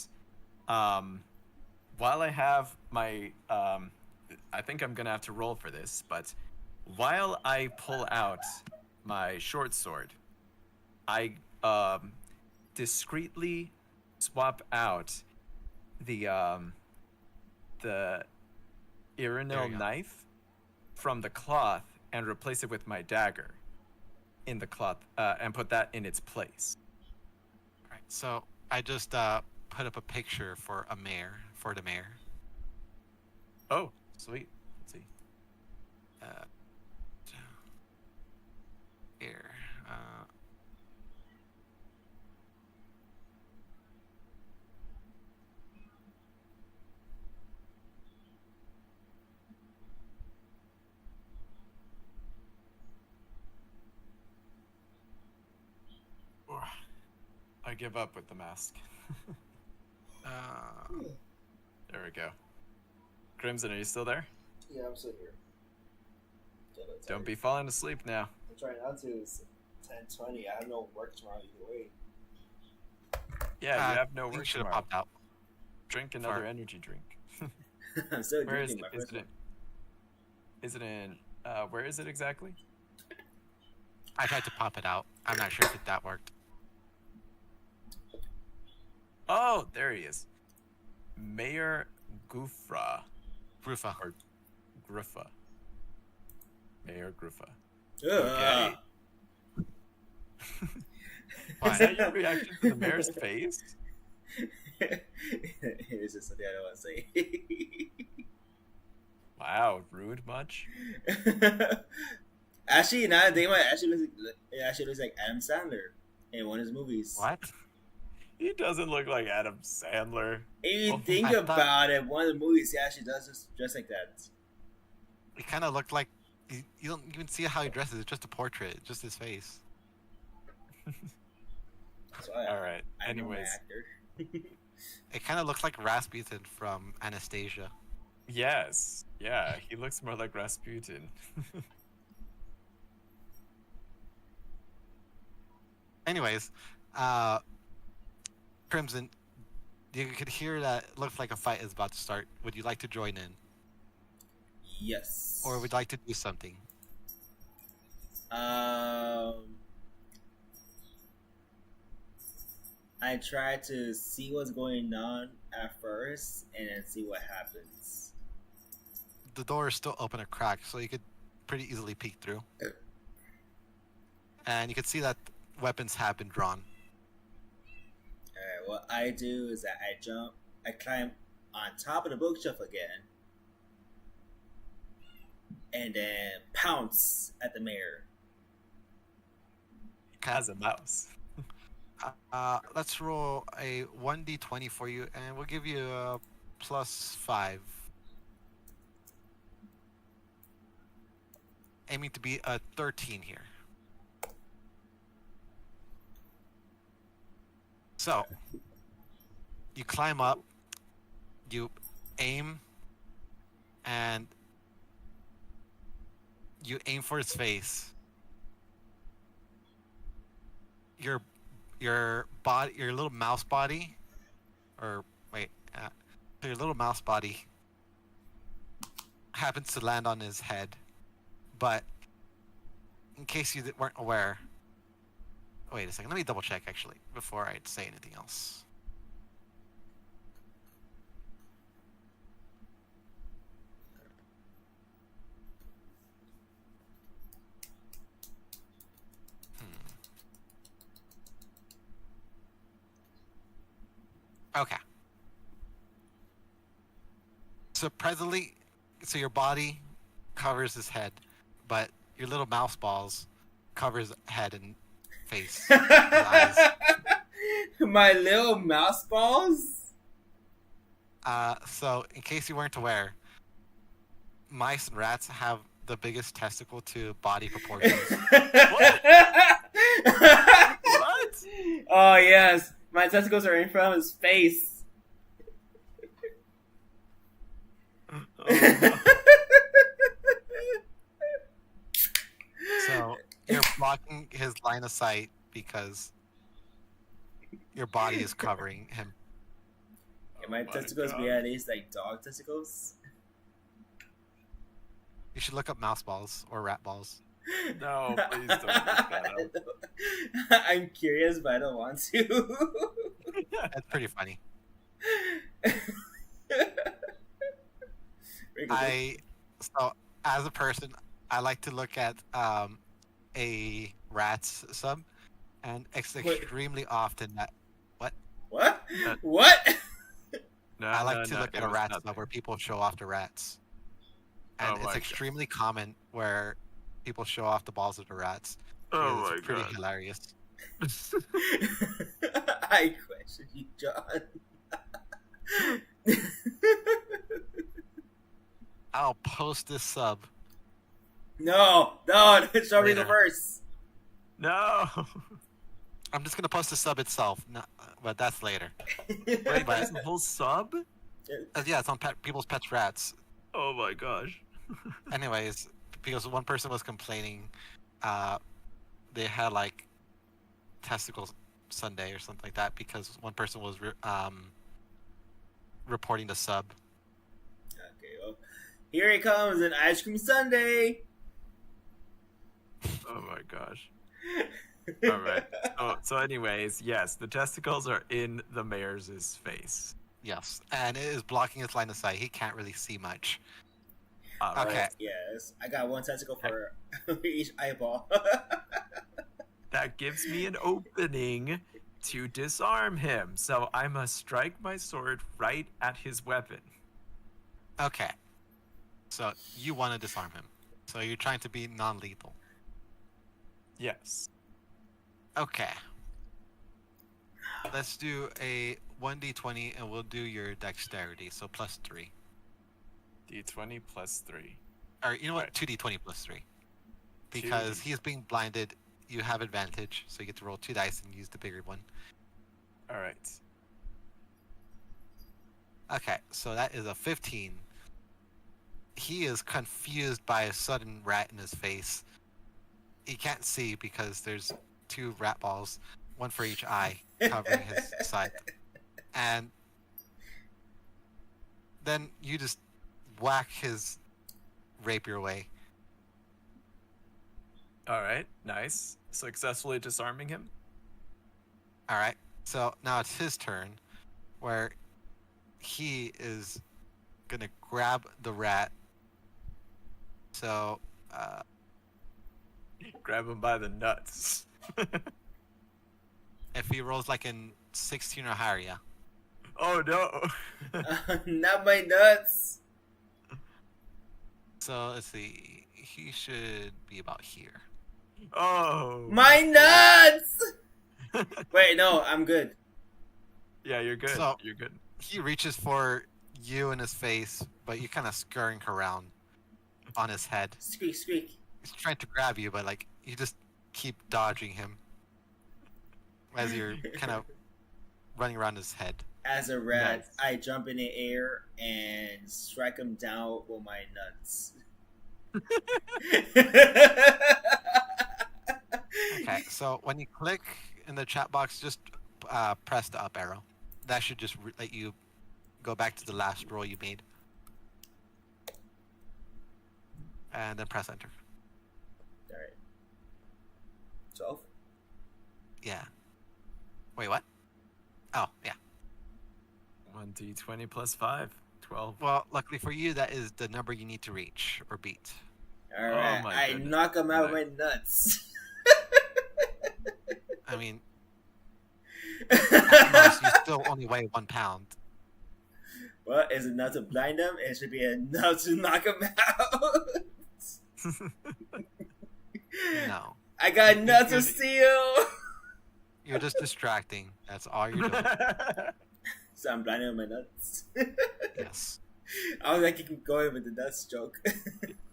while I have my I think I'm gonna have to roll for this, but while I pull out my short sword, I discreetly swap out the There Irinil you go. knife from the cloth and replace it with my dagger in the cloth and put that in its place. All right. So I just put up a picture for the mayor. Oh, sweet. Let's see. Here. I give up with the mask. There we go. Crimson, are you still there? Yeah, I'm still here. Don't be falling asleep now. I'm trying not to. It's 10:20. I have no work tomorrow either way. Yeah, you have no You work should have tomorrow. popped out. Drink another Far. energy drink. I'm still Where is drinking my it? Is first it one. in? Is it in? Where is it exactly? I tried to pop it out. I'm not sure if that worked. Oh, there he is. Mayor Gufra Rufa. or Gruffa. Mayor Gruffa. Ugh. What? Is that your reaction to the mayor's face? It's just something I don't want to say. Wow, rude much? Actually, now that I think about it, it actually looks like Adam Sandler in one of his movies. What? He doesn't look like Adam Sandler. If you Oh, think I thought- about it, one of the movies he actually does just like that. It kind of looked like you don't even see how he dresses. It's just a portrait, just his face. So All right. I know my Anyways, actor. It kind of looks like Rasputin from Anastasia. Yes. Yeah, he looks more like Rasputin. Anyways, Crimson, you could hear that it looks like a fight is about to start. Would you like to join in? Yes. Or would you like to do something? I try to see what's going on at first and then see what happens. The door is still open a crack, so you could pretty easily peek through. And you can see that weapons have been drawn. Alright, what I do is that I climb on top of the bookshelf again, and then pounce at the mayor. As a mouse. Let's roll a 1d20 for you, and we'll give you a +5. Aiming to be a 13 here. So, you climb up, you aim, and you aim for his face. Your body, your little mouse body, or wait, your little mouse body happens to land on his head. But in case you weren't aware, wait a second. Let me double check actually before I say anything else. Okay. So presently, your body covers his head, but your little mouse balls covers head and face. And eyes. My little mouse balls? So in case you weren't aware, mice and rats have the biggest testicle to body proportions. What? Oh, yes. My testicles are in front of his face. So you're blocking his line of sight because your body is covering him. Can my testicles be at least like dog testicles? You should look up mouse balls or rat balls. No, please don't look that up. I'm curious, but I don't want to. That's pretty funny. So as a person, I like to look at a rat's sub, and it's extremely often that What? Uh, What? No, I like to no, look it at a was rat nothing. sub where people show off the rats, and Oh it's my God. extremely common where people show off the balls of the rats. Oh It's my pretty God. hilarious. I question you, John. I'll post this sub. No, show me the Later. verse. No. I'm just gonna post the sub itself, but that's later. Wait, there's a whole sub? Yeah, it's on people's pets rats. Oh my gosh. Anyways, because one person was complaining, they had like testicles Sunday or something like that because one person was reporting the sub. Okay, well, here it comes, an ice cream sundae. Oh my gosh. All right. So anyways, yes, the testicles are in the mayor's face. Yes, and it is blocking his line of sight. He can't really see much. All Okay. right. Yes, I got one testicle for each eyeball. That gives me an opening to disarm him. So I must strike my sword right at his weapon. Okay. So you want to disarm him. So you're trying to be non-lethal. Yes. Okay. Let's do a 1d20 and we'll do your dexterity. So +3. D20 plus 3. Or you know what? Right. 2d20 +3. Because 2D. he's being blinded, you have advantage. So you get to roll 2 dice and use the bigger one. All right. Okay, so that is a 15. he is confused by a sudden rat in his face. He can't see because there's 2 rat balls, one for each eye, covering his side. And then you just whack his rapier away. All right, nice. Successfully disarming him. All right. So now it's his turn, where he is gonna grab the rat. So, Grab him by the nuts. if he rolls like in 16 or higher, yeah. Oh no. Not my nuts. So let's see. He should be about here. Oh. My nuts. Wait, no, I'm good. Yeah, you're good. So- You're good. He reaches for you in his face, but you're kind of scurrying around on his head. Squeak, squeak. He's trying to grab you, but like you just keep dodging him as you're kind of running around his head. As a rat, Nice. I jump in the air and strike him down with my nuts. Okay, so when you click in the chat box, just press the up arrow. That should just let you go back to the last roll you made. And then press enter. Alright. 12? Yeah. Wait, what? Oh, yeah. 1d20 plus 5. 12. Well, luckily for you, that is the number you need to reach or beat. Alright, my I goodness. knock him out with my nuts. I mean, at most, you still only weigh 1 pound. Well, is it enough to blind him? It should be enough to knock him out. No. I got nuts of steel. You're just distracting. That's all you're doing. So I'm blinding with my nuts. Yes. I was like, keep going with the nuts joke.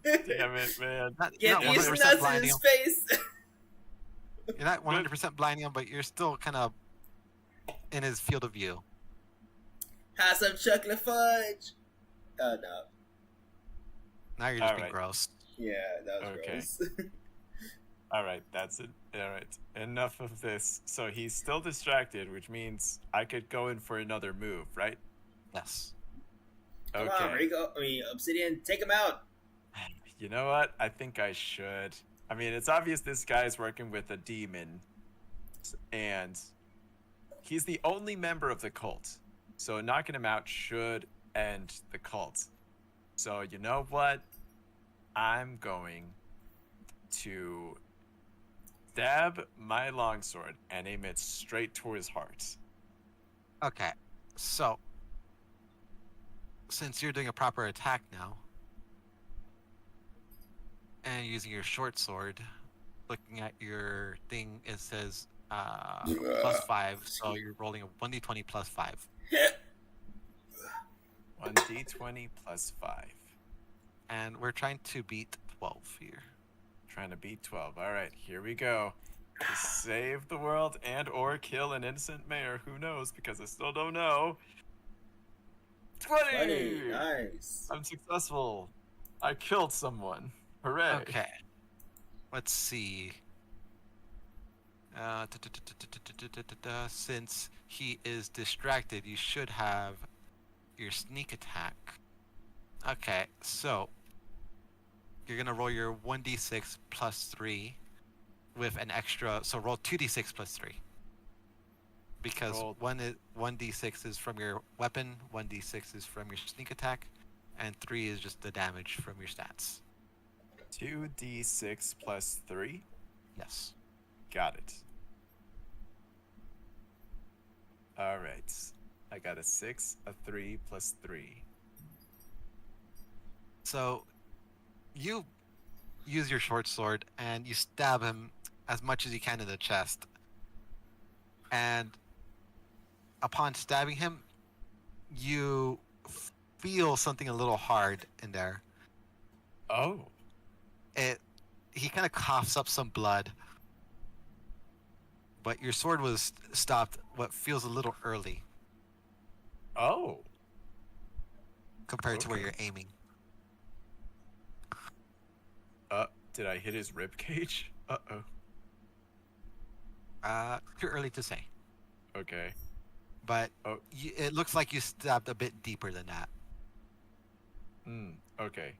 Damn it, man. You're Get not these 100% nuts in blinding his him. face. You're not 100% blinding him, but you're still kind of in his field of view. Have some chocolate fudge. Oh no. Now you're just All being right. gross. Yeah, that was Okay. gross. Alright, that's it. Alright, enough of this. So he's still distracted, which means I could go in for another move, right? Yes. Come Okay. on, Rico. Obsidian, take him out. You know what? I think I should. I mean, it's obvious this guy's working with a demon, and he's the only member of the cult. So knocking him out should end the cult. So you know what? I'm going to stab my longsword and aim it straight to his heart. Okay. So, since you're doing a proper attack now, and using your short sword, looking at your thing, it says plus 5, so you're rolling a 1d20 plus 5. 1d20 plus 5. And we're trying to beat 12 here. Trying to beat 12. All right, here we go. To save the world and or kill an innocent mayor. Who knows? Because I still don't know. 20! Funny, nice. I'm successful. I killed someone. Hooray. Okay. Let's see. Since he is distracted, you should have your sneak attack. Okay, so you're gonna roll your 1d6 plus 3 with an extra. So roll 2d6 plus 3. Because Roll. 1d6 is from your weapon, 1d6 is from your sneak attack, and 3 is just the damage from your stats. 2d6 plus 3. Yes. Got it. All right. I got a 6, a 3 plus 3. So you use your short sword and you stab him as much as you can in the chest. And upon stabbing him, you feel something a little hard in there. Oh. He kind of coughs up some blood. But your sword was stopped what feels a little early Oh. compared to where Okay. you're aiming. Did I hit his rib cage? Uh-oh. Too early to say, Okay. but Oh. it looks like you stabbed a bit deeper than that. Okay.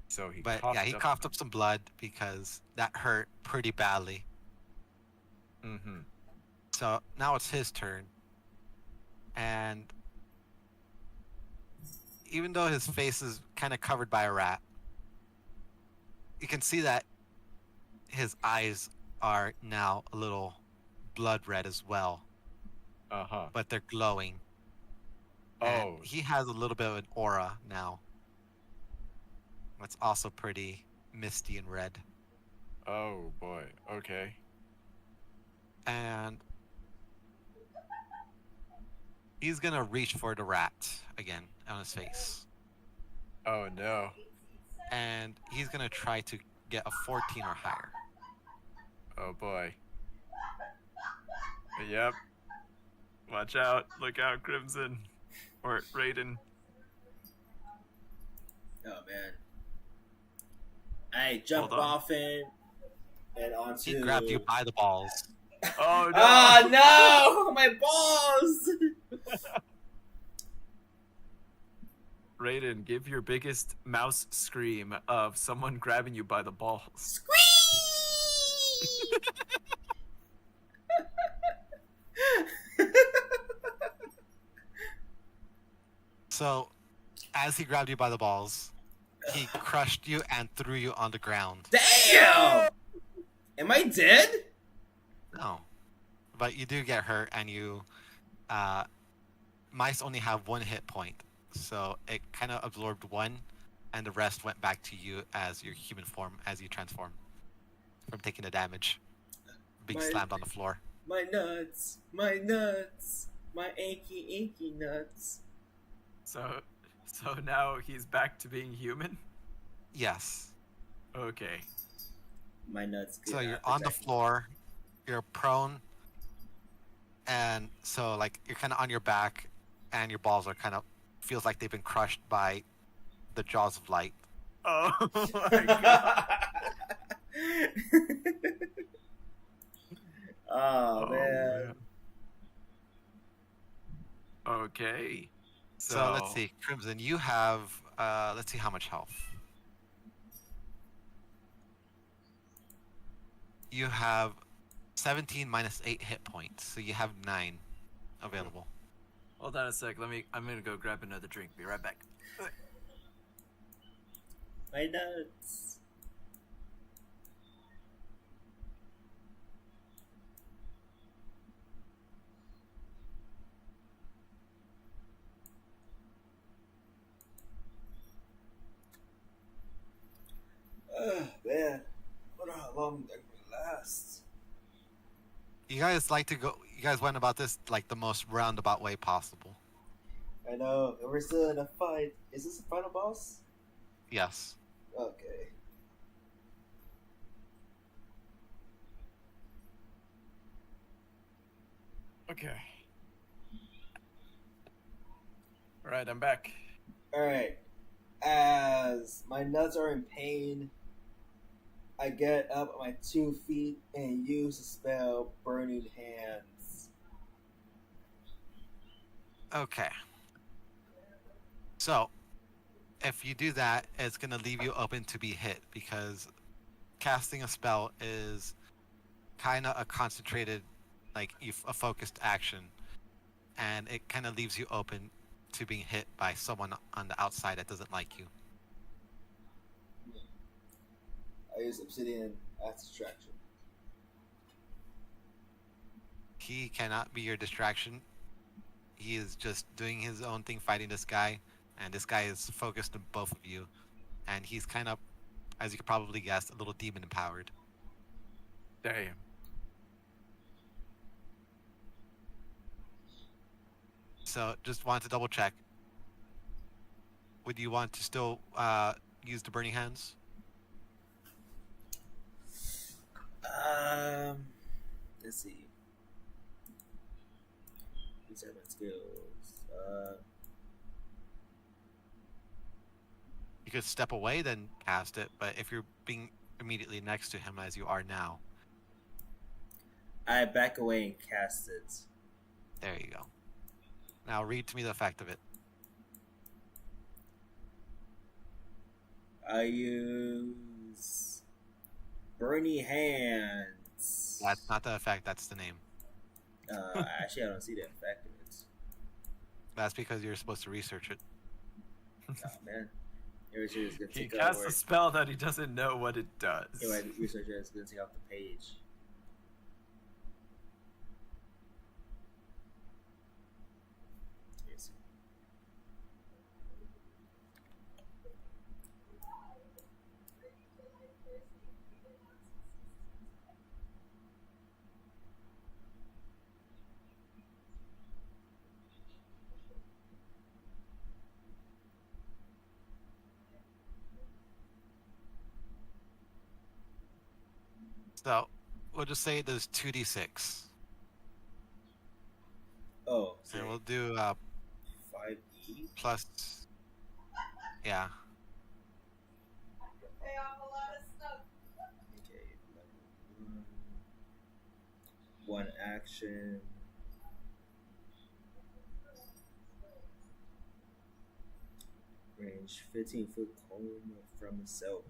So he But coughed yeah, he up. coughed up some blood because that hurt pretty badly. Mm-hmm. So now it's his turn. And even though his face is kind of covered by a rat, you can see that his eyes are now a little blood red as well, Uh-huh. but they're glowing. And he has a little bit of an aura now. It's also pretty misty and red. Oh boy. Okay. And he's gonna reach for the rat again on his face. Oh no. And he's gonna try to get a 14 or higher. Oh boy. Yep. Watch out. Look out, Crimson. Or Raiden. Oh man. I jump Hold on. off him and onto. He grabbed you by the balls. Oh no. Oh no! My balls! Raiden, give your biggest mouse scream of someone grabbing you by the balls. Squeeze! So, as he grabbed you by the balls, he crushed you and threw you on the ground. Damn! Am I dead? No. But you do get hurt, and you. Mice only have 1 hit point. So it kind of absorbed 1, and the rest went back to you as your human form as you transform from taking the damage. Being My- slammed on the floor. My nuts, my achy nuts. So now he's back to being human? Yes. Okay. My nuts. So you're on the floor, you're prone, and so like you're kind of on your back, and your balls are kind of feels like they've been crushed by the jaws of light. Oh my god. Oh man. Okay. So let's see, Crimson, you have let's see how much health. You have 17 minus 8 hit points, so you have 9 available. Hold on a sec. I'm gonna go grab another drink. Be right back. My nuts. Man, I wonder how long that will last. You guys like to go? You guys went about this like the most roundabout way possible. I know, and we're still in a fight. Is this the final boss? Yes. Okay. Okay. Alright, I'm back. Alright. As my nuts are in pain, I get up on my 2 feet and use the spell Burning Hands. Okay. So, if you do that, it's gonna leave you open to be hit because casting a spell is kind of a concentrated, like a focused action, and it kind of leaves you open to being hit by someone on the outside that doesn't like you. I use Obsidian as distraction. He cannot be your distraction. He is just doing his own thing, fighting this guy, and this guy is focused on both of you, and he's kind of, as you could probably guess, a little demon empowered. Damn. So just wanted to double check. Would you want to still use the burning hands? Let's see. These are my skills. You could step away, then cast it. But if you're being immediately next to him, as you are now, I back away and cast it. there you go. Now read to me the effect of it. I use Burning Hands. That's not the effect. That's the name. Actually, I don't see the effect of it. That's because you're supposed to research it. Oh man, researcher is gonna He take casts over. a spell that he doesn't know what it does. Anyway, researcher is gonna take off the page. Yes. So we'll just say it does 2d6. Oh, So we'll do 5e. plus. Yeah. Pay off a lot of stuff. Okay, level 1. One action. Range 15-foot cone from itself.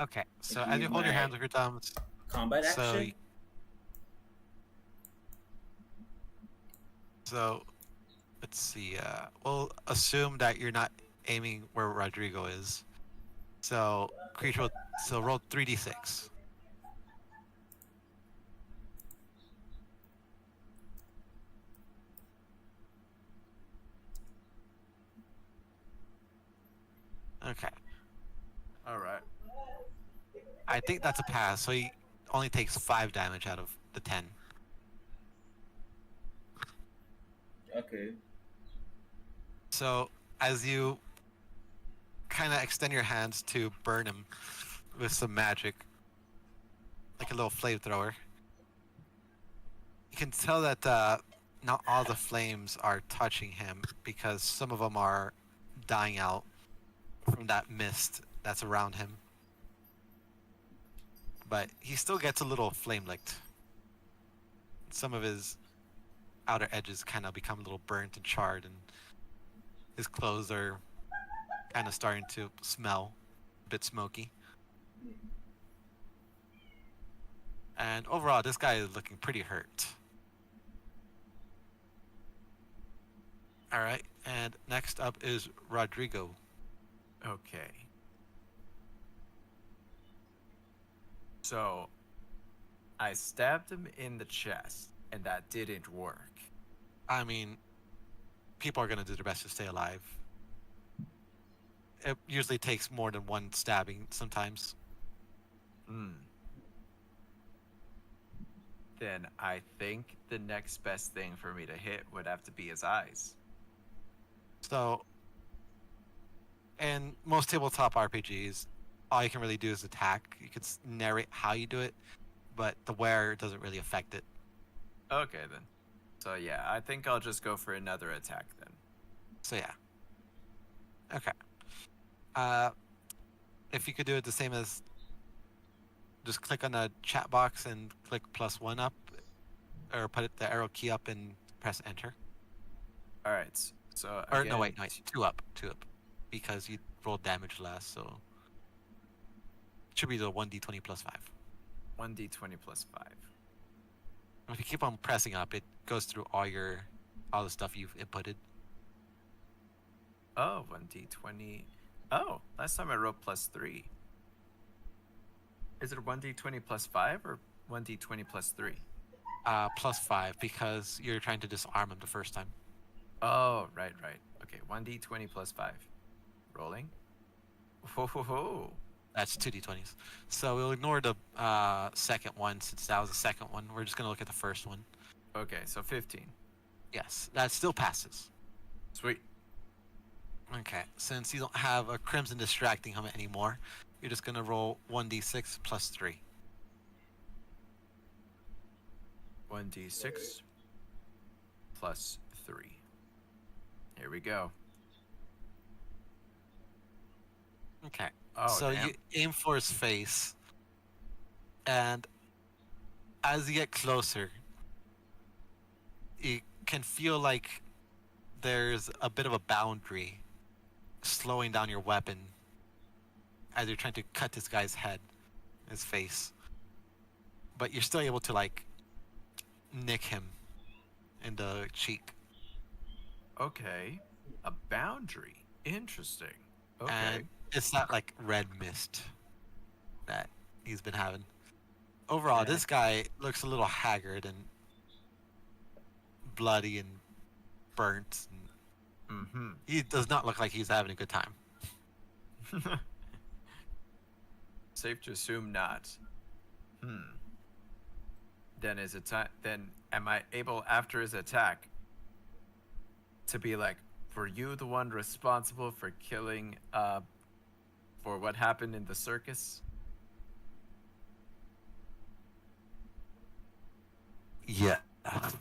Okay. So Like as you you hold your might- hands with your thumbs, Combat So action? y- so let's see. We'll assume that you're not aiming where Rodrigo is. So creature will roll 3d6. Okay. All right. I think that's a pass. So he only takes 5 damage out of the 10. Okay. So as you kind of extend your hands to burn him with some magic, like a little flamethrower, you can tell that not all the flames are touching him because some of them are dying out from that mist that's around him. But he still gets a little flame licked. Some of his outer edges kind of become a little burnt and charred, and his clothes are kind of starting to smell a bit smoky. And overall, this guy is looking pretty hurt. All right, and next up is Rodrigo. Okay. So, I stabbed him in the chest, and that didn't work. I mean, people are going to do their best to stay alive. It usually takes more than one stabbing sometimes. Then I think the next best thing for me to hit would have to be his eyes. So, in most tabletop RPGs, all you can really do is attack. You can narrate how you do it, but the where doesn't really affect it. Okay, then. So, yeah, I think I'll just go for another attack then. So yeah. Okay. If you could do it the same as, just click on the chat box and click +1 up, or put the arrow key up and press enter. All right. So, Or again, no, wait, 2 up, because you rolled damage last, so it should be the 1d20 +5. 1d20 plus 5. If you keep on pressing up, it goes through all the stuff you've inputted. Oh, 1d20. Oh, last time I rolled +3. Is it 1d20 plus 5 or 1d20 plus 3? +5 because you're trying to disarm him the first time. Oh, right. Okay, 1d20 plus 5. Rolling. Ho ho ho. That's 2d20s. So we'll ignore the second one since that was the second one. We're just gonna look at the first one. Okay, so 15. Yes, that still passes. Sweet. Okay, since you don't have a Crimson distracting him anymore, you're just gonna roll 1d6 plus 3. 1d6 plus 3. Here we go. Okay. Oh, So damn. you aim for his face, and as you get closer, you can feel like there's a bit of a boundary slowing down your weapon as you're trying to cut this guy's head, his face. But you're still able to, like, nick him in the cheek. Okay. A boundary. Interesting. Okay. And it's that, like, red mist that he's been having. Overall, Okay. this guy looks a little haggard and bloody and burnt. And Mm-hmm. he does not look like he's having a good time. Safe to assume not. Then his attack. Then am I able after his attack to be like, were you the one responsible for killing? For what happened in the circus? Yeah. I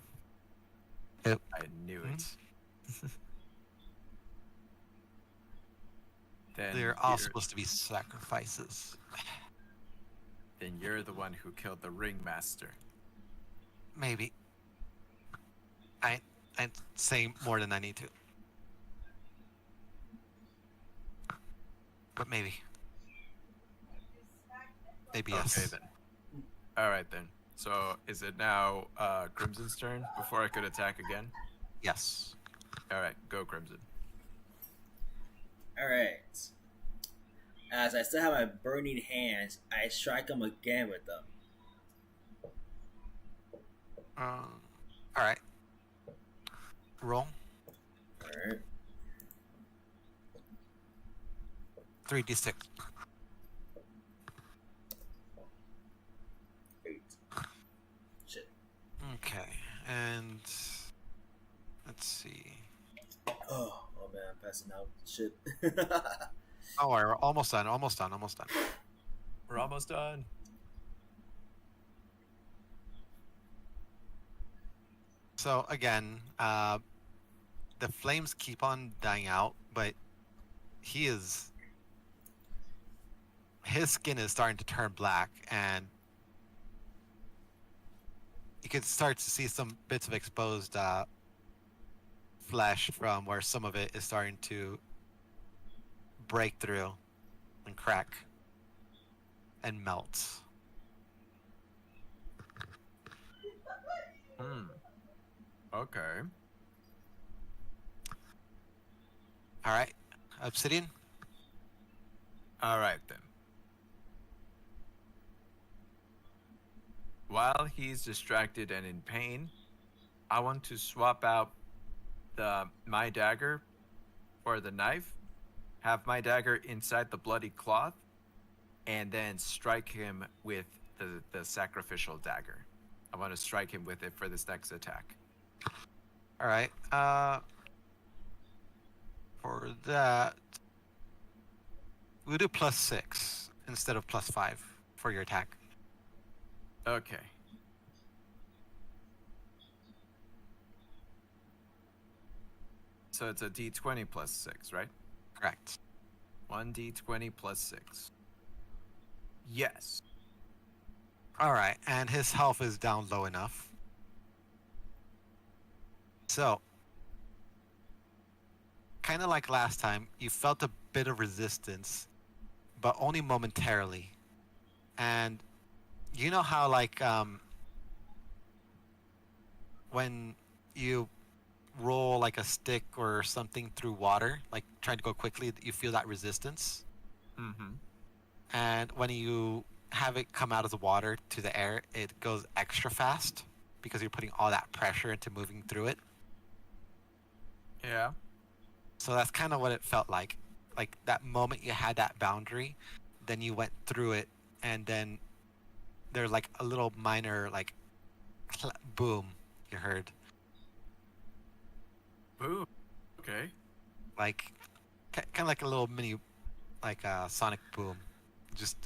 knew it. Then They're all you're- supposed to be sacrifices. Then you're the one who killed the ringmaster. Maybe. I'm saying more than I need to. But maybe. Maybe yes. Okay then. All right then. So is it now Crimson's turn before I could attack again? Yes. All right, go Crimson. Alright. As I still have my burning hands, I strike him again with them. Alright. Roll. Alright. 3d6. 8. Shit. Okay. And let's see. Oh man, I'm passing out. Shit. Oh, we're almost done. Almost done. We're almost done. So again, the flames keep on dying out, but his skin is starting to turn black, and you can start to see some bits of exposed flesh from where some of it is starting to break through and crack and melt. Okay. All right, Obsidian. All right then. While he's distracted and in pain, I want to swap out my dagger for the knife, have my dagger inside the bloody cloth, and then strike him with the sacrificial dagger. I want to strike him with it for this next attack. All right. For that, we'll do +6 instead of +5 for your attack. Okay. So it's a d20 plus 6, right? Correct. 1d20 plus 6. Yes. All right, and his health is down low enough. So, kind of like last time, you felt a bit of resistance, but only momentarily. And you know how, like, when you roll like a stick or something through water, like trying to go quickly, you feel that resistance. Mm-hmm. And when you have it come out of the water to the air, it goes extra fast because you're putting all that pressure into moving through it. Yeah. So that's kind of what it felt like. Like that moment you had that boundary, then you went through it, and then there's like a little minor like boom you heard. Boom. Okay. Like kind of like a little mini, like a sonic boom, just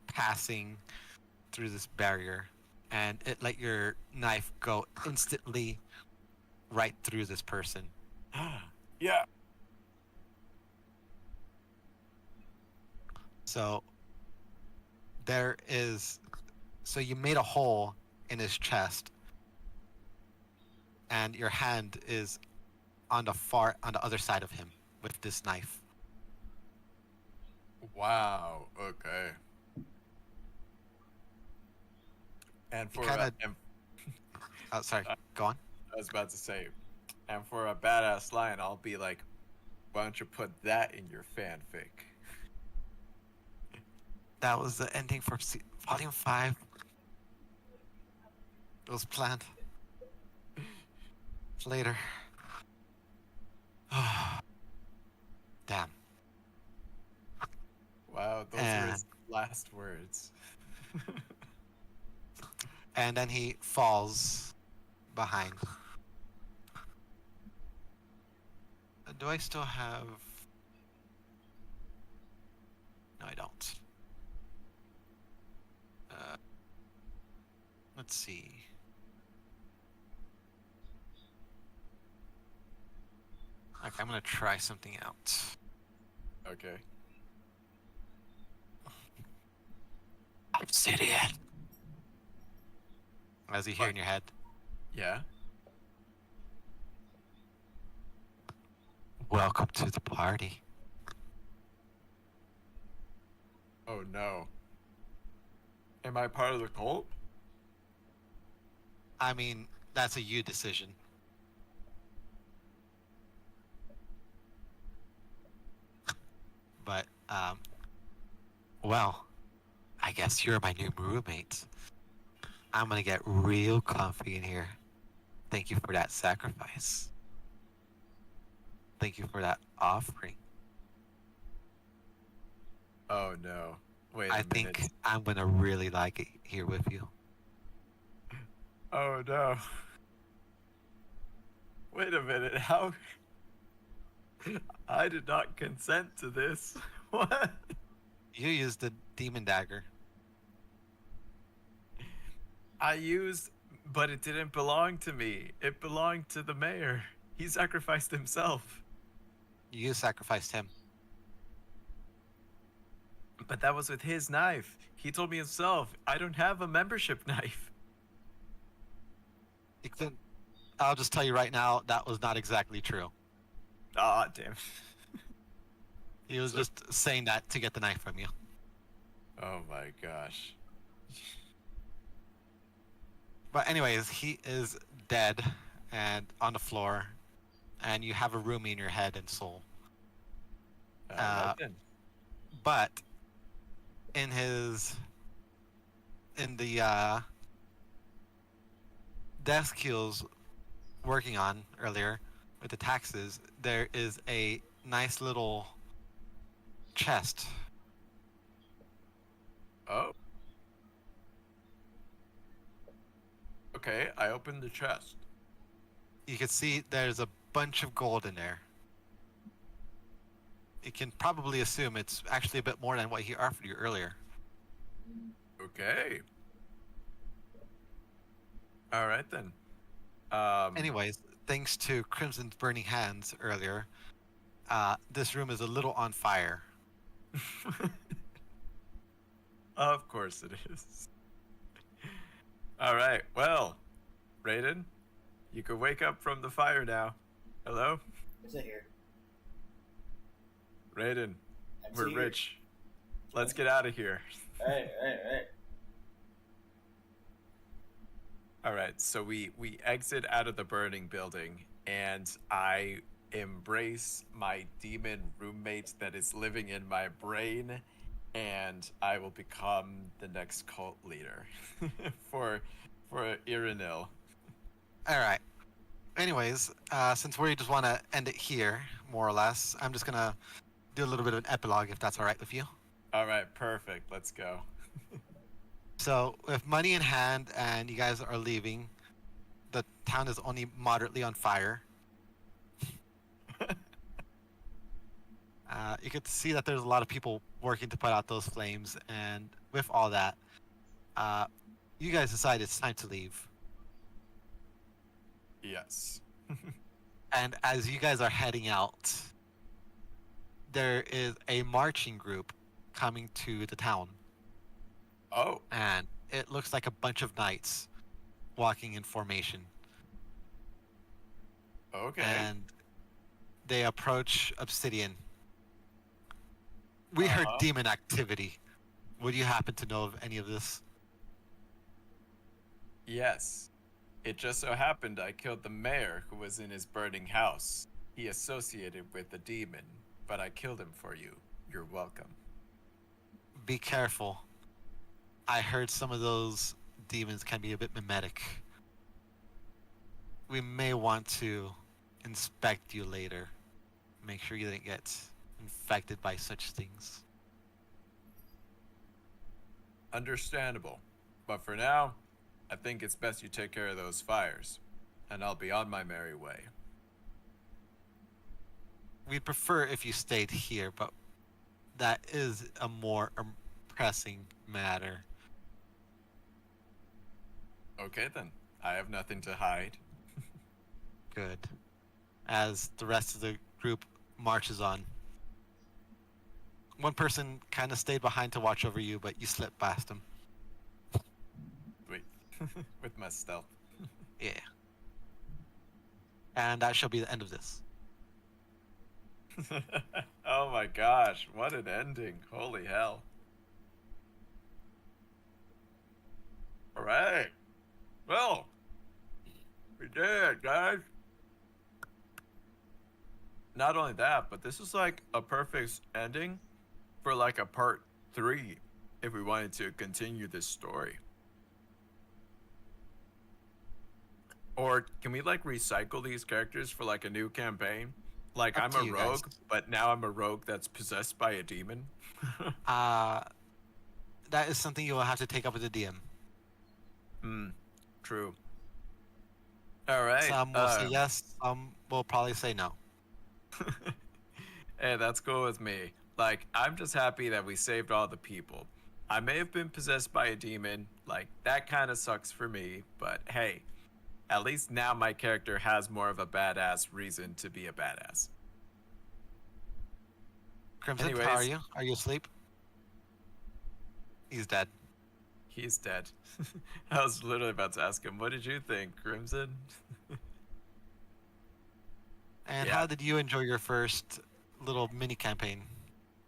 passing through this barrier, and it let your knife go instantly right through this person. Yeah. So there is, so you made a hole in his chest, and your hand is on the other side of him with this knife. Wow. Okay. And for kinda- and Oh, sorry. Go on. I was about to say, and for a badass line, I'll be like, why don't you put that in your fanfic? That was the ending for Volume 5. It was planned. Later. Damn. Wow, those were his last words. And then he falls behind. Do I still have... No, I don't. Let's see. Okay, I'm gonna try something out. Okay. Obsidian. As you hear in your head. Yeah. Welcome to the party. Oh no. Am I part of the cult? I mean, that's a you decision. But, well, I guess you're my new roommate. I'm gonna get real comfy in here. Thank you for that sacrifice. Thank you for that offering. Oh no. Wait I a think minute. I'm gonna really like it here with you. Oh no. Wait a minute. How? I did not consent to this. What? You used the demon dagger. I used, but it didn't belong to me. It belonged to the mayor. He sacrificed himself. You sacrificed him. But that was with his knife. He told me himself, I don't have a membership knife. I'll just tell you right now, that was not exactly true. Ah, damn. He was just saying that to get the knife from you. Oh my gosh. But anyways, he is dead and on the floor, and you have a roomie in your head and soul. Alright then. But in the desk he was working on earlier with the taxes, there is a nice little chest. Oh. Okay, I opened the chest. You can see there's a bunch of gold in there. You can probably assume it's actually a bit more than what he offered you earlier. Okay. Alright then. Anyways, thanks to Crimson's burning hands earlier, this room is a little on fire. Of course it is. Alright, well, Raiden, you can wake up from the fire now. Hello? Is it here? Raiden, I'm we're here. rich. Let's get out of here. Alright. Alright, so we exit out of the burning building, and I embrace my demon roommate that is living in my brain, and I will become the next cult leader for Irinil. All right. Anyways, since we just want to end it here, more or less, I'm just gonna do a little bit of an epilogue, if that's all right with you. Alright, perfect. Let's go. So, with money in hand and you guys are leaving, the town is only moderately on fire. You could see that there's a lot of people working to put out those flames, and with all that, you guys decide it's time to leave. Yes. And as you guys are heading out, there is a marching group coming to the town, Oh, and it looks like a bunch of knights walking in formation. okay. And they approach Obsidian. We heard Uh-huh. demon activity. Would you happen to know of any of this? Yes. It just so happened I killed the mayor who was in his burning house. He associated with the demon, but I killed him for you. You're welcome. Be careful. I heard some of those demons can be a bit mimetic. We may want to inspect you later. Make sure you didn't get infected by such things. Understandable. But for now, I think it's best you take care of those fires, and I'll be on my merry way. We'd prefer if you stayed here, but that is a more pressing matter. Okay then. I have nothing to hide. Good. As the rest of the group marches on. One person kind of stayed behind to watch over you, but you slipped past him. Wait. With my stealth. Yeah. And that shall be the end of this. Oh my gosh, what an ending. Holy hell. Alright. Well, we did it, guys. Not only that, but this is like a perfect ending for like a part 3 if we wanted to continue this story. Or can we like recycle these characters for like a new campaign? Like Up I'm to a you guys. rogue, but now I'm a rogue that's possessed by a demon. That is something you will have to take up with the DM. True. All right. Some will say yes, some will probably say no. Hey, that's cool with me. Like, I'm just happy that we saved all the people. I may have been possessed by a demon. Like, that kind of sucks for me. But hey, at least now my character has more of a badass reason to be a badass. Crimson, Anyways. how are you? Are you asleep? He's dead. He's dead. I was literally about to ask him, what did you think, Crimson? And Yeah. how did you enjoy your first little mini campaign?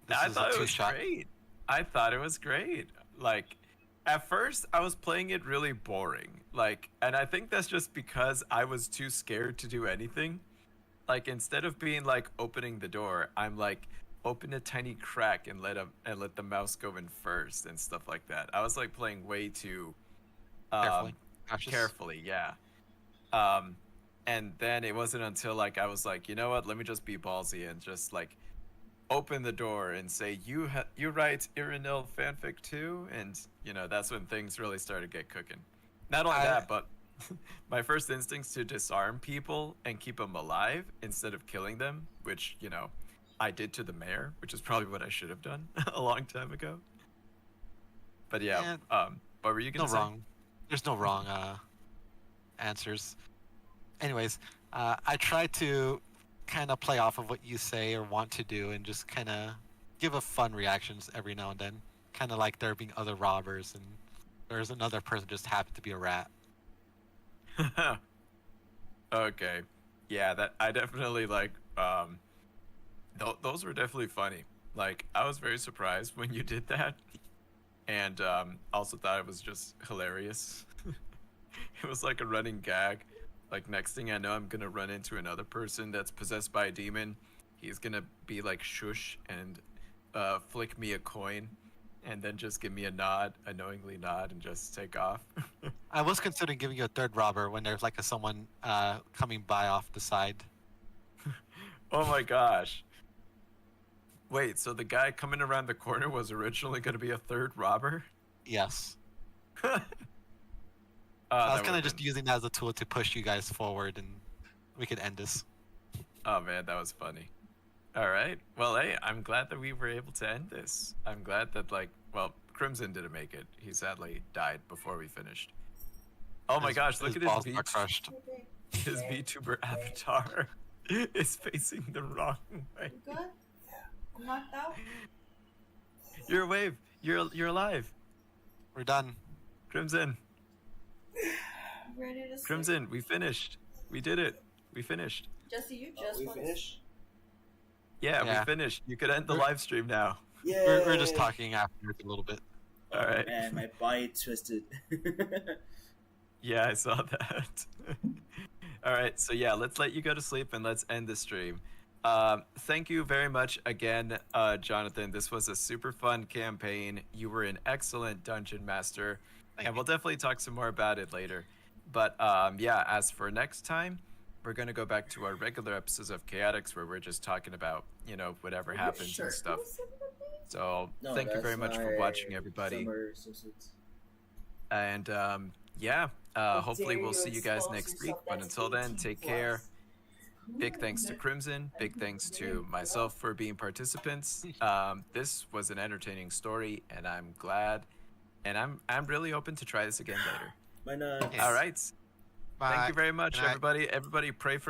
This I is thought a it was two-shot. great. I thought it was great. Like, at first, I was playing it really boring. Like, and I think that's just because I was too scared to do anything. Like, instead of being like opening the door, I'm like, open a tiny crack and let the mouse go in first and stuff like that. I was like playing way too Carefully. Cautious. carefully, yeah. And then it wasn't until like I was like, you know what? Let me just be ballsy and just like open the door and say, you write Irinil fanfic too, and you know that's when things really started to get cooking. Not only that, but my first instincts to disarm people and keep them alive instead of killing them, which you know I did to the mayor, which is probably what I should have done a long time ago. But yeah, what were you gonna No say? wrong. There's no wrong answers. Anyways, I try to kind of play off of what you say or want to do and just kind of give a fun reactions every now and then. Kind of like there being other robbers and there's another person just happened to be a rat. Okay, yeah, that I definitely like. Those were definitely funny. Like I was very surprised when you did that, and also thought it was just hilarious. It was like a running gag. Like next thing I know, I'm gonna run into another person that's possessed by a demon. He's gonna be like shush and flick me a coin, and then just give me a nod, a knowingly nod, and just take off. I was considering giving you a third robber when there's like someone coming by off the side. Oh my gosh. Wait, so the guy coming around the corner was originally going to be a third robber? Yes. Oh, I was that kind of would've just been- using that as a tool to push you guys forward and we could end this. Oh man, that was funny. All right. Well, hey, I'm glad that we were able to end this. I'm glad that, like, well, Crimson didn't make it. He sadly died before we finished. Oh my gosh, look at balls his got crushed. Okay. his VTuber avatar is facing the wrong way. You good? I'm knocked out? You're a wave. You're alive. We're done. Crimson. I'm ready to sleep. Crimson, we finished. We did it. We finished. Jesse, you just we went. finished? Yeah, Yeah. we finished. You could end the We're- live stream now. Yeah. We're just talking afterwards a little bit. All right. Man, my body twisted. Yeah, I saw that. All right, so yeah, let's let you go to sleep and let's end the stream. Thank you very much again, Jonathan. This was a super fun campaign. You were an excellent dungeon master, and we'll definitely talk some more about it later. But yeah, as for next time, we're gonna go back to our regular episodes of Chaotix, where we're just talking about, you know, whatever happens and stuff. So No, thank you that's very much for my watching, everybody. summer swimsuits. And yeah, hopefully we'll see you guys next week. But until then, take care. Big thanks to Crimson. Big thanks to myself for being participants. This was an entertaining story, and I'm glad. And I'm really open to try this again later. Why not? Yes. All right. Bye. Thank you very much, Good night. everybody. Everybody, pray for